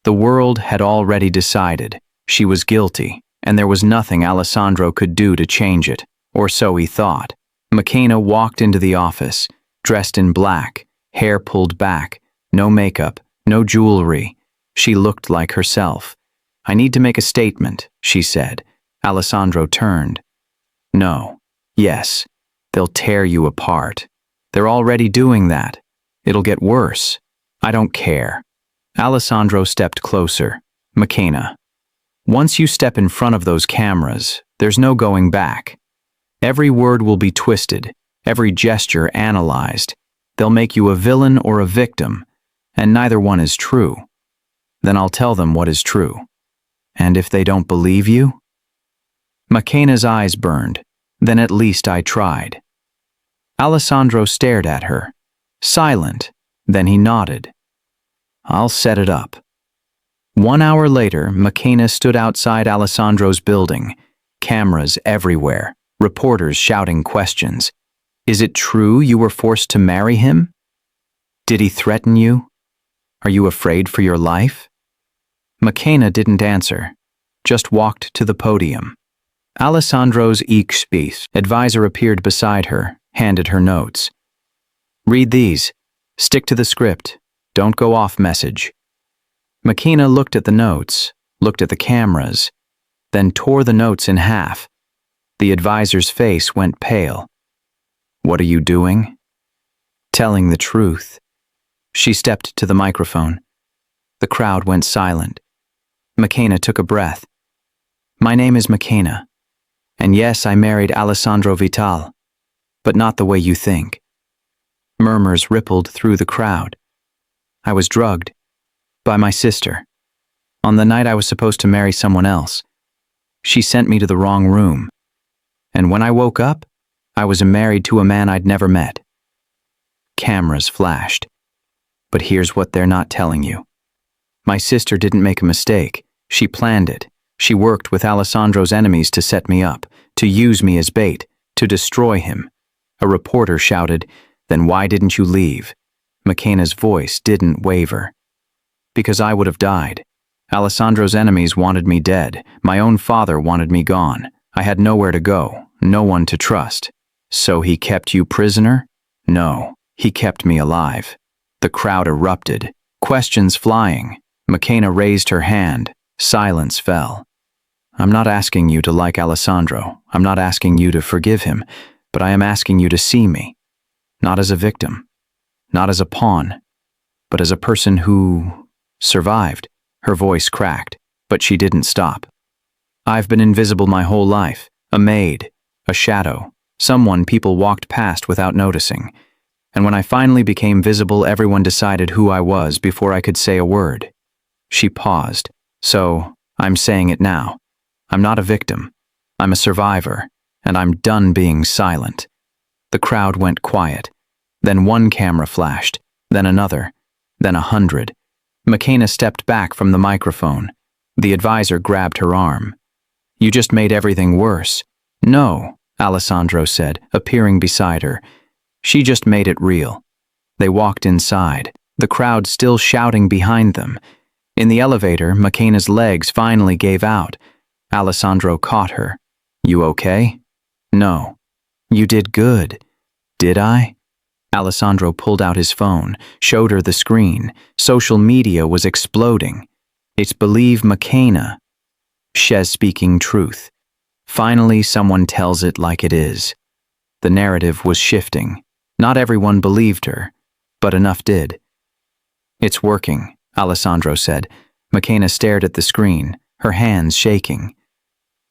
The world had already decided. She was guilty, and there was nothing Alessandro could do to change it, or so he thought. McKenna walked into the office, dressed in black, hair pulled back, no makeup, no jewelry. She looked like herself. "I need to make a statement," she said. Alessandro turned. "No. Yes. They'll tear you apart. They're already doing that. It'll get worse. I don't care." Alessandro stepped closer. "McKenna, once you step in front of those cameras, there's no going back. Every word will be twisted, every gesture analyzed. They'll make you a villain or a victim, and neither one is true. Then I'll tell them what is true. And if they don't believe you?" McKenna's eyes burned. "Then at least I tried." Alessandro stared at her, silent. Then he nodded. "I'll set it up." 1 hour later, McKenna stood outside Alessandro's building. Cameras everywhere, reporters shouting questions. "Is it true you were forced to marry him? Did he threaten you? Are you afraid for your life?" McKenna didn't answer, just walked to the podium. Alessandro's Eekspies advisor appeared beside her, handed her notes. "Read these. Stick to the script. Don't go off message." McKenna looked at the notes, looked at the cameras, then tore the notes in half. The advisor's face went pale. "What are you doing?" "Telling the truth." She stepped to the microphone. The crowd went silent. McKenna took a breath. "My name is McKenna. And yes, I married Alessandro Vital, but not the way you think." Murmurs rippled through the crowd. "I was drugged by my sister. On the night I was supposed to marry someone else. She sent me to the wrong room. And when I woke up, I was married to a man I'd never met. Cameras flashed. But here's what they're not telling you. My sister didn't make a mistake. She planned it. She worked with Alessandro's enemies to set me up, to use me as bait, to destroy him. A reporter shouted, "Then why didn't you leave?" McKenna's voice didn't waver. Because I would have died. Alessandro's enemies wanted me dead. My own father wanted me gone. I had nowhere to go, no one to trust. So he kept you prisoner? No, he kept me alive. The crowd erupted, questions flying. McKenna raised her hand. Silence fell. I'm not asking you to like Alessandro. I'm not asking you to forgive him, but I am asking you to see me. Not as a victim, not as a pawn, but as a person who survived. Her voice cracked, but she didn't stop. I've been invisible my whole life, a maid, a shadow, someone people walked past without noticing. And when I finally became visible, everyone decided who I was before I could say a word. She paused. So, I'm saying it now. I'm not a victim. I'm a survivor, and I'm done being silent. The crowd went quiet. Then one camera flashed, then another, then 100. McKenna stepped back from the microphone. The advisor grabbed her arm. You just made everything worse. No, Alessandro said, appearing beside her. She just made it real. They walked inside, the crowd still shouting behind them. In the elevator, McKenna's legs finally gave out. Alessandro caught her. You okay? No. You did good. Did I? Alessandro pulled out his phone, showed her the screen. Social media was exploding. It's believe McKenna. She's speaking truth. Finally, someone tells it like it is. The narrative was shifting. Not everyone believed her, but enough did. It's working, Alessandro said. McKenna stared at the screen, her hands shaking.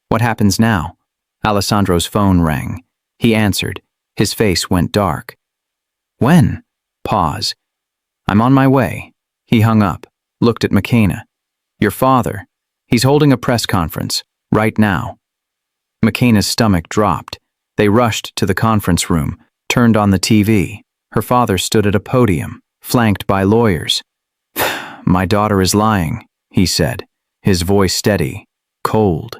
What happens now? Alessandro's phone rang. He answered. His face went dark. When? Pause. I'm on my way. He hung up, looked at McKenna. Your father. He's holding a press conference, right now. McKenna's stomach dropped. They rushed to the conference room, turned on the TV. Her father stood at a podium, flanked by lawyers. My daughter is lying, he said, his voice steady, cold.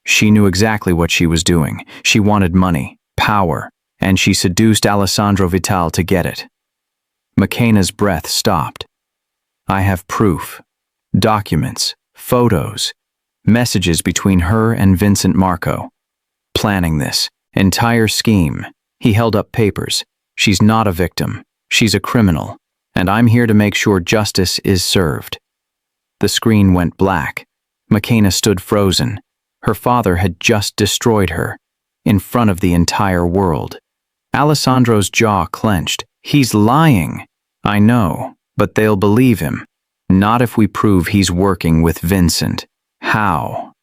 She knew exactly what she was doing. She wanted money, power, and she seduced Alessandro Vital to get it. McKenna's breath stopped. I have proof. Documents, photos, messages between her and Vincent Marco. Planning this entire scheme. He held up papers. She's not a victim. She's a criminal. And I'm here to make sure justice is served. The screen went black. McKenna stood frozen. Her father had just destroyed her, in front of the entire world. Alessandro's jaw clenched. He's lying. I know, but they'll believe him. Not if we prove he's working with Vincent. How?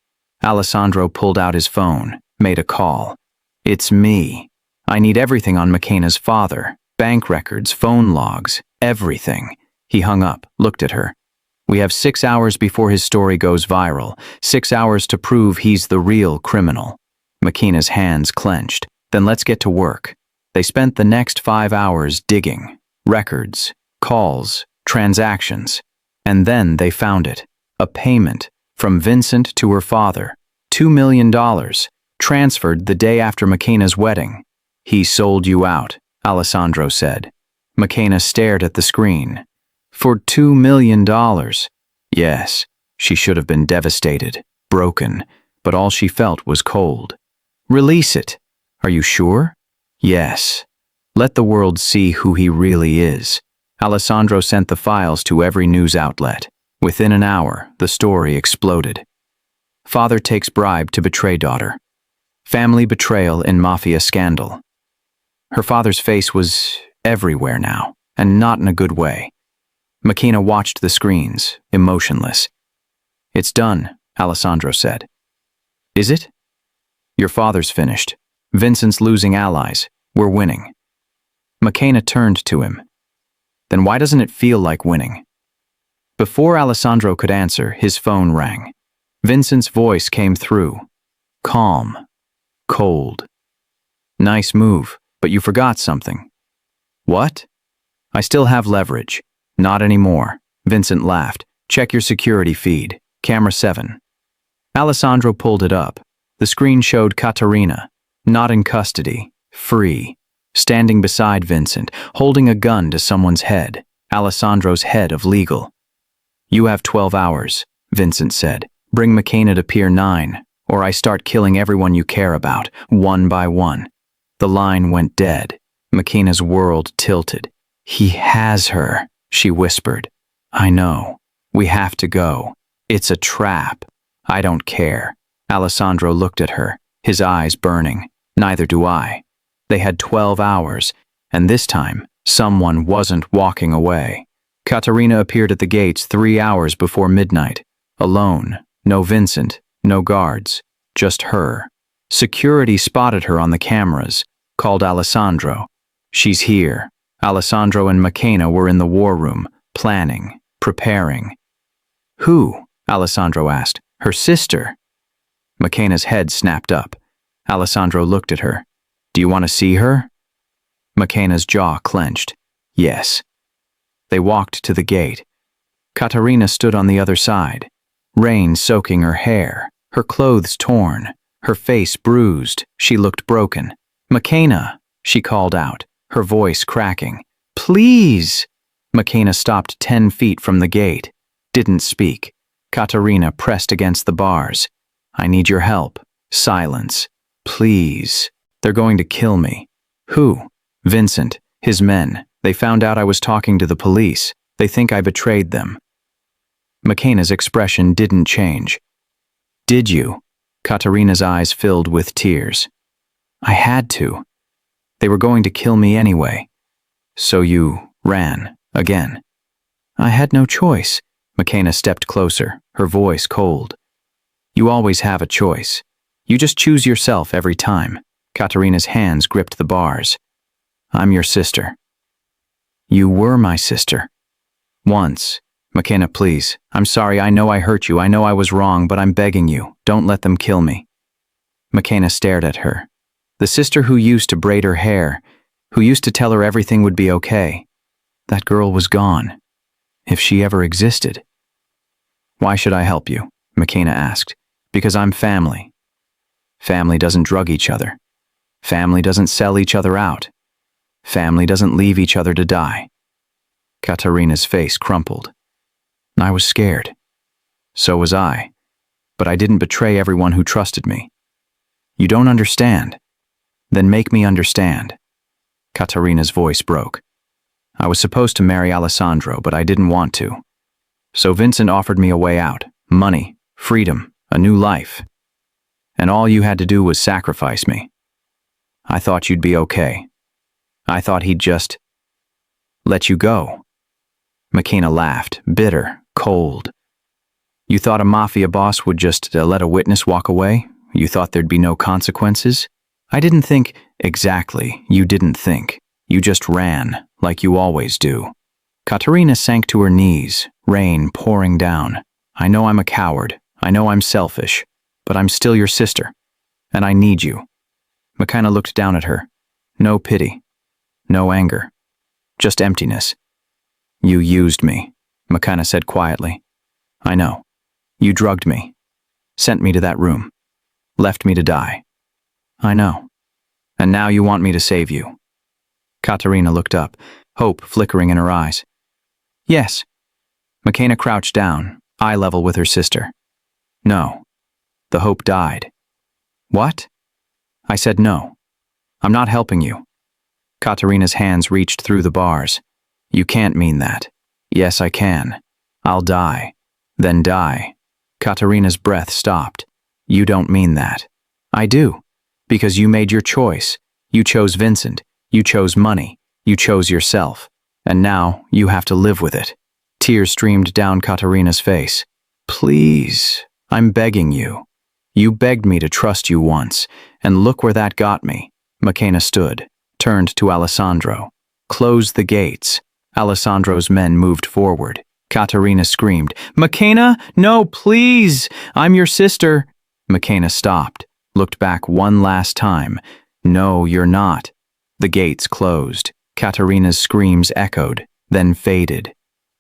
Alessandro pulled out his phone, made a call. It's me. I need everything on McKenna's father. Bank records, phone logs, everything. He hung up, looked at her. We have 6 hours before his story goes viral. 6 hours to prove he's the real criminal. McKenna's hands clenched. Then let's get to work. They spent the next 5 hours digging. Records, calls, transactions. And then they found it. A payment from Vincent to her father. $2 million. Transferred the day after McKenna's wedding. He sold you out, Alessandro said. McKenna stared at the screen. For $2 million. Yes, she should have been devastated, broken, but all she felt was cold. Release it. Are you sure? Yes. Let the world see who he really is. Alessandro sent the files to every news outlet. Within an hour, the story exploded. Father takes bribe to betray daughter. Family betrayal in mafia scandal. Her father's face was everywhere now, and not in a good way. McKenna watched the screens, emotionless. It's done, Alessandro said. Is it? Your father's finished. Vincent's losing allies. We're winning. McKenna turned to him. Then why doesn't it feel like winning? Before Alessandro could answer, his phone rang. Vincent's voice came through. Calm. Cold. Nice move, but you forgot something. What? I still have leverage. Not anymore. Vincent laughed. Check your security feed. Camera 7. Alessandro pulled it up. The screen showed Katerina, not in custody, free, standing beside Vincent, holding a gun to someone's head, Alessandro's head of legal. You have 12 hours, Vincent said. Bring McKenna to Pier 9, or I start killing everyone you care about, one by one. The line went dead. McKenna's world tilted. He has her, she whispered. I know. We have to go. It's a trap. I don't care. Alessandro looked at her, his eyes burning. Neither do I. They had 12 hours, and this time, someone wasn't walking away. Katerina appeared at the gates 3 hours before midnight. Alone. No Vincent, no guards. Just her. Security spotted her on the cameras, called Alessandro. She's here. Alessandro and McKenna were in the war room, planning, preparing. Who? Alessandro asked. Her sister. McKenna's head snapped up. Alessandro looked at her. Do you want to see her? McKenna's jaw clenched. Yes. They walked to the gate. Katerina stood on the other side, rain soaking her hair, her clothes torn, her face bruised. She looked broken. McKenna, she called out, her voice cracking. Please! McKenna stopped 10 feet from the gate, didn't speak. Katerina pressed against the bars. I need your help. Silence. Please. They're going to kill me. Who? Vincent. His men. They found out I was talking to the police. They think I betrayed them. McKenna's expression didn't change. Did you? Katerina's eyes filled with tears. I had to. They were going to kill me anyway. So you ran again. I had no choice. McKenna stepped closer, her voice cold. You always have a choice. You just choose yourself every time. Katerina's hands gripped the bars. I'm your sister. You were my sister. Once. McKenna, please. I'm sorry, I know I hurt you, I know I was wrong, but I'm begging you, don't let them kill me. McKenna stared at her. The sister who used to braid her hair, who used to tell her everything would be okay. That girl was gone. If she ever existed. Why should I help you? McKenna asked. Because I'm family. Family doesn't drug each other. Family doesn't sell each other out. Family doesn't leave each other to die. Katerina's face crumpled. I was scared. So was I. But I didn't betray everyone who trusted me. You don't understand. Then make me understand. Katerina's voice broke. I was supposed to marry Alessandro, but I didn't want to. So Vincent offered me a way out, money, freedom, a new life. And all you had to do was sacrifice me. I thought you'd be okay. I thought he'd just let you go. McKenna laughed, bitter, cold. You thought a mafia boss would just let a witness walk away? You thought there'd be no consequences? I didn't think. Exactly, you didn't think. You just ran, like you always do. Katerina sank to her knees, rain pouring down. I know I'm a coward. I know I'm selfish. But I'm still your sister. And I need you. McKenna looked down at her. No pity. No anger. Just emptiness. You used me, McKenna said quietly. I know. You drugged me. Sent me to that room. Left me to die. I know. And now you want me to save you. Katerina looked up, hope flickering in her eyes. Yes. McKenna crouched down, eye level with her sister. No. The hope died. What? I said no. I'm not helping you. Katerina's hands reached through the bars. You can't mean that. Yes, I can. I'll die. Then die. Katerina's breath stopped. You don't mean that. I do. Because you made your choice. You chose Vincent. You chose money. You chose yourself. And now you have to live with it. Tears streamed down Katerina's face. Please, I'm begging you. You begged me to trust you once, and look where that got me. McKenna stood, turned to Alessandro. Close the gates. Alessandro's men moved forward. Katerina screamed, McKenna, no, please! I'm your sister. McKenna stopped, looked back one last time, No, you're not. The gates closed. Katerina's screams echoed, then faded.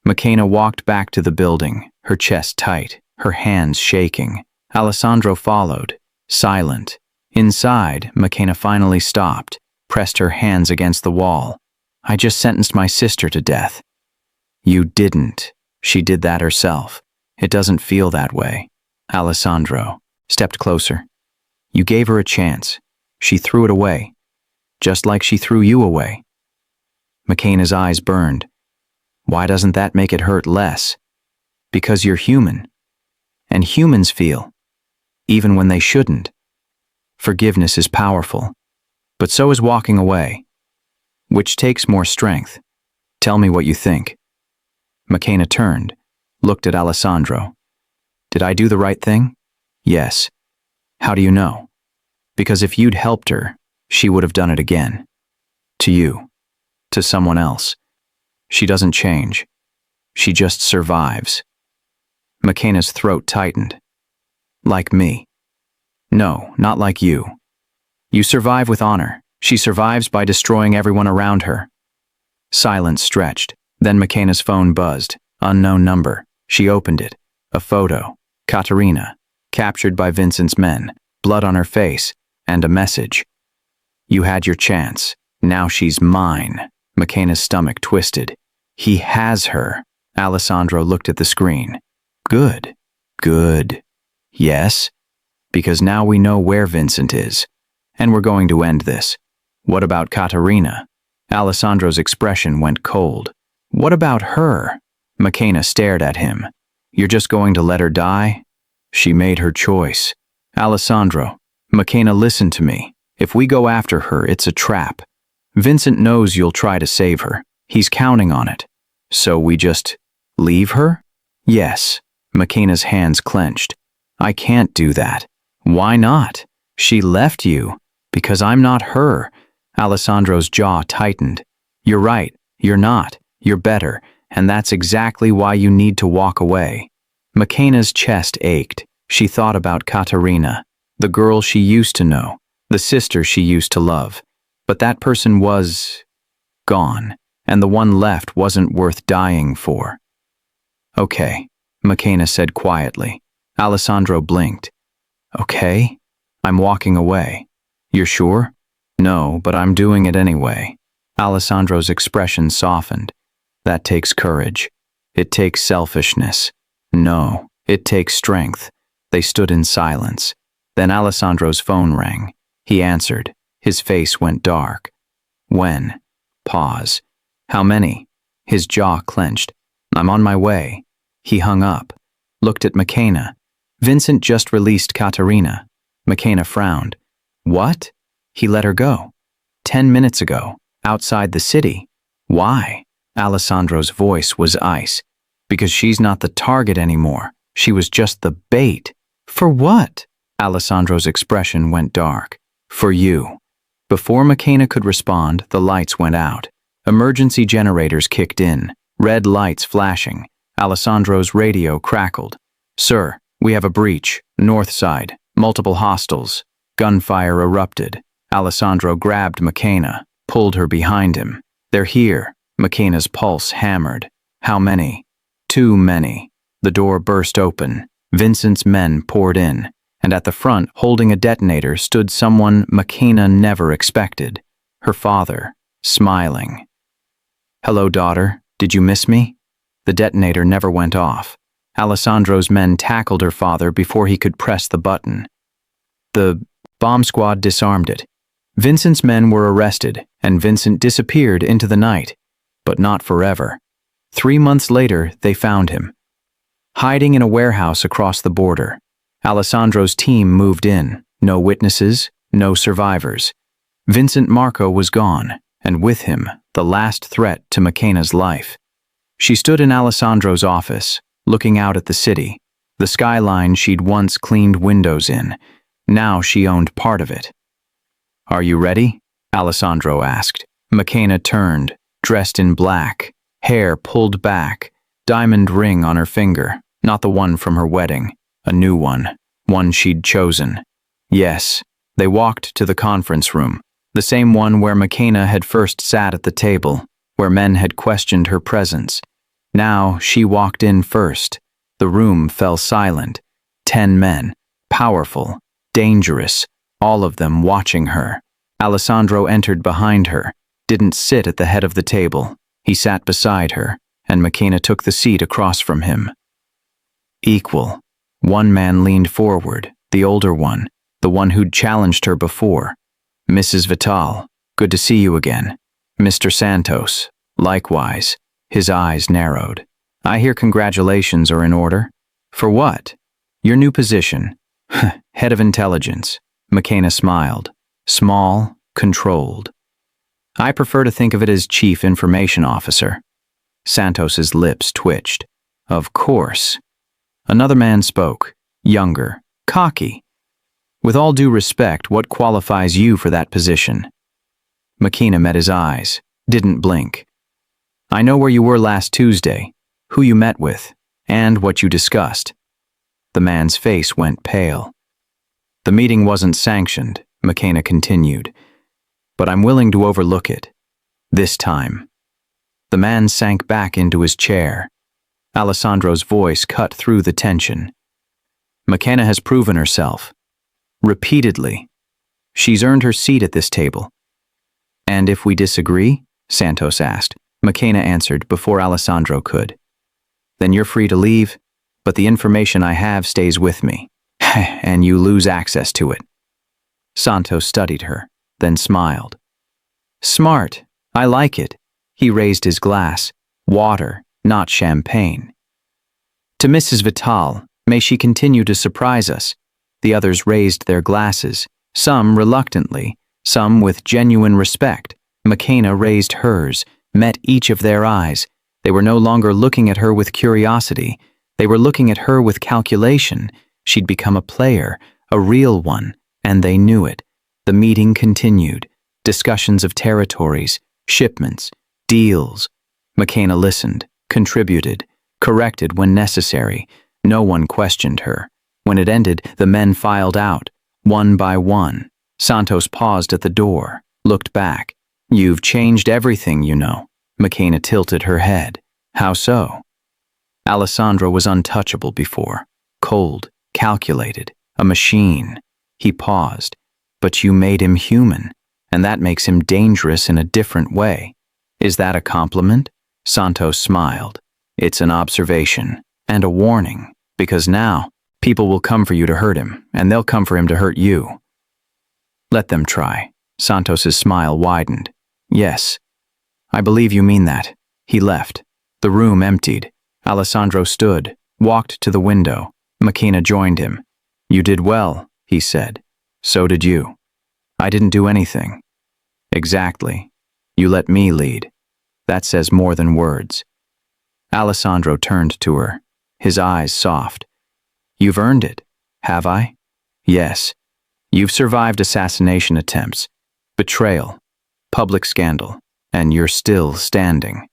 McKenna walked back to the building, her chest tight, her hands shaking. Alessandro followed, silent. Inside, McKenna finally stopped, pressed her hands against the wall. I just sentenced my sister to death. You didn't. She did that herself. It doesn't feel that way. Alessandro stepped closer. You gave her a chance. She threw it away, just like she threw you away. McKenna's eyes burned. Why doesn't that make it hurt less? Because you're human. And humans feel, even when they shouldn't. Forgiveness is powerful, but so is walking away. Which takes more strength? Tell me what you think. McKenna turned, looked at Alessandro. Did I do the right thing? Yes. How do you know? Because if you'd helped her, she would have done it again. To you. To someone else. She doesn't change. She just survives. McKenna's throat tightened. Like me. No, not like you. You survive with honor. She survives by destroying everyone around her. Silence stretched. Then McKenna's phone buzzed. Unknown number. She opened it. A photo. Katerina. Captured by Vincent's men. Blood on her face. And a message. You had your chance. Now she's mine. McKenna's stomach twisted. He has her. Alessandro looked at the screen. Good. Good. Yes? Because now we know where Vincent is. And we're going to end this. What about Katerina? Alessandro's expression went cold. What about her? McKenna stared at him. You're just going to let her die? She made her choice. Alessandro, McKenna, listen to me. If we go after her, it's a trap. Vincent knows you'll try to save her. He's counting on it. So we just leave her? Yes. McKenna's hands clenched. I can't do that. Why not? She left you. Because I'm not her. Alessandro's jaw tightened. You're right. You're not. You're better. And that's exactly why you need to walk away. McKenna's chest ached. She thought about Katerina, the girl she used to know, the sister she used to love. But that person was gone, and the one left wasn't worth dying for. Okay, McKenna said quietly. Alessandro blinked. Okay, I'm walking away. You're sure? No, but I'm doing it anyway. Alessandro's expression softened. That takes courage. It takes selfishness. No, it takes strength. They stood in silence. Then Alessandro's phone rang. He answered. His face went dark. When? Pause. How many? His jaw clenched. I'm on my way. He hung up. Looked at McKenna. Vincent just released Katerina. McKenna frowned. What? He let her go. 10 minutes ago. Outside the city. Why? Alessandro's voice was ice. Because she's not the target anymore. She was just the bait. For what? Alessandro's expression went dark. For you. Before McKenna could respond, the lights went out. Emergency generators kicked in. Red lights flashing. Alessandro's radio crackled. Sir, we have a breach. North side. Multiple hostiles. Gunfire erupted. Alessandro grabbed McKenna, pulled her behind him. They're here. McKenna's pulse hammered. How many? Too many. The door burst open. Vincent's men poured in, and at the front, holding a detonator, stood someone McKenna never expected. Her father, smiling. Hello, daughter. Did you miss me? The detonator never went off. Alessandro's men tackled her father before he could press the button. The bomb squad disarmed it. Vincent's men were arrested, and Vincent disappeared into the night. But not forever. 3 months later, they found him. Hiding in a warehouse across the border. Alessandro's team moved in. No witnesses, no survivors. Vincent Marco was gone, and with him, the last threat to McKenna's life. She stood in Alessandro's office, looking out at the city, the skyline she'd once cleaned windows in. Now she owned part of it. Are you ready? Alessandro asked. McKenna turned, dressed in black, hair pulled back, diamond ring on her finger, not the one from her wedding, a new one she'd chosen. Yes, they walked to the conference room. the same one where McKenna had first sat at the table, where men had questioned her presence. Now she walked in first. The room fell silent. 10 men, powerful, dangerous, all of them watching her. Alessandro entered behind her, didn't sit at the head of the table. He sat beside her, and McKenna took the seat across from him. Equal. One man leaned forward, the older one, the one who'd challenged her before. Mrs. Vital, good to see you again. Mr. Santos, likewise. His eyes narrowed. I hear congratulations are in order. For what? Your new position. Head of Intelligence. McKenna smiled. Small, controlled. I prefer to think of it as Chief Information Officer. Santos's lips twitched. Of course. Another man spoke, younger, cocky. With all due respect, what qualifies you for that position? McKenna met his eyes, didn't blink. I know where you were last Tuesday, who you met with, and what you discussed. The man's face went pale. The meeting wasn't sanctioned, McKenna continued, but I'm willing to overlook it. This time. The man sank back into his chair. Alessandro's voice cut through the tension. McKenna has proven herself. Repeatedly. She's earned her seat at this table. And if we disagree? Santos asked. McKenna answered before Alessandro could. Then you're free to leave, but the information I have stays with me, and you lose access to it. Santos studied her, then smiled. Smart. I like it. He raised his glass. Water, not champagne. To Mrs. Vital, may she continue to surprise us. The others raised their glasses, some reluctantly, some with genuine respect. McKenna raised hers, met each of their eyes. They were no longer looking at her with curiosity. They were looking at her with calculation. She'd become a player, a real one, and they knew it. The meeting continued. Discussions of territories, shipments, deals. McKenna listened, contributed, corrected when necessary. No one questioned her. When it ended, the men filed out, one by one. Santos paused at the door, looked back. You've changed everything, you know. McKenna tilted her head. How so? Alessandro was untouchable before. Cold, calculated, a machine. He paused. But you made him human, and that makes him dangerous in a different way. Is that a compliment? Santos smiled. It's an observation, and a warning, because now, people will come for you to hurt him, and they'll come for him to hurt you. Let them try. Santos's smile widened. Yes. I believe you mean that. He left. The room emptied. Alessandro stood, walked to the window. McKenna joined him. You did well, he said. So did you. I didn't do anything. Exactly. You let me lead. That says more than words. Alessandro turned to her, his eyes soft. You've earned it, have I? Yes. You've survived assassination attempts, betrayal, public scandal, and you're still standing.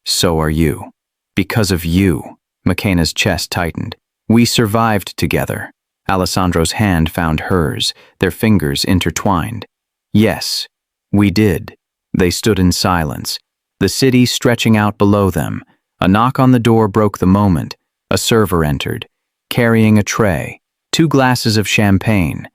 So are you. Because of you. McKenna's chest tightened. We survived together. Alessandro's hand found hers, their fingers intertwined. Yes, we did. They stood in silence, the city stretching out below them. A knock on the door broke the moment. A server entered, carrying a tray, 2 glasses of champagne.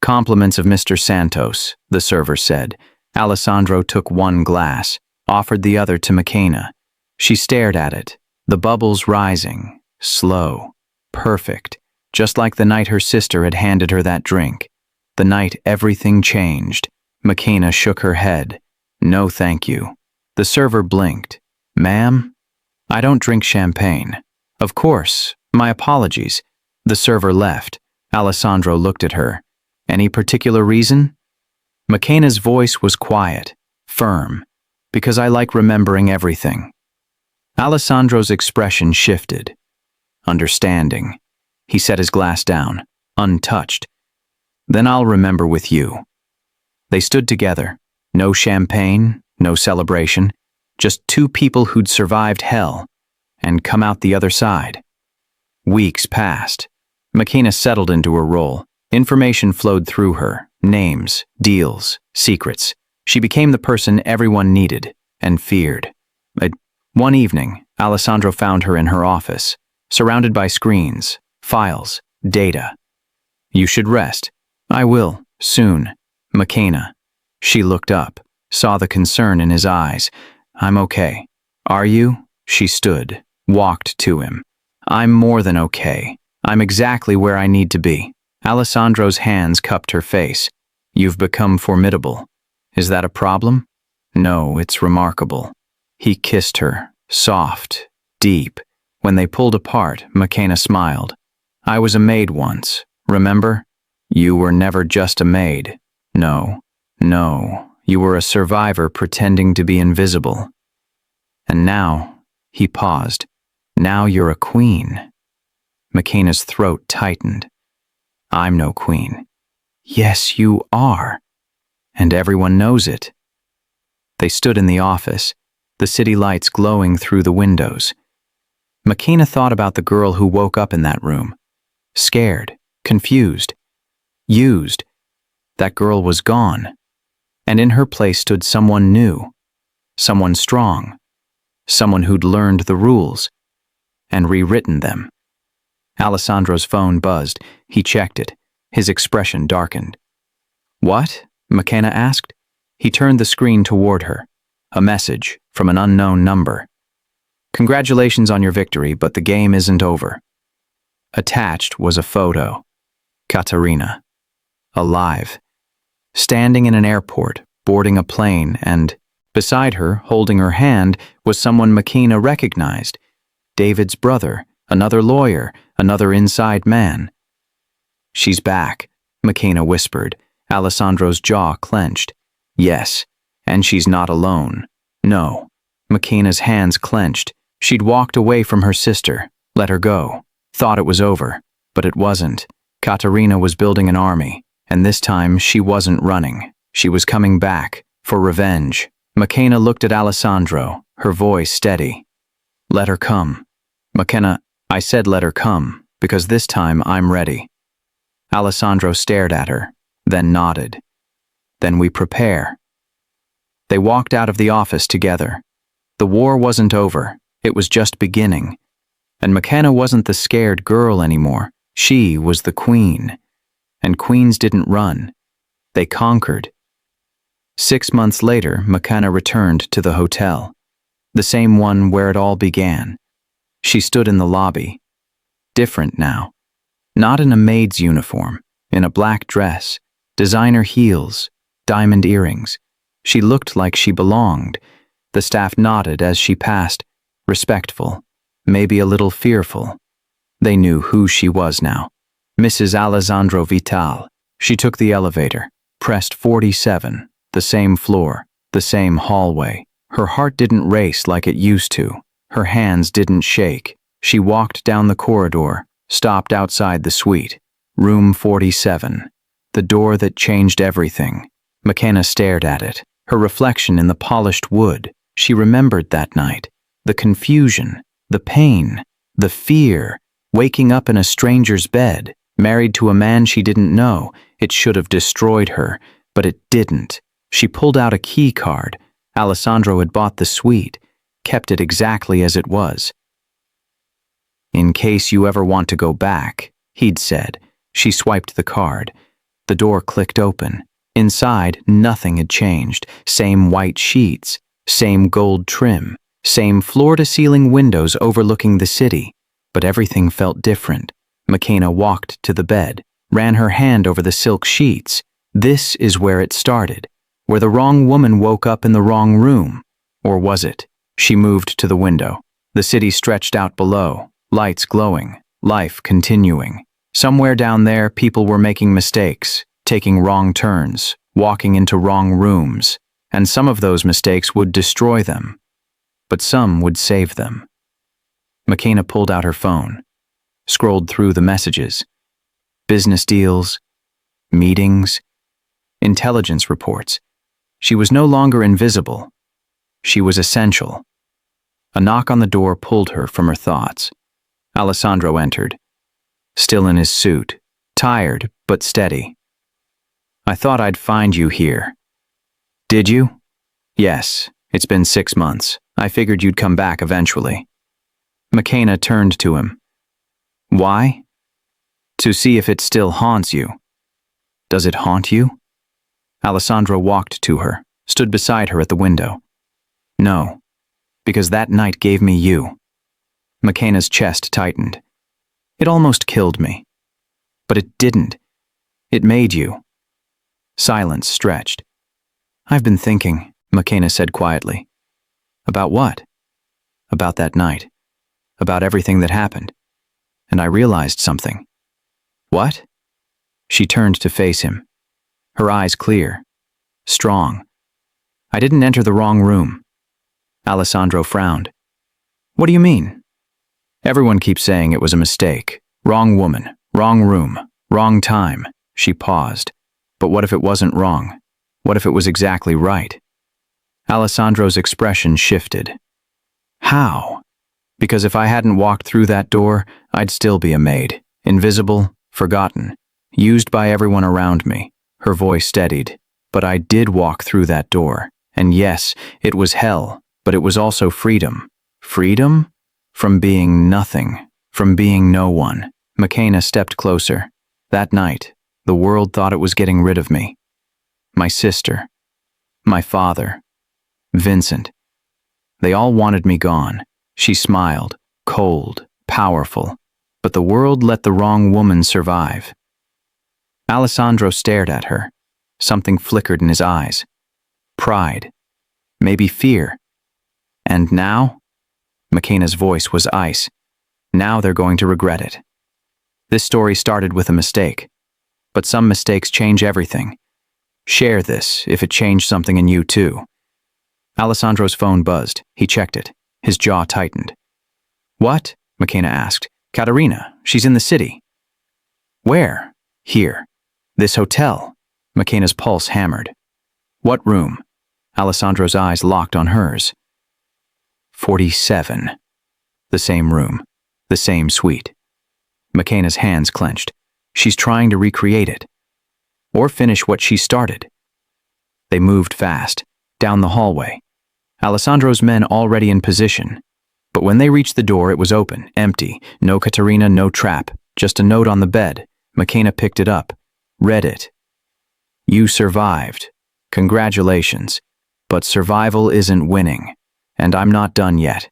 Compliments of Mr. Santos, the server said. Alessandro took 1 glass, offered the other to McKenna. She stared at it, the bubbles rising, slow, perfect, just like the night her sister had handed her that drink. The night everything changed. McKenna shook her head. No, thank you. The server blinked. Ma'am? I don't drink champagne. Of course, my apologies. The server left. Alessandro looked at her. Any particular reason? McKenna's voice was quiet, firm, because I like remembering everything. Alessandro's expression shifted. Understanding. He set his glass down, untouched. Then I'll remember with you. They stood together. No champagne, no celebration, just 2 people who'd survived hell and come out the other side. Weeks passed. McKenna settled into her role. Information flowed through her, names, deals, secrets. She became the person everyone needed and feared. One evening, Alessandro found her in her office, surrounded by screens, files, data. "You should rest." "I will, soon." "McKenna." She looked up, saw the concern in his eyes. "I'm okay." "Are you?" She stood, walked to him. "I'm more than okay. I'm exactly where I need to be." Alessandro's hands cupped her face. "You've become formidable. Is that a problem?" "No, it's remarkable." He kissed her, soft, deep. When they pulled apart, McKenna smiled. "I was a maid once, remember? You were never just a maid. No, you were a survivor pretending to be invisible. And now," he paused, "now you're a queen." McKenna's throat tightened. "I'm no queen." "Yes, you are. And everyone knows it." They stood in the office, the city lights glowing through the windows. McKenna thought about the girl who woke up in that room. Scared, confused, used. That girl was gone. And in her place stood someone new, someone strong, someone who'd learned the rules and rewritten them. Alessandro's phone buzzed. He checked it. His expression darkened. "What?" McKenna asked. He turned the screen toward her. A message from an unknown number. "Congratulations on your victory, but the game isn't over." Attached was a photo. Katerina, alive, standing in an airport, boarding a plane, and beside her, holding her hand, was someone McKenna recognized. David's brother, another lawyer, another inside man. "She's back," McKenna whispered. Alessandro's jaw clenched. "Yes, and she's not alone." "No." McKenna's hands clenched. She'd walked away from her sister, let her go, thought it was over, but it wasn't. Katerina was building an army, and this time she wasn't running. She was coming back, for revenge. McKenna looked at Alessandro, her voice steady. "Let her come." "McKenna, I said let her come, because this time I'm ready." Alessandro stared at her, then nodded. "Then we prepare." They walked out of the office together. The war wasn't over, it was just beginning. And McKenna wasn't the scared girl anymore. She was the queen. And queens didn't run. They conquered. 6 months later, McKenna returned to the hotel. The same one where it all began. She stood in the lobby. Different now. Not in a maid's uniform, in a black dress, designer heels, diamond earrings. She looked like she belonged. The staff nodded as she passed, respectful, maybe a little fearful. They knew who she was now. Mrs. Alessandro Vital. She took the elevator, pressed 47, the same floor, the same hallway. Her heart didn't race like it used to. Her hands didn't shake. She walked down the corridor, stopped outside the suite. Room 47. The door that changed everything. McKenna stared at it, her reflection in the polished wood. She remembered that night. The confusion, the pain, the fear, waking up in a stranger's bed, married to a man she didn't know. It should have destroyed her, but it didn't. She pulled out a key card. Alessandro had bought the suite, kept it exactly as it was. "In case you ever want to go back," he'd said. She swiped the card. The door clicked open. Inside, nothing had changed. Same white sheets, same gold trim, same floor-to-ceiling windows overlooking the city. But everything felt different. McKenna walked to the bed, ran her hand over the silk sheets. This is where it started, where the wrong woman woke up in the wrong room. Or was it? She moved to the window. The city stretched out below, lights glowing, life continuing. Somewhere down there, people were making mistakes, taking wrong turns, walking into wrong rooms, and some of those mistakes would destroy them, but some would save them. McKenna pulled out her phone, scrolled through the messages. Business deals, meetings, intelligence reports. She was no longer invisible. She was essential. A knock on the door pulled her from her thoughts. Alessandro entered, still in his suit, tired but steady. "I thought I'd find you here." Did you? Yes, it's been 6 months. I figured you'd come back eventually. McKenna turned to him. Why? To see if it still haunts you. Does it haunt you? Alessandro walked to her, stood beside her at the window. No, because that night gave me you. McKenna's chest tightened. It almost killed me. But it didn't. It made you. Silence stretched. I've been thinking, McKenna said quietly. About what? About that night. About everything that happened. And I realized something. What? She turned to face him. Her eyes clear. Strong. I didn't enter the wrong room. Alessandro frowned. What do you mean? Everyone keeps saying it was a mistake. Wrong woman, wrong room, wrong time. She paused. But what if it wasn't wrong? What if it was exactly right? Alessandro's expression shifted. How? Because if I hadn't walked through that door, I'd still be a maid. Invisible, forgotten, used by everyone around me. Her voice steadied. But I did walk through that door. And yes, it was hell, but it was also freedom. Freedom? From being nothing. From being no one. McKenna stepped closer. That night, the world thought it was getting rid of me. My sister. My father. Vincent. They all wanted me gone. She smiled, cold, powerful. But the world let the wrong woman survive. Alessandro stared at her. Something flickered in his eyes. Pride. Maybe fear. And now? McKenna's voice was ice. Now they're going to regret it. This story started with a mistake. But some mistakes change everything. Share this if it changed something in you too. Alessandro's phone buzzed. He checked it. His jaw tightened. What? McKenna asked. Katerina, she's in the city. Where? Here. This hotel. McKenna's pulse hammered. What room? Alessandro's eyes locked on hers. 47. The same room. The same suite. McKenna's hands clenched. She's trying to recreate it. Or finish what she started. They moved fast, down the hallway. Alessandro's men already in position. But when they reached the door, it was open, empty. No Katerina, no trap. Just a note on the bed. McKenna picked it up. Read it. You survived. Congratulations. But survival isn't winning. And I'm not done yet.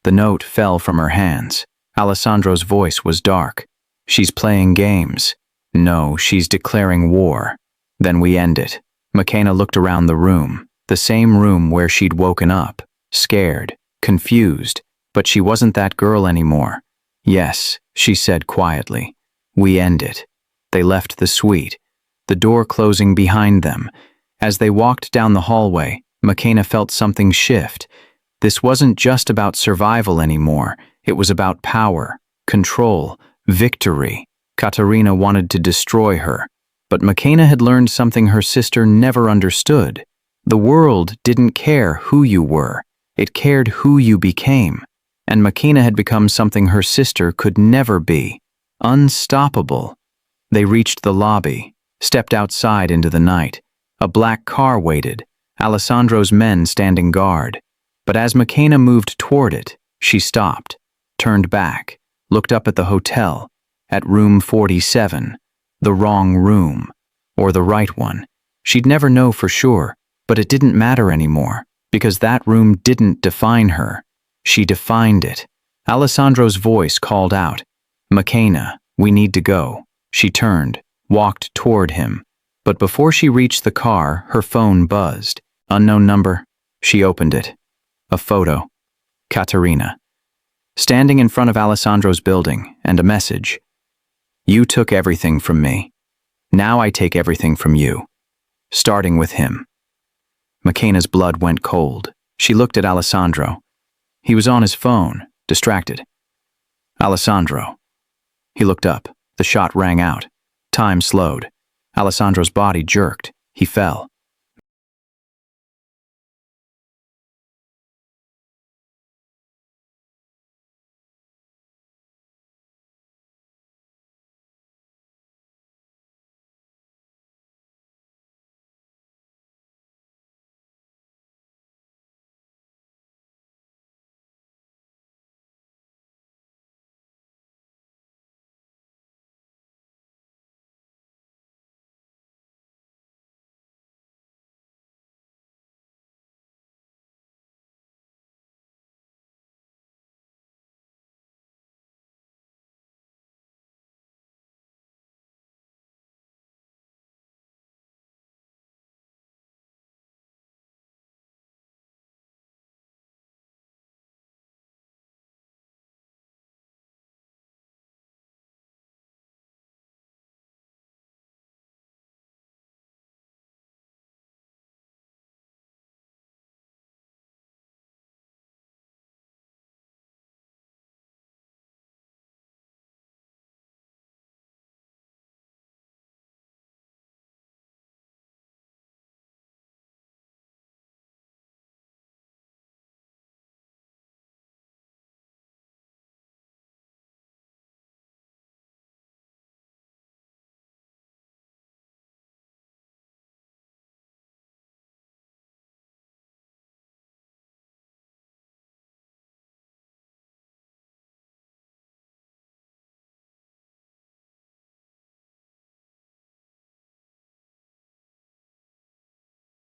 The note fell from her hands. Alessandro's voice was dark. She's playing games. No, she's declaring war. Then we end it. McKenna looked around the room. The same room where she'd woken up. Scared. Confused. But she wasn't that girl anymore. Yes, she said quietly. We end it. They left the suite. The door closing behind them. As they walked down the hallway, McKenna felt something shift. This wasn't just about survival anymore. It was about power, control, victory. Katerina wanted to destroy her. But McKenna had learned something her sister never understood. The world didn't care who you were. It cared who you became. And McKenna had become something her sister could never be. Unstoppable. They reached the lobby, stepped outside into the night. A black car waited, Alessandro's men standing guard. But as McKenna moved toward it, she stopped, turned back, looked up at the hotel, at room 47, the wrong room, or the right one. She'd never know for sure, but it didn't matter anymore, because that room didn't define her. She defined it. Alessandro's voice called out, McKenna, we need to go. She turned, walked toward him. But before she reached the car, her phone buzzed. Unknown number. She opened it. A photo. Katerina. Standing in front of Alessandro's building, and a message. You took everything from me. Now I take everything from you. Starting with him. McKenna's blood went cold. She looked at Alessandro. He was on his phone, distracted. Alessandro. He looked up. The shot rang out. Time slowed. Alessandro's body jerked. He fell.